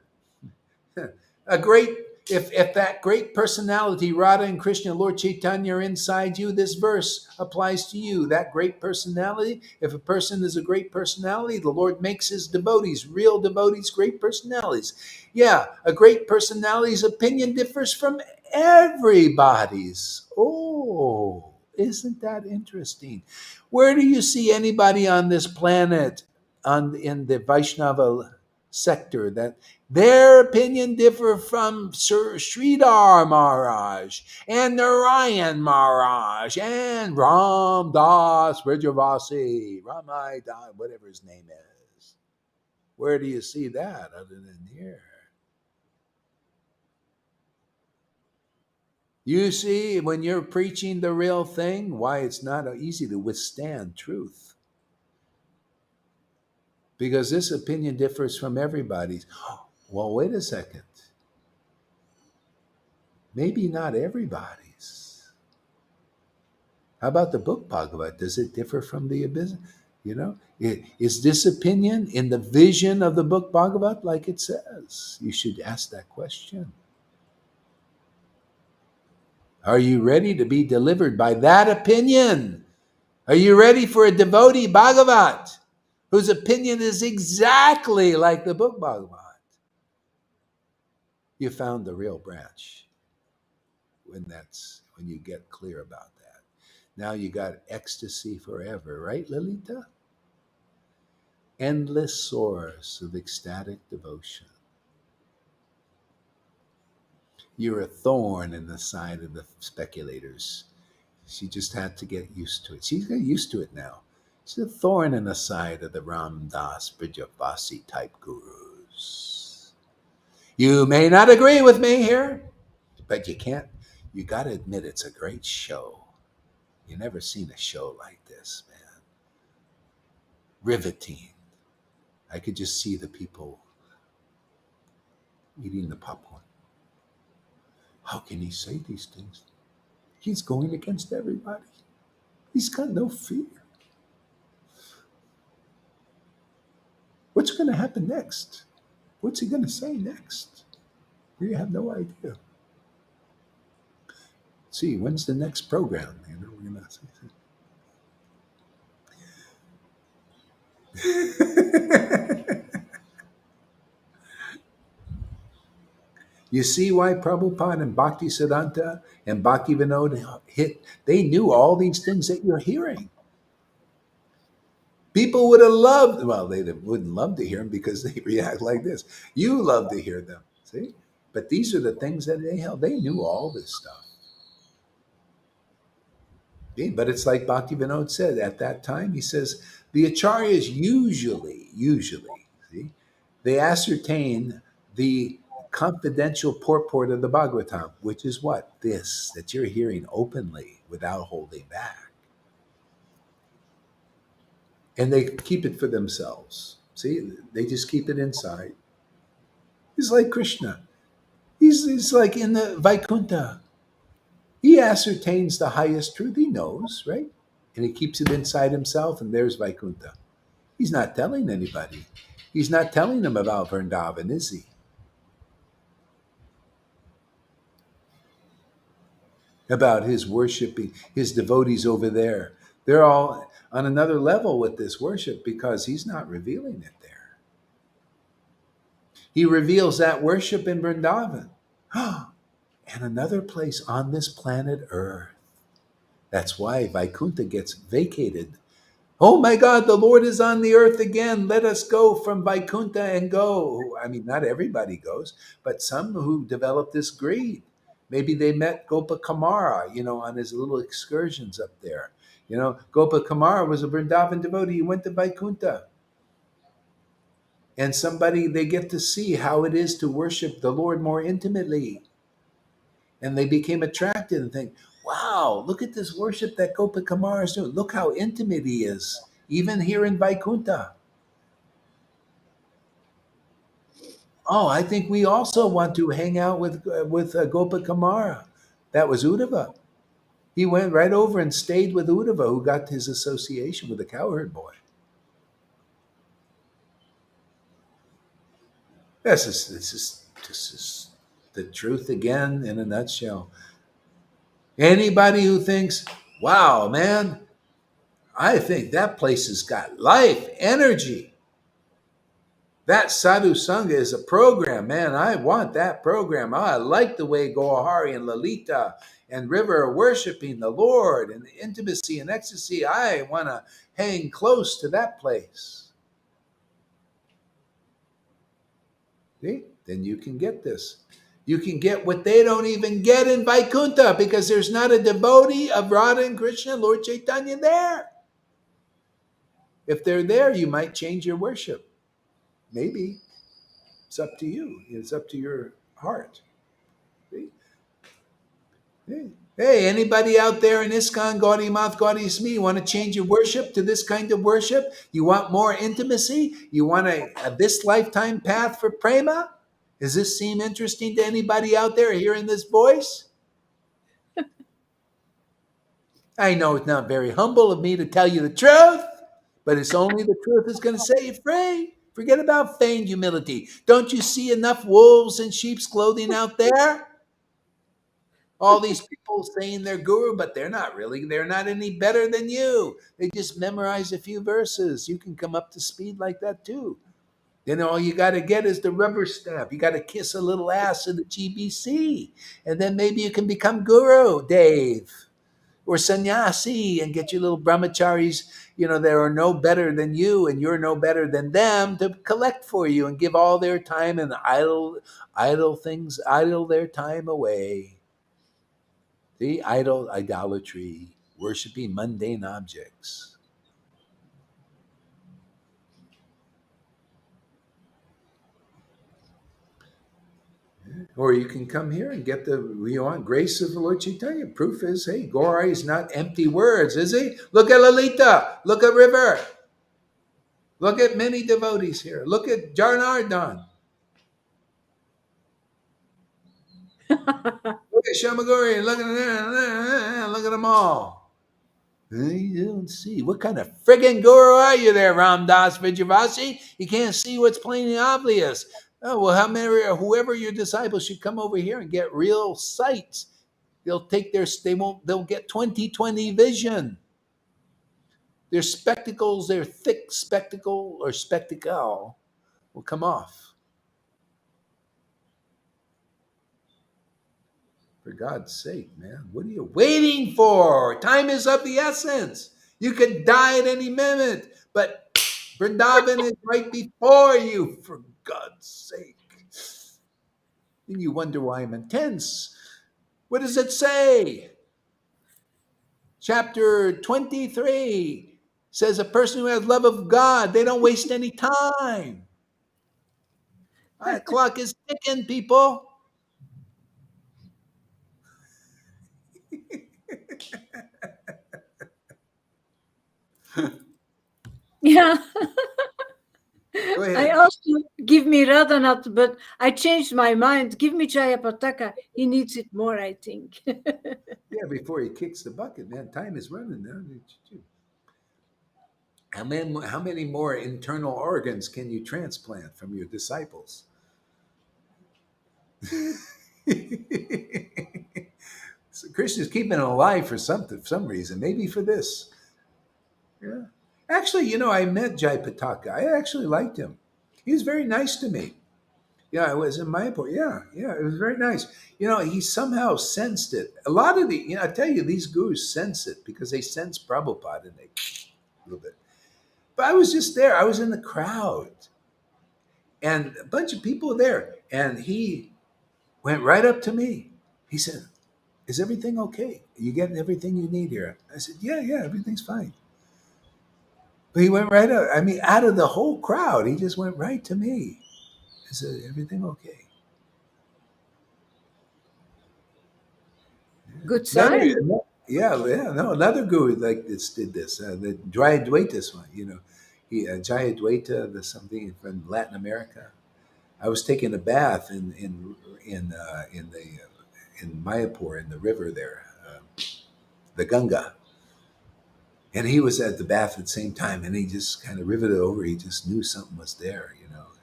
great, if that great personality, Radha and Krishna, Lord Chaitanya, are inside you, this verse applies to you. That great personality, if a person is a great personality, the Lord makes his devotees, real devotees, great personalities. Yeah, a great personality's opinion differs from everybody's. Oh, isn't that interesting? Where do you see anybody on this planet in the Vaishnava sector that their opinion differ from Sir Sridhar Maharaj and Narayan Maharaj and Ram Das Vijayavasi, Ramai Das, whatever his name is? Where do you see that other than here? You see, when you're preaching the real thing, why it's not easy to withstand truth. Because this opinion differs from everybody's. Well, wait a second. Maybe not everybody's. How about the book Bhagavad? Does it differ from the abyss? Is this opinion in the vision of the book Bhagavad like it says? You should ask that question. Are you ready to be delivered by that opinion? Are you ready for a devotee Bhagavat whose opinion is exactly like the book Bhagavat? You found the real branch when you get clear about that. Now you got ecstasy forever, right, Lalita? Endless source of ecstatic devotion. You're a thorn in the side of the speculators. She just had to get used to it. She's got used to it now. She's a thorn in the side of the Ram Das Brijavasi type gurus. You may not agree with me here, but you can't. You got to admit it's a great show. You never seen a show like this, man. Riveting. I could just see the people eating the popcorn. How can he say these things? He's going against everybody. He's got no fear. What's going to happen next? What's he going to say next? We have no idea. See, when's the next program? We're going to. You see why Prabhupada and Bhaktisiddhanta and Bhaktivinoda hit? They knew all these things that you're hearing. People would have loved, well, they wouldn't love to hear them because they react like this. You love to hear them, see? But these are the things that they held. They knew all this stuff. See? But it's like Bhaktivinoda said at that time, he says, the acharyas usually, see, they ascertain the confidential purport of the Bhagavatam, which is what? This, that you're hearing openly without holding back. And they keep it for themselves. See, they just keep it inside. He's like Krishna. He's like in the Vaikuntha. He ascertains the highest truth. He knows, right? And he keeps it inside himself, and there's Vaikuntha. He's not telling anybody. He's not telling them about Vrindavan, is he? About his worshiping, his devotees over there. They're all on another level with this worship because he's not revealing it there. He reveals that worship in Vrindavan. And another place on this planet Earth. That's why Vaikuntha gets vacated. Oh my God, the Lord is on the earth again. Let us go from Vaikuntha and go. I mean, not everybody goes, but some who develop this greed. Maybe they met Gopa Kamara, on his little excursions up there. Gopa Kamara was a Vrindavan devotee. He went to Vaikuntha. And they get to see how it is to worship the Lord more intimately. And they became attracted and think, wow, look at this worship that Gopa Kamara is doing. Look how intimate he is, even here in Vaikuntha. Oh, I think we also want to hang out with Gopa Kamara. That was Uddhava. He went right over and stayed with Uddhava, who got his association with the cowherd boy. This is the truth again in a nutshell. Anybody who thinks, wow, man, I think that place has got life, energy. That Sadhu Sangha is a program, man. I want that program. I like the way Gohari and Lalita and River are worshiping the Lord and the intimacy and ecstasy. I want to hang close to that place. See? Then you can get this. You can get what they don't even get in Vaikuntha because there's not a devotee of Radha and Krishna, Lord Caitanya there. If they're there, you might change your worship. Maybe. It's up to you. It's up to your heart. See? Hey, anybody out there in ISKCON, Gaudiya Math, Gaudiya Smee, want to change your worship to this kind of worship? You want more intimacy? You want a this lifetime path for prema? Does this seem interesting to anybody out there hearing this voice? I know it's not very humble of me to tell you the truth, but it's only the truth that's going to set you free. Forget about feigned humility. Don't you see enough wolves in sheep's clothing out there? All these people saying they're guru, but they're not really. They're not any better than you. They just memorize a few verses. You can come up to speed like that too. Then all you got to get is the rubber stamp. You got to kiss a little ass in the GBC. And then maybe you can become guru, Dave, or sannyasi, and get your little brahmacharis, that are no better than you and you're no better than them, to collect for you and give all their time and idle their time away. The idolatry, worshiping mundane objects. Or you can come here and get grace of the Lord Chaitanya. Proof is, hey, Gaura is not empty words, is he? Look at Lalita. Look at River. Look at many devotees here. Look at Jarnardhan. Look at Shamaguri. Look at them all. You don't see. What kind of friggin' guru are you there, Ramdas Vijayavasi? You can't see what's plainly obvious. Oh, well, whoever your disciples should come over here and get real sight. They'll get 20/20 vision. Their spectacles, their thick spectacle or spectacle will come off. For God's sake, man, what are you waiting for? Time is of the essence. You could die at any minute, but Vrindavan is right before you, for God's sake. And you wonder why I'm intense. What does it say? Chapter 23 says a person who has love of God, they don't waste any time. The clock is ticking, people. Yeah. Go ahead. I asked you, give me Radhanath, but I changed my mind. Give me Jayapataka. He needs it more, I think. Yeah, before he kicks the bucket, man, time is running now. How many more internal organs can you transplant from your disciples? So Krishna's keeping it alive for some reason, maybe for this. Yeah. Actually, I met Jai Pataka. I actually liked him. He was very nice to me. Yeah, I was in Mayapur. Yeah, it was very nice. He somehow sensed it. A lot of I tell you, these gurus sense it because they sense Prabhupada and they a little bit. But I was just there. I was in the crowd, and a bunch of people there, and he went right up to me. He said, "Is everything okay? Are you getting everything you need here?" I said, "Yeah, everything's fine." But he went right up. I mean, out of the whole crowd, he just went right to me. I said, "Everything okay?" Good Another, sign. another guru like this did this. The Jayadvaitas one, Jayadvaita, the something from Latin America. I was taking a bath in Mayapur in the river there, the Ganga, and he was at the bath at the same time, and he just kind of riveted over. He just knew something was there,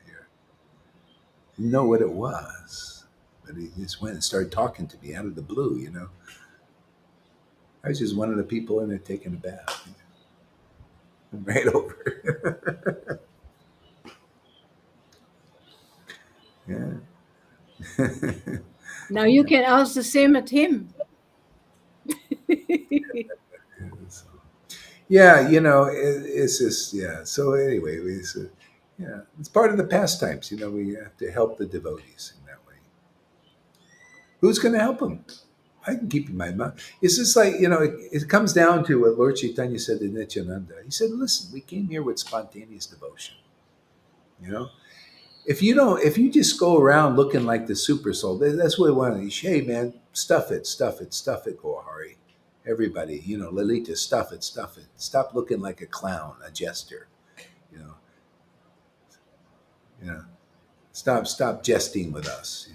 here. Didn't know what it was, but he just went and started talking to me out of the blue. I was just one of the people in there taking a bath. Right over. Yeah. Now you can ask the same at him. Yeah, it's just, yeah. So anyway, it's part of the pastimes. We have to help the devotees in that way. Who's going to help them? I can keep in my mouth. It's just like, it comes down to what Lord Caitanya said to Nityananda. He said, listen, we came here with spontaneous devotion. if you just go around looking like the super soul, that's what one of these. Hey man, stuff it, stuff it, stuff it, Gohari. Everybody, Lalita, stuff it, stuff it. Stop looking like a clown, a jester. You know, you know. Stop jesting with us.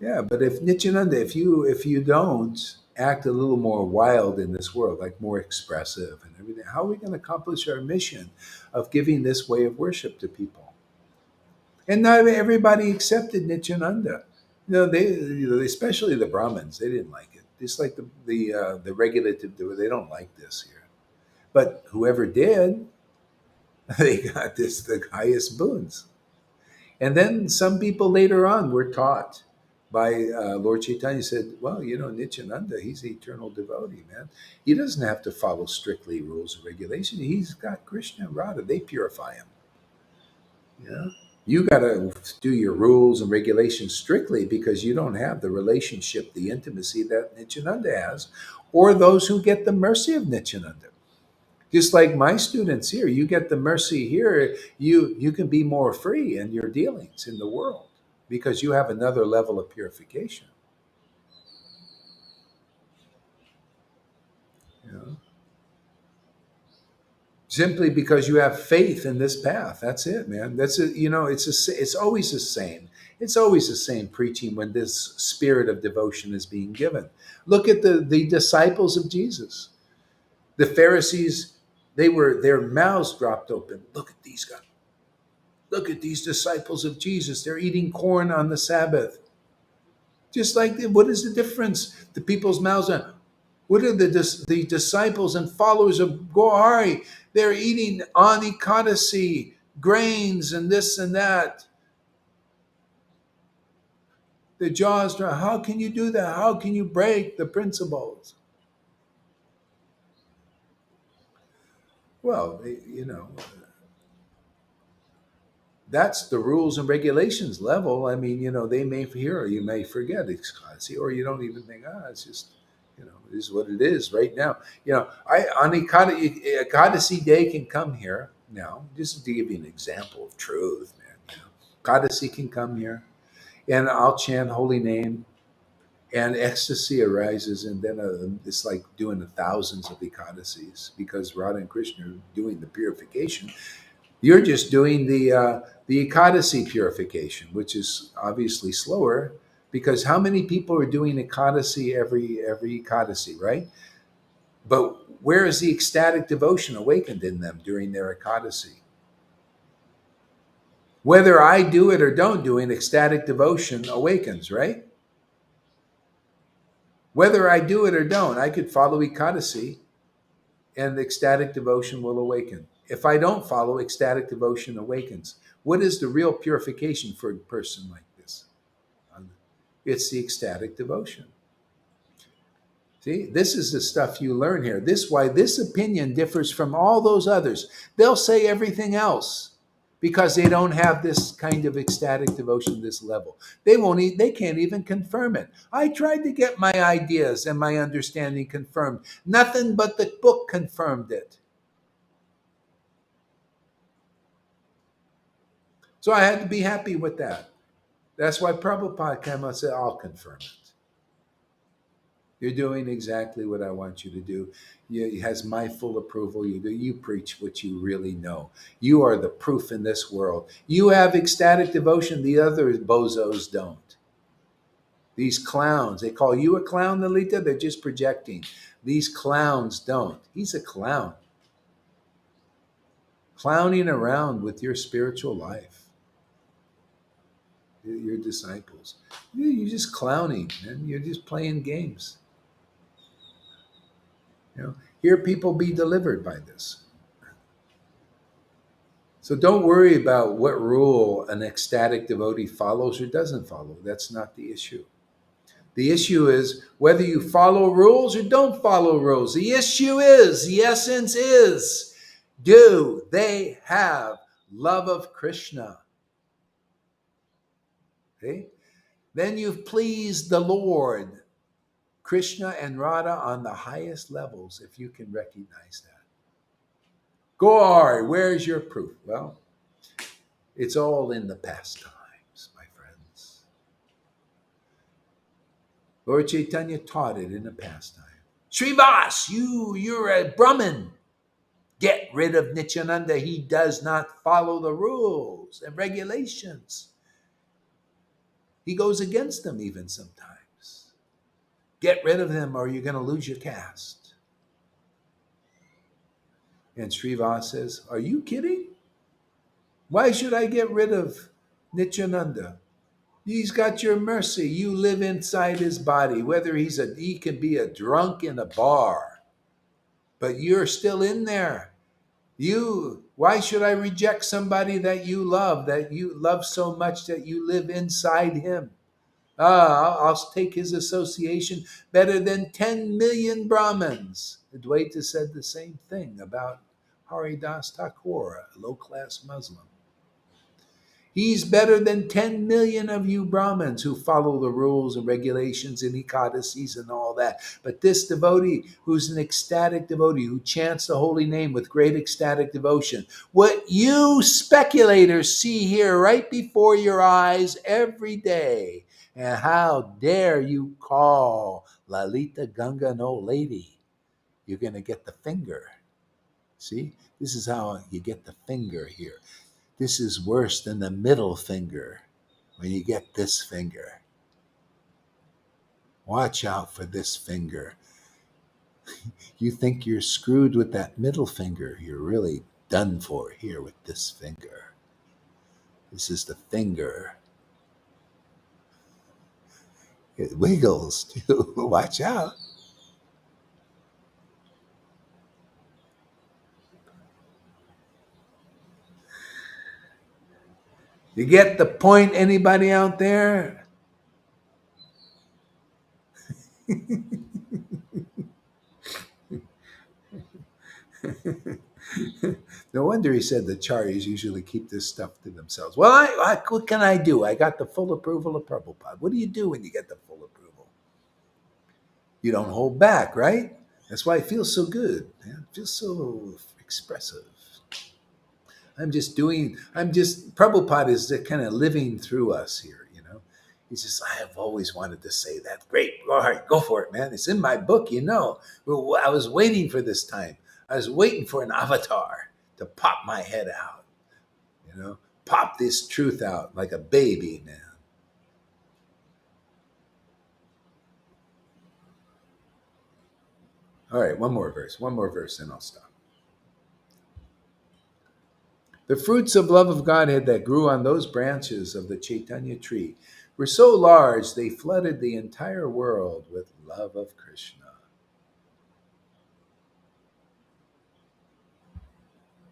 Yeah, but if Nityananda, if you don't act a little more wild in this world, like more expressive and everything, how are we going to accomplish our mission of giving this way of worship to people? And not everybody accepted Nityananda. Especially the Brahmins, they didn't like it. Just like the regulative, they don't like this here. But whoever did, they got the highest boons. And then some people later on were taught by Lord Chaitanya. Said, well, Nityananda, he's the eternal devotee, man. He doesn't have to follow strictly rules and regulations. He's got Krishna and Radha. They purify him. You got to do your rules and regulations strictly because you don't have the relationship, the intimacy that Nityananda has, or those who get the mercy of Nityananda. Just like my students here, you get the mercy here, you can be more free in your dealings in the world because you have another level of purification. Simply because you have faith in this path. That's it, man. That's it. It's always the same. It's always the same preaching when this spirit of devotion is being given. Look at the disciples of Jesus. The Pharisees, their mouths dropped open. Look at these guys. Look at these disciples of Jesus. They're eating corn on the Sabbath. Just like, what is the difference? The people's mouths are, what are the disciples and followers of Gohari? They're eating on Ekadasi, grains and this and that. The jaws dry. How can you do that? How can you break the principles? Well, that's the rules and regulations level. I mean, they may hear or you may forget Ekadasi, or you don't even think, it's just, it is what it is right now. On Ekadasi day can come here now, just to give you an example of truth, man. Ekadasi can come here, and I'll chant holy name, and ecstasy arises, and then it's like doing the thousands of Ekadasis because Radha and Krishna are doing the purification. You're just doing the Ekadasi purification, which is obviously slower because how many people are doing Ekadasi every Ekadasi, right? But where is the ecstatic devotion awakened in them during their Ekadasi? Whether I do it or don't do it, ecstatic devotion awakens, right? Whether I do it or don't, I could follow Ekadasi and ecstatic devotion will awaken. If I don't follow, ecstatic devotion awakens. What is the real purification for a person like this? It's the ecstatic devotion. See, this is the stuff you learn here. This is why this opinion differs from all those others. They'll say everything else because they don't have this kind of ecstatic devotion, this level. They can't even confirm it. I tried to get my ideas and my understanding confirmed. Nothing but the book confirmed it. So I had to be happy with that. That's why Prabhupada came and said, I'll confirm it. You're doing exactly what I want you to do. It has my full approval. You preach what you really know. You are the proof in this world. You have ecstatic devotion. The other bozos don't. These clowns, they call you a clown, Lalita? They're just projecting. These clowns don't. He's a clown. Clowning around with your spiritual life. Your disciples. You're just clowning, man. You're just playing games. Hear people be delivered by this. So don't worry about what rule an ecstatic devotee follows or doesn't follow. That's not the issue. The issue is whether you follow rules or don't follow rules. The issue is, the essence is, do they have love of Krishna? Okay? Then you've pleased the Lord, Krishna and Radha on the highest levels, if you can recognize that. Gaur, where's your proof? Well, It's all in the pastimes, my friends. Lord Chaitanya taught it in a pastime. Srivas, you're a Brahmin. Get rid of Nityananda. He does not follow the rules and regulations. He goes against them even sometimes. Get rid of him or you're going to lose your caste. And Srivas says, are you kidding? Why should I get rid of Nityananda? He's got your mercy. You live inside his body. Whether he can be a drunk in a bar, but you're still in there. Why should I reject somebody that you love so much that you live inside him? I'll take his association better than 10 million Brahmins. Advaita said the same thing about Haridas Thakur, a low-class Muslim. He's better than 10 million of you Brahmins who follow the rules and regulations and ekadasis and all that. But this devotee, who's an ecstatic devotee, who chants the holy name with great ecstatic devotion, what you speculators see here right before your eyes every day, and how dare you call Lalita Ganga an old lady? You're going to get the finger. See, this is how you get the finger here. This is worse than the middle finger when you get this finger. Watch out for this finger. You think you're screwed with that middle finger. You're really done for here with this finger. This is the finger. It wiggles too. Watch out. You get the point, anybody out there? No wonder he said the Charyas usually keep this stuff to themselves. Well, what can I do? I got the full approval of Prabhupada. What do you do when you get the full approval? You don't hold back, right? That's why it feels so good. Man. It feels so expressive. Prabhupada is kind of living through us here, you know. He says, I have always wanted to say that. Great, all right, go for it, man. It's in my book, you know. I was waiting for this time. I was waiting for an avatar to pop my head out, you know, pop this truth out like a baby, man. All right, one more verse, and I'll stop. The fruits of love of Godhead that grew on those branches of the Chaitanya tree were so large they flooded the entire world with love of Krishna.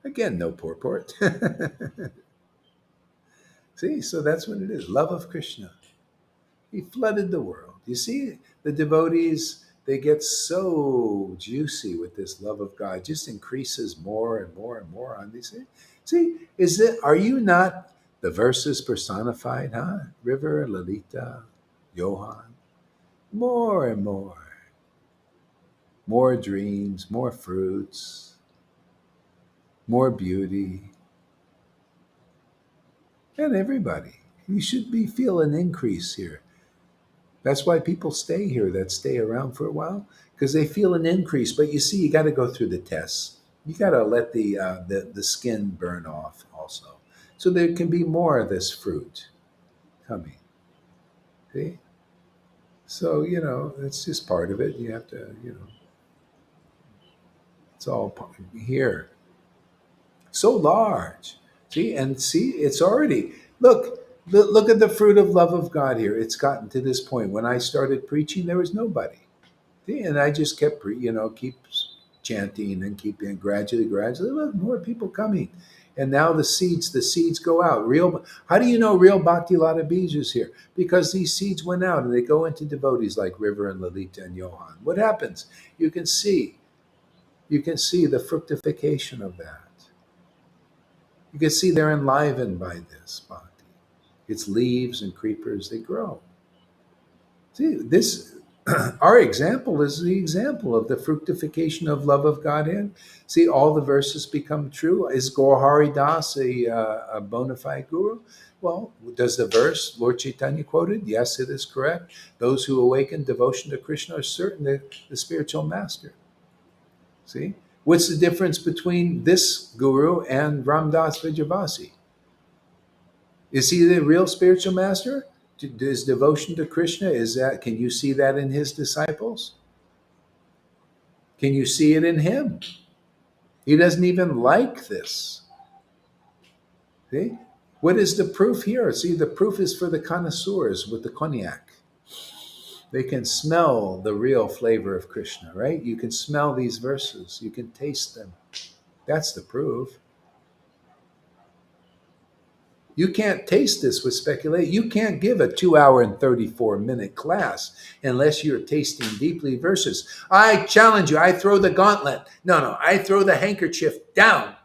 Again, no purport. See, so that's what it is, love of Krishna. He flooded the world. You see, the devotees, they get so juicy with this love of God, it just increases more and more and more on these. See, are you not the verses personified, huh? River, Lalita, Johan, more and more dreams, more fruits, more beauty, and everybody. You should feel an increase here. That's why people stay here, that stay around for a while, because they feel an increase. But you see, you got to go through the tests. You got to let the skin burn off also, so there can be more of this fruit coming. See, so it's just part of it. You have to, it's all here. So large. See, it's already look at the fruit of love of God here. It's gotten to this point. When I started preaching, there was nobody. And I just kept, keep chanting and keeping gradually, look, more people coming. And now the seeds go out. How do you know real Bhakti Lata Bij is here? Because these seeds went out and they go into devotees like River and Lalita and Johan. What happens? You can see the fructification of that. You can see they're enlivened by this bhakti. Its leaves and creepers, they grow. See, this our example is the example of the fructification of love of God in. See, all the verses become true. Is Gaur Das a bona fide guru? Well, does the verse Lord Chaitanya quoted? Yes, it is correct. Those who awaken devotion to Krishna are certainly the spiritual master. See? What's the difference between this guru and Ramdas Vijayavasi? Is he the real spiritual master? Is devotion to Krishna, is that, can you see that in his disciples? Can you see it in him? He doesn't even like this. See? What is the proof here? See, the proof is for the connoisseurs with the cognac. They can smell the real flavor of Krishna, right? You can smell these verses, you can taste them. That's the proof. You can't taste this with speculation. You can't give a 2 hour and 34-minute class unless you're tasting deeply verses. I challenge you. I throw the gauntlet. No, I throw the handkerchief down.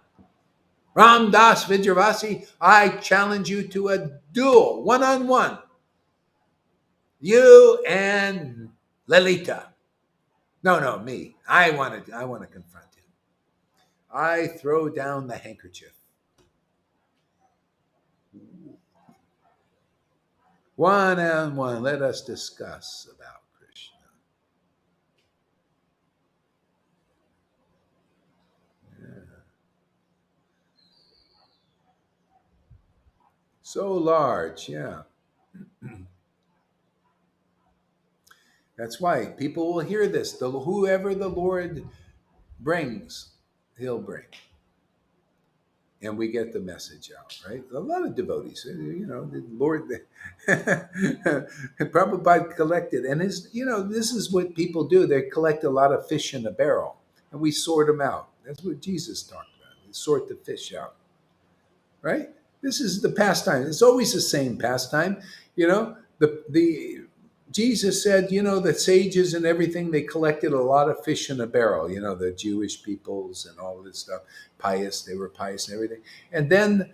Ram Das Vijayavasi, I challenge you to a duel, one-on-one. You and Lalita. No, me. I want to confront him. I throw down the handkerchief. One-on-one, let us discuss about Krishna. So large, yeah. That's why people will hear this. Whoever the Lord brings, he'll bring. And we get the message out, right? A lot of devotees, the Lord, Prabhupada collected. And this is what people do. They collect a lot of fish in a barrel and we sort them out. That's what Jesus talked about. We sort the fish out, right? This is the pastime. It's always the same pastime. The Jesus said, the sages and everything, they collected a lot of fish in a barrel, the Jewish peoples and all this stuff, they were pious and everything. And then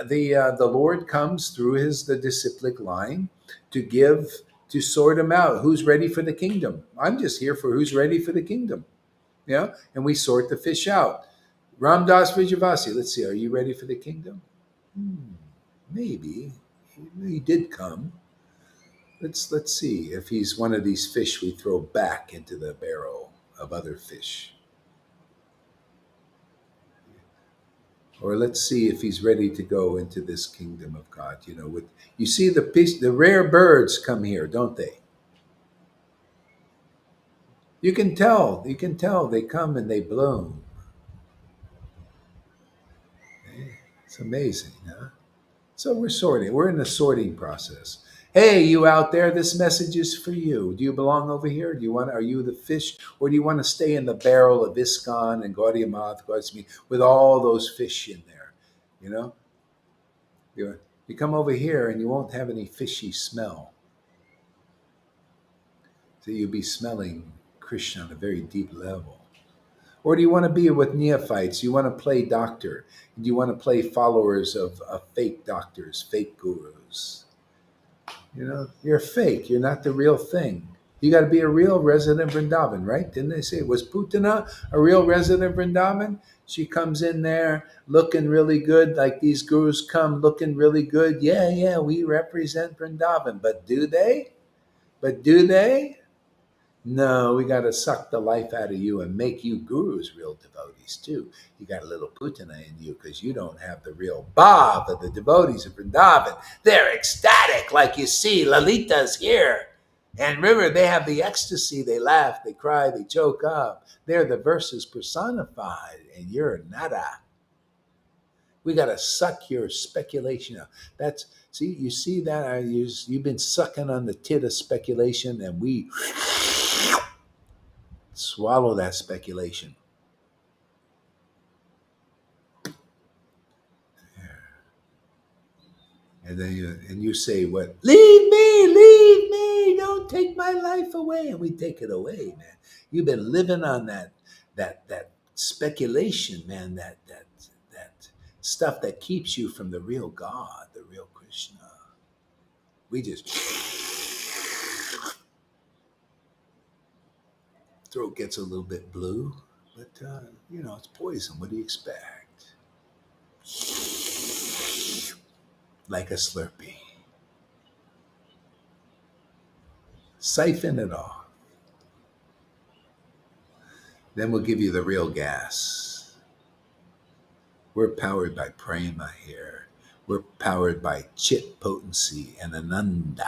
the Lord comes through the disciplic line to sort them out. Who's ready for the kingdom? I'm just here for who's ready for the kingdom. Yeah. And we sort the fish out. Ramdas Vijayavasi, let's see, are you ready for the kingdom? Maybe. He did come. Let's see if he's one of these fish we throw back into the barrel of other fish. Or let's see if he's ready to go into this kingdom of God. You see the rare birds come here, don't they? You can tell they come and they bloom. It's amazing, huh? So we're sorting. We're in the sorting process. Hey, you out there, this message is for you. Do you belong over here? Are you the fish, or do you want to stay in the barrel of ISKCON and Gaudiya Math, with all those fish in there? You come over here and you won't have any fishy smell. So you'll be smelling Krishna on a very deep level. Or do you want to be with neophytes? You want to play doctor? Do you want to play followers of fake doctors, fake gurus? You're fake. You're not the real thing. You got to be a real resident Vrindavan, right? Didn't they say, was Putana a real resident Vrindavan? She comes in there looking really good, like these gurus come looking really good. Yeah, we represent Vrindavan. But do they? No, we got to suck the life out of you and make you gurus real devotees too. You got a little Putana in you because you don't have the real Bhav of the devotees of Vrindavan. They're ecstatic, like you see Lalita's here. And remember, they have the ecstasy. They laugh, they cry, they choke up. They're the verses personified, and you're nada. We got to suck your speculation out. You see that? You've been sucking on the tit of speculation, and we swallow that speculation. And then you say, what? Leave me, don't take my life away. And we take it away, man. You've been living on that speculation, man, that stuff that keeps you from the real God, the real Krishna. We just Throat gets a little bit blue, but it's poison. What do you expect? Like a Slurpee. Siphon it off. Then we'll give you the real gas. We're powered by prema here. We're powered by chit potency and ananda.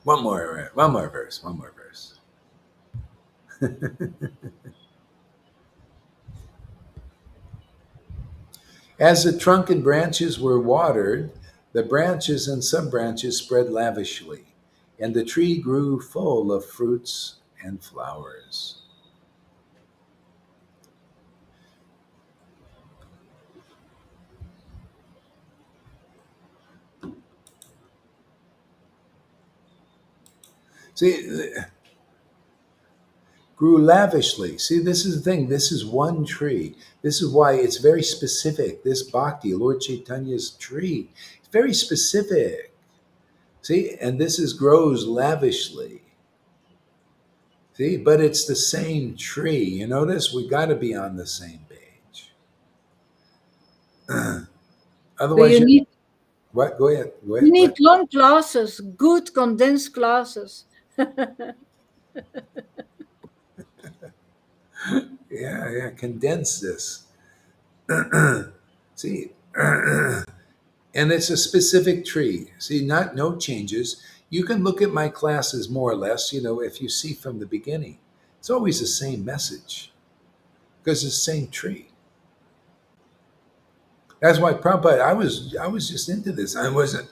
One more verse. As the trunk and branches were watered, the branches and sub-branches spread lavishly, and the tree grew full of fruits and flowers. See, grew lavishly. See, this is the thing. This is one tree. This is why it's very specific. This bhakti, Lord Chaitanya's tree, it's very specific. See, and this grows lavishly. See, but it's the same tree. You notice we got to be on the same page. So Otherwise, you need what? Go ahead. you need What? long classes, good condensed classes. Yeah. Condense this. See, and it's a specific tree. See, no changes. You can look at my classes more or less. If you see from the beginning, it's always the same message because it's the same tree. That's why Prabhupada, I was just into this. I wasn't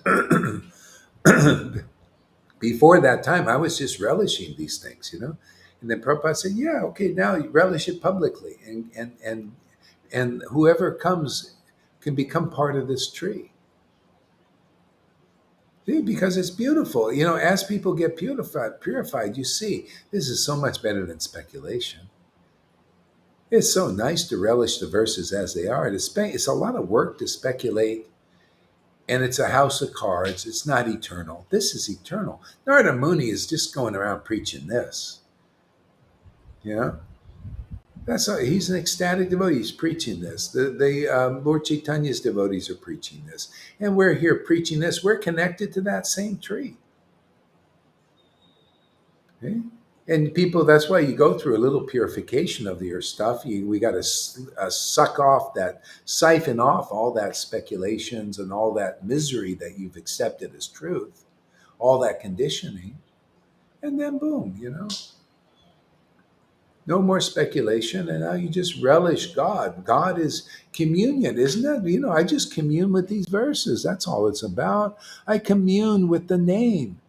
before that time. I was just relishing these things. And then Prabhupada said, "Yeah, okay, now you relish it publicly, and whoever comes can become part of this tree." See, because it's beautiful. As people get purified, you see, this is so much better than speculation. It's so nice to relish the verses as they are. It's a lot of work to speculate, and it's a house of cards. It's not eternal. This is eternal. Narada Muni is just going around preaching this. He's an ecstatic devotee. He's preaching this. The Lord Chaitanya's devotees are preaching this, and we're here preaching this. We're connected to that same tree. Okay? And people, that's why you go through a little purification of your stuff. We got to siphon off all that speculations and all that misery that you've accepted as truth, all that conditioning, and then boom, no more speculation, and now you just relish God. God is communion, isn't it? I just commune with these verses. That's all it's about. I commune with the name.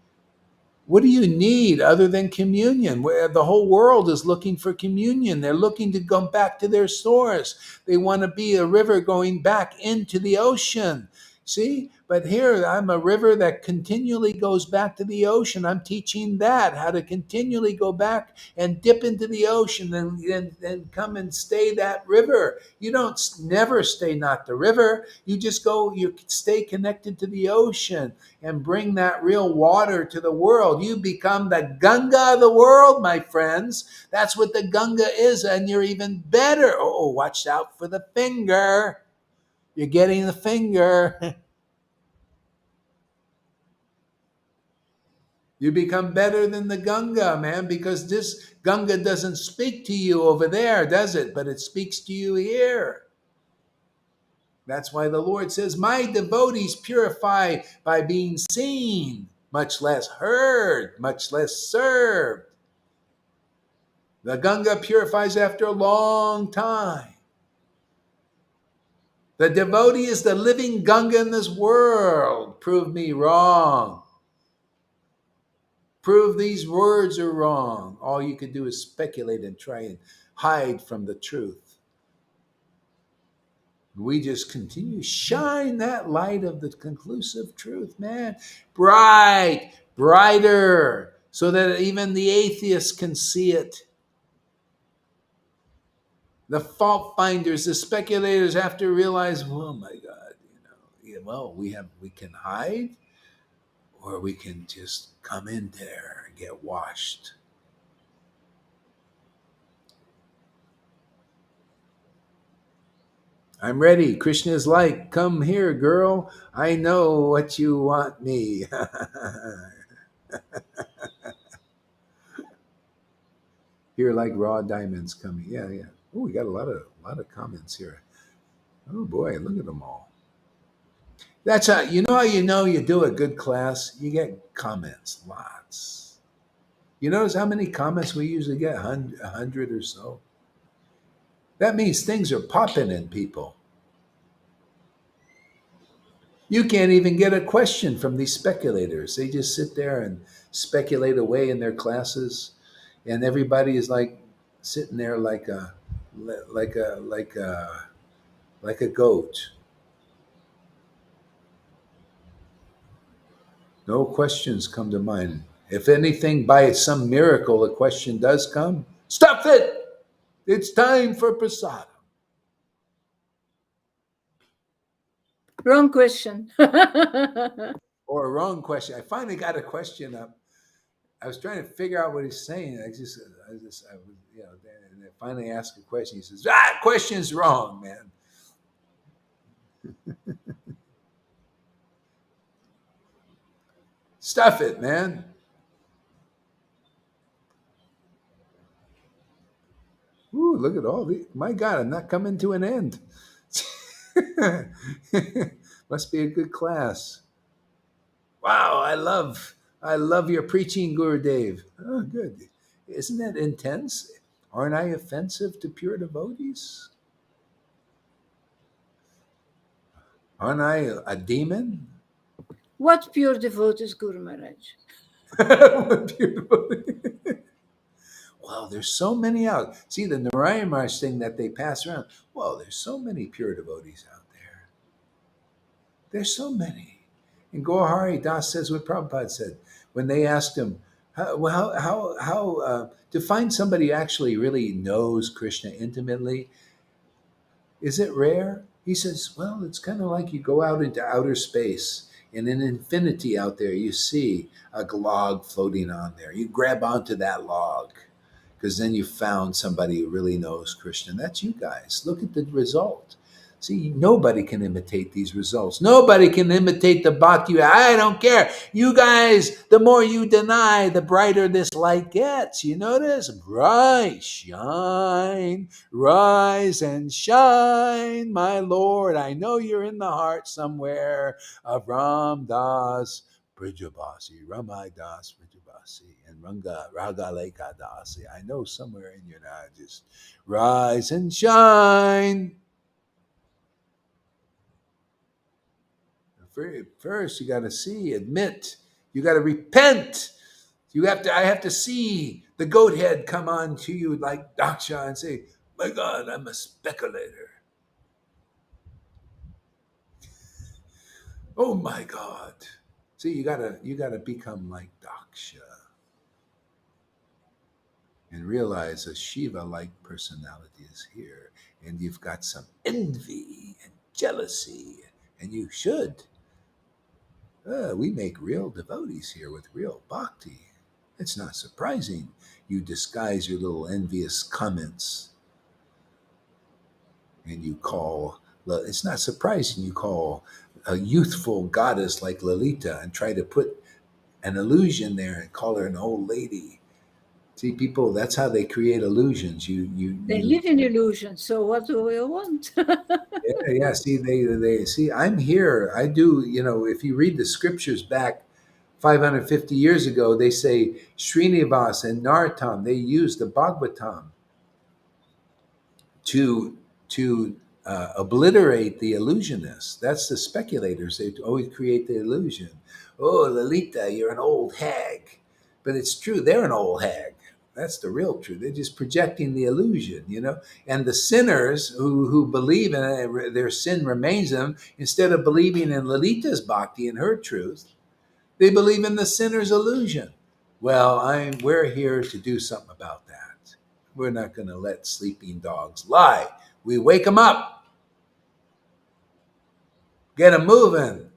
What do you need other than communion? Where the whole world is looking for communion. They're looking to go back to their source. They want to be a river going back into the ocean. See? But here I'm a river that continually goes back to the ocean. I'm teaching that, how to continually go back and dip into the ocean and come and stay that river. You don't never stay not the river. You stay connected to the ocean and bring that real water to the world. You become the Ganga of the world, my friends. That's what the Ganga is, and you're even better. Oh, watch out for the finger. You're getting the finger. You become better than the Ganga, man, because this Ganga doesn't speak to you over there, does it? But it speaks to you here. That's why the Lord says, my devotees purify by being seen, much less heard, much less served. The Ganga purifies after a long time. The devotee is the living Ganga in this world. Prove me wrong. Prove these words are wrong. All you can do is speculate and try and hide from the truth. We just continue shine that light of the conclusive truth, man. Brighter, so that even the atheists can see it. The fault finders, the speculators have to realize, oh my God, well, we can hide, or we can just come in there and get washed. I'm ready. Krishna is like, come here, girl. I know what you want me. Here like raw diamonds coming. Yeah, yeah. Oh, we got a lot of comments here. Oh boy, look at them all. That's how you know you do a good class. You get comments, lots. You notice how many comments we usually get? 100 or so. That means things are popping in people. You can't even get a question from these speculators. They just sit there and speculate away in their classes, and everybody is like sitting there like a goat. No questions come to mind. If anything, by some miracle, a question does come. Stop it! It's time for prasada. Wrong question. Or a wrong question. I finally got a question up. I was trying to figure out what he's saying. I was, and I finally asked a question. He says, question's wrong, man. Stuff it, man. Ooh, look at all the. My God, I'm not coming to an end. Must be a good class. Wow, I love your preaching, Gurudev. Oh, good. Isn't that intense? Aren't I offensive to pure devotees? Aren't I a demon? What pure devotees, Guru Maharaj? Pure devotee. Well, there's so many out. See the Narayan Maharaj thing that they pass around. Well, there's so many pure devotees out there. There's so many. And Gohari Das says what Prabhupada said when they asked him, how to find somebody who actually really knows Krishna intimately, is it rare? He says, well, it's kind of like you go out into outer space, and in infinity out there, you see a log floating on there. You grab onto that log because then you found somebody who really knows Krishna. That's you guys. Look at the result. See, nobody can imitate these results. Nobody can imitate the bhakti. I don't care. You guys, the more you deny, the brighter this light gets. You notice? Rise, shine, rise and shine, my Lord. I know you're in the heart somewhere of Ram Das Brijabasi, Ramai Das Brijabasi, and Ragaleka Dasi. I know somewhere in you now. Just rise and shine. First, you got to admit, you got to repent. I have to see the goat head come on to you like Daksha and say, my God, I'm a speculator. Oh my God. See, you gotta become like Daksha and realize a Shiva-like personality is here, and you've got some envy and jealousy, and you should. We make real devotees here with real bhakti. It's not surprising you disguise your little envious comments and you call, it's not surprising you call a youthful goddess like Lalita and try to put an illusion there and call her an old lady. See, people, that's how they create illusions. They live in illusion. So what do we want? Yeah. See, they see. I'm here. I do. If you read the scriptures back 550 years ago, they say Srinivas and Narottam. They used the Bhagavatam to obliterate the illusionists. That's the speculators. They always create the illusion. Oh, Lalita, you're an old hag, but it's true. They're an old hag. That's the real truth. They're just projecting the illusion, And the sinners who believe in it, their sin remains in them. Instead of believing in Lalita's bhakti and her truth, they believe in the sinner's illusion. Well, we're here to do something about that. We're not going to let sleeping dogs lie. We wake them up. Get them moving.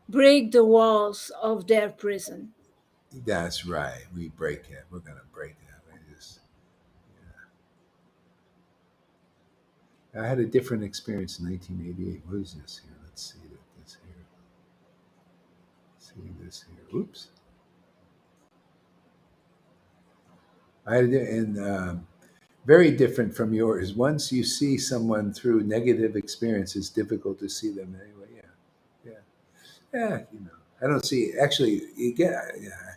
Break the walls of their prison. That's right. We break it. We're going to break it. I had a different experience in 1988. What is this here? Let's see this here. See this here. Oops. I had it in very different from yours. Once you see someone through negative experience, it's difficult to see them anyway. Yeah, yeah. I don't see actually. You get, yeah,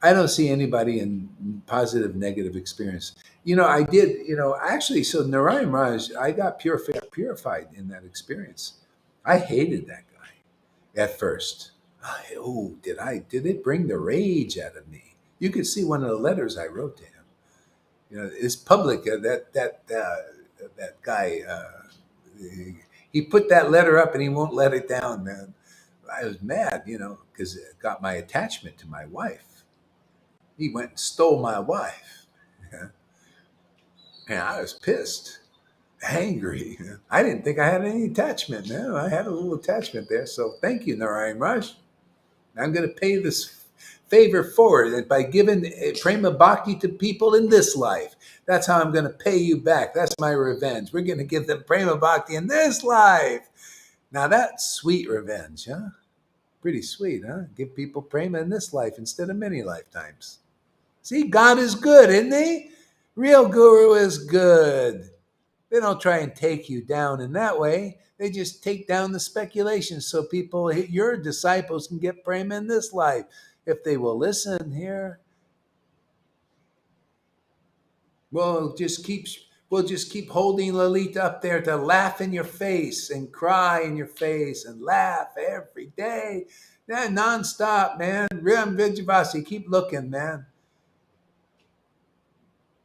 I don't see anybody in positive, negative experience. I did. Actually, so Narayan Raj, I got purified in that experience. I hated that guy at first. Did it bring the rage out of me? You could see one of the letters I wrote to him. It's public. That guy. He put that letter up and he won't let it down, man. I was mad, because it got my attachment to my wife. He went and stole my wife. Yeah. And I was pissed, angry. I didn't think I had any attachment, man. I had a little attachment there. So thank you, Narayan Raj. I'm going to pay this favor forward and by giving prema bhakti to people in this life. That's how I'm going to pay you back. That's my revenge. We're going to give them prema bhakti in this life. Now that's sweet revenge, huh? Pretty sweet, huh? Give people prema in this life instead of many lifetimes. See, God is good, isn't he? Real guru is good. They don't try and take you down in that way. They just take down the speculation so people, your disciples, can get prema in this life if they will listen here. We'll just keep holding Lalita up there to laugh in your face and cry in your face and laugh every day. Yeah, nonstop, man. Ram Vijayavasi, keep looking, man.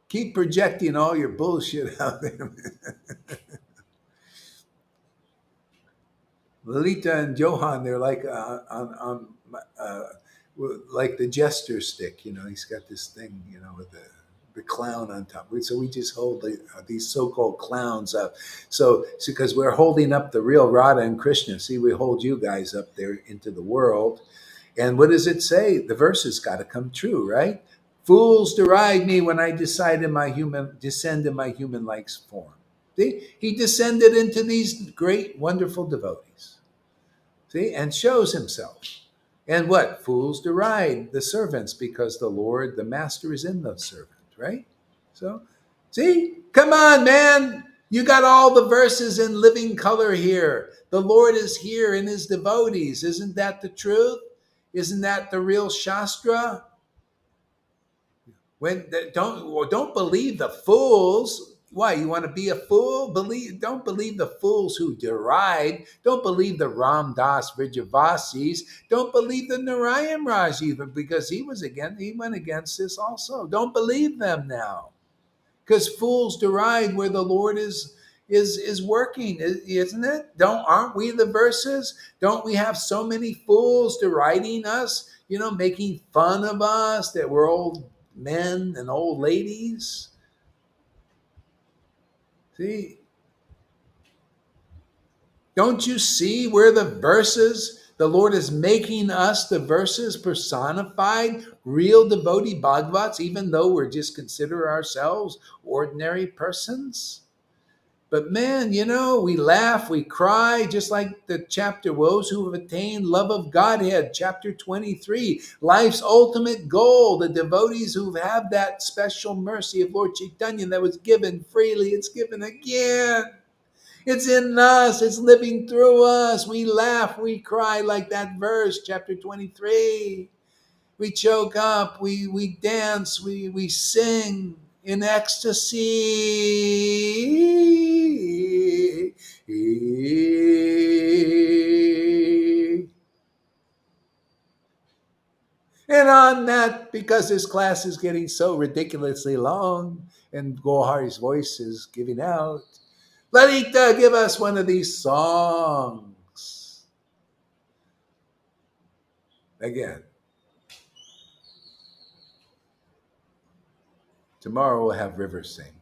Keep projecting all your bullshit out there. Lalita and Johan, they're like on like the jester stick. He's got this thing, with the clown on top. So we just hold these so-called clowns up. So because we're holding up the real Radha and Krishna. See, we hold you guys up there into the world. And what does it say? The verses got to come true, right? Fools deride me when I descend in my human-like form. See, he descended into these great, wonderful devotees. See, and shows himself. And what? Fools deride the servants because the Lord, the master, is in those servants, right? So, see, come on, man. You got all the verses in living color here. The Lord is here in his devotees. Isn't that the truth? Isn't that the real Shastra? Don't believe the fools. Why, you want to be a fool? Don't believe the fools who deride. Don't believe the Ram Das Vrijavasis. Don't believe the Narayan Raj even, because he went against this also. Don't believe them now, because fools deride where the Lord is working, isn't it? Aren't we the verses? Don't we have so many fools deriding us? Making fun of us that we're old men and old ladies. See, don't you see where the verses, the Lord is making us the verses personified, real devotee Bhagavats, even though we're just consider ourselves ordinary persons? But man, we laugh, we cry, just like the chapter, those who have attained love of Godhead, chapter 23, life's ultimate goal, the devotees who have that special mercy of Lord Caitanya that was given freely, it's given again. It's in us, it's living through us. We laugh, we cry like that verse, chapter 23. We choke up, we dance, we sing in ecstasy. And on that, because this class is getting so ridiculously long and Gohari's voice is giving out, Lalita, give us one of these songs. Again. Tomorrow we'll have River sing.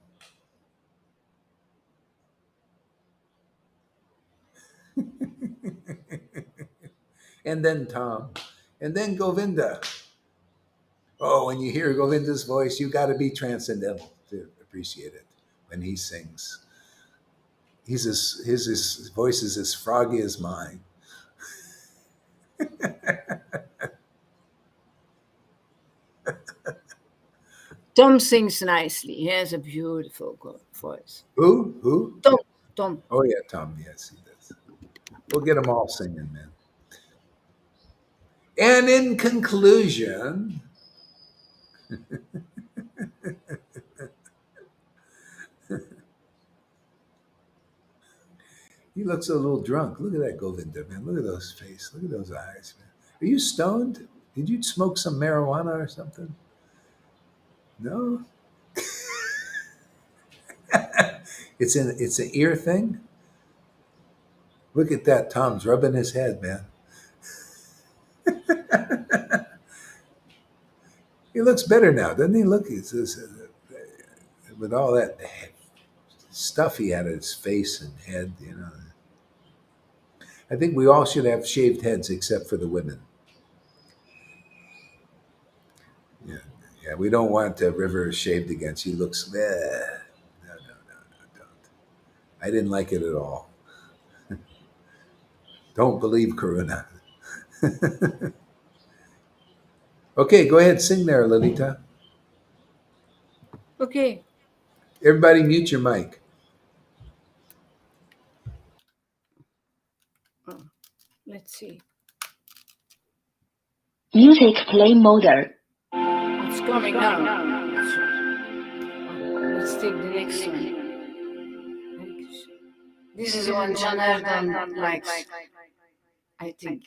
And then Tom, and then Govinda. Oh, when you hear Govinda's voice, you got to be transcendental to appreciate it when he sings. His voice is as froggy as mine. Tom sings nicely. He has a beautiful voice. Who? Tom. Oh yeah, Tom. Yes, he does. We'll get them all singing, man. And in conclusion, he looks a little drunk. Look at that Govinda, man. Look at those face. Look at those eyes, man. Are you stoned? Did you smoke some marijuana or something? No. It's an ear thing. Look at that. Tom's rubbing his head, man. He looks better now, doesn't he? Look, with all that stuff he had at his face and head, you know. I think we all should have shaved heads except for the women. Yeah, yeah. We don't want River shaved again. She looks. No, don't. I didn't like it at all. Don't believe Karuna. Okay, go ahead, sing there, Lolita. Okay. Everybody, mute your mic. Let's see. Music play mode. It's coming now. Let's take the next one. This is the one Janardhan likes, I think.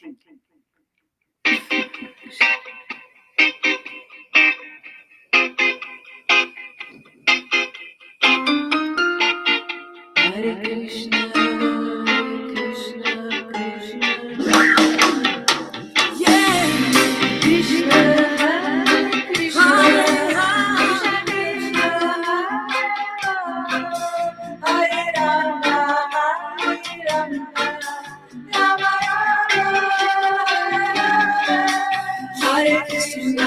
Hare Krishna, Krishna, Krishna. Yeah, Krishna, Krishna, Krishna, Hare Rama, Hare Rama, Rama Rama, Hare Krishna,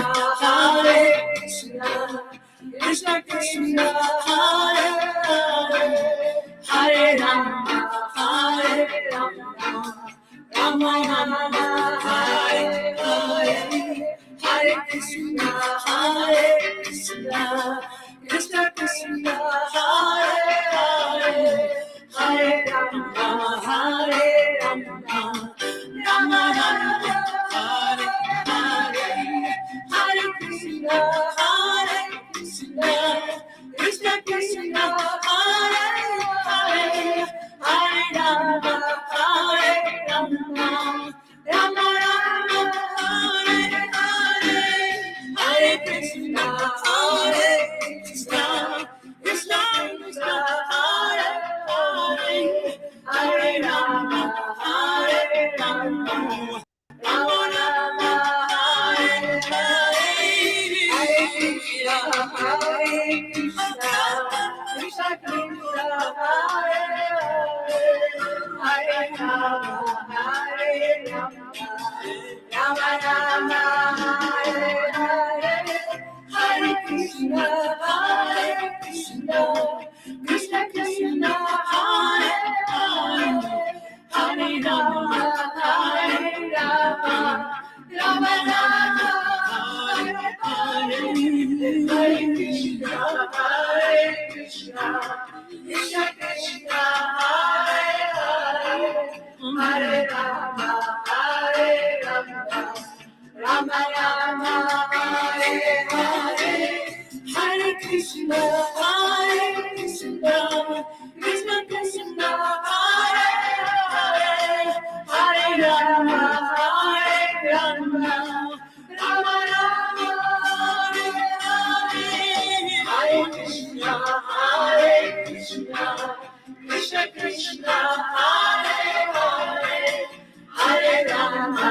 Krishna Krishna, Hare Hare, Hare Rama, Rama Rama, Hare Hare, Hare Krishna, Krishna Krishna, Hare Hare, Hare Rama, Rama Rama, Hare Hare, Hare Krishna, Krishna Krishna, Hare Hare, Hare Rama, Rama Rama, Hare Hare, Hare Krishna, Krishna Krishna, Hare Hare, Hare Rama, Rama Rama, Hare Hare, Hare Krishna, Krishna Krishna, Hare Hare, Hare Rama, Rama Rama, Hare Hare, Hare Krishna, Krishna Krishna, Hare Hare, Hare Rama, Rama Rama, Hare Hare, Hare Krishna, Krishna Krishna, Hare Hare, Hare Rama, Rama Rama, Hare Hare, Hare Krishna, Krishna Krishna, Hare Hare, Hare Rama, Rama Rama, Hare Hare, Hare Krishna, Krishna Krishna, Hare Hare, Hare Rama,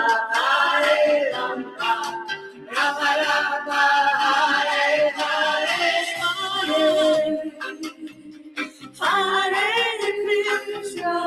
Rama Rama, Hare Hare, Hare Krishna.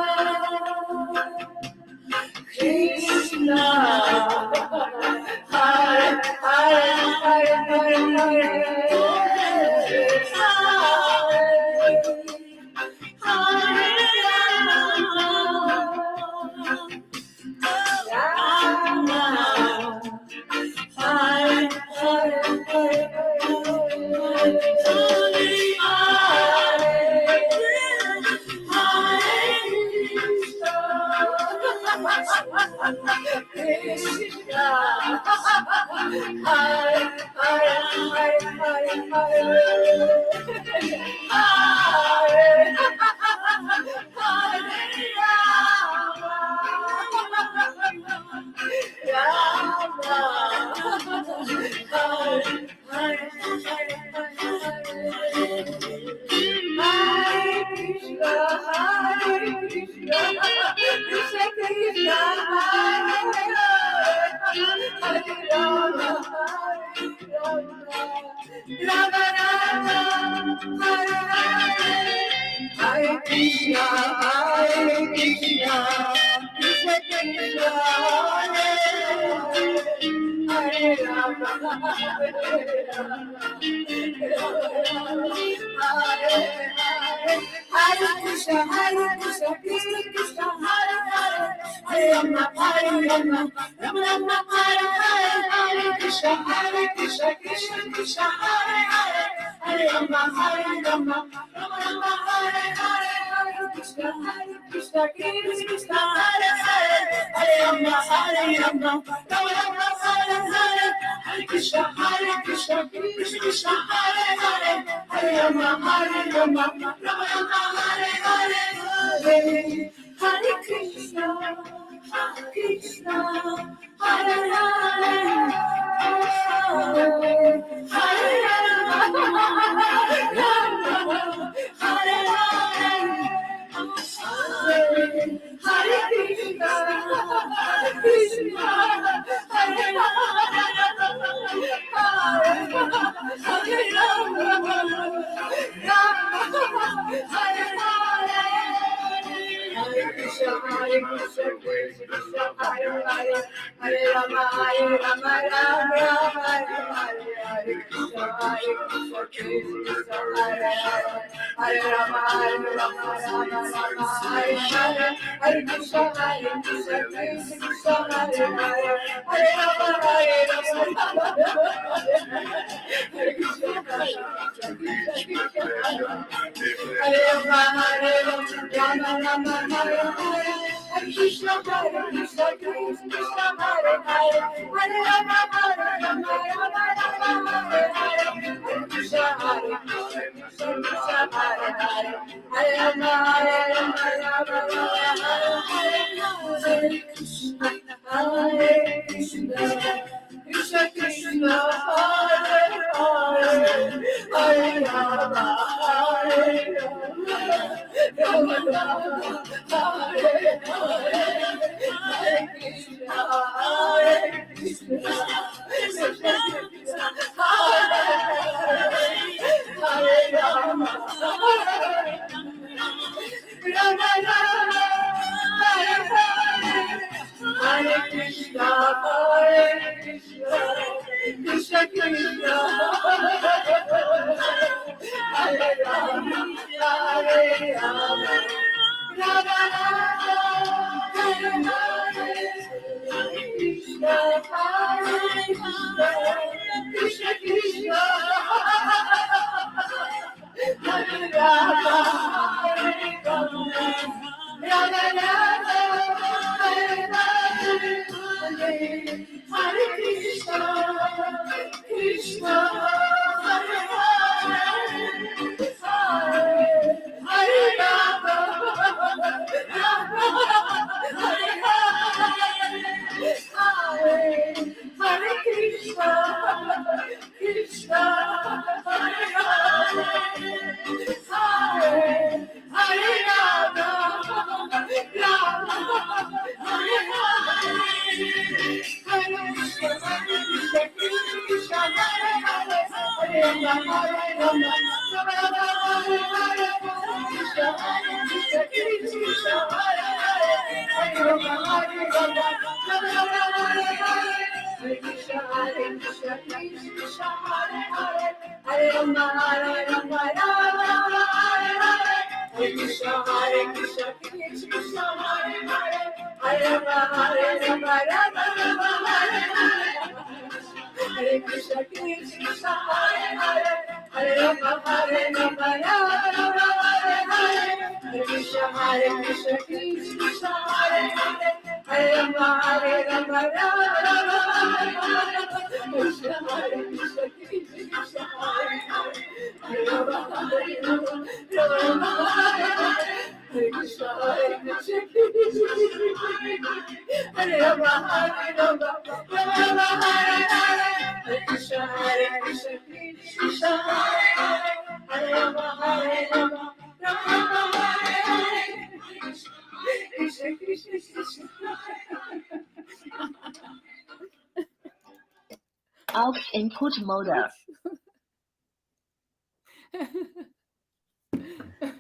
Aux input model.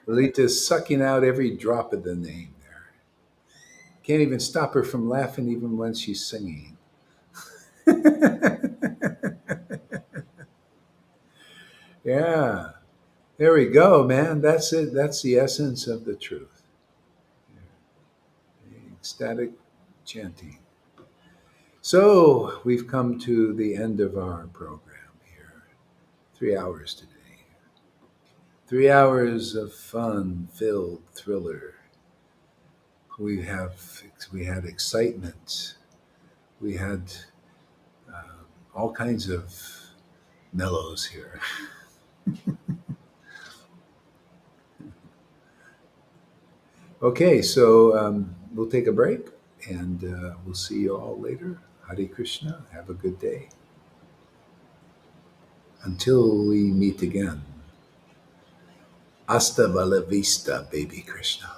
Lolita's sucking out every drop of the name there. Can't even stop her from laughing even when she's singing. Yeah. There we go, man. That's it. That's the essence of the truth. Ecstatic chanting. So we've come to the end of our program here. 3 hours today. 3 hours of fun-filled thriller. We had excitement. We had all kinds of mellows here. Okay, so we'll take a break and we'll see you all later. Hare Krishna. Have a good day. Until we meet again. Hasta la vista, baby Krishna.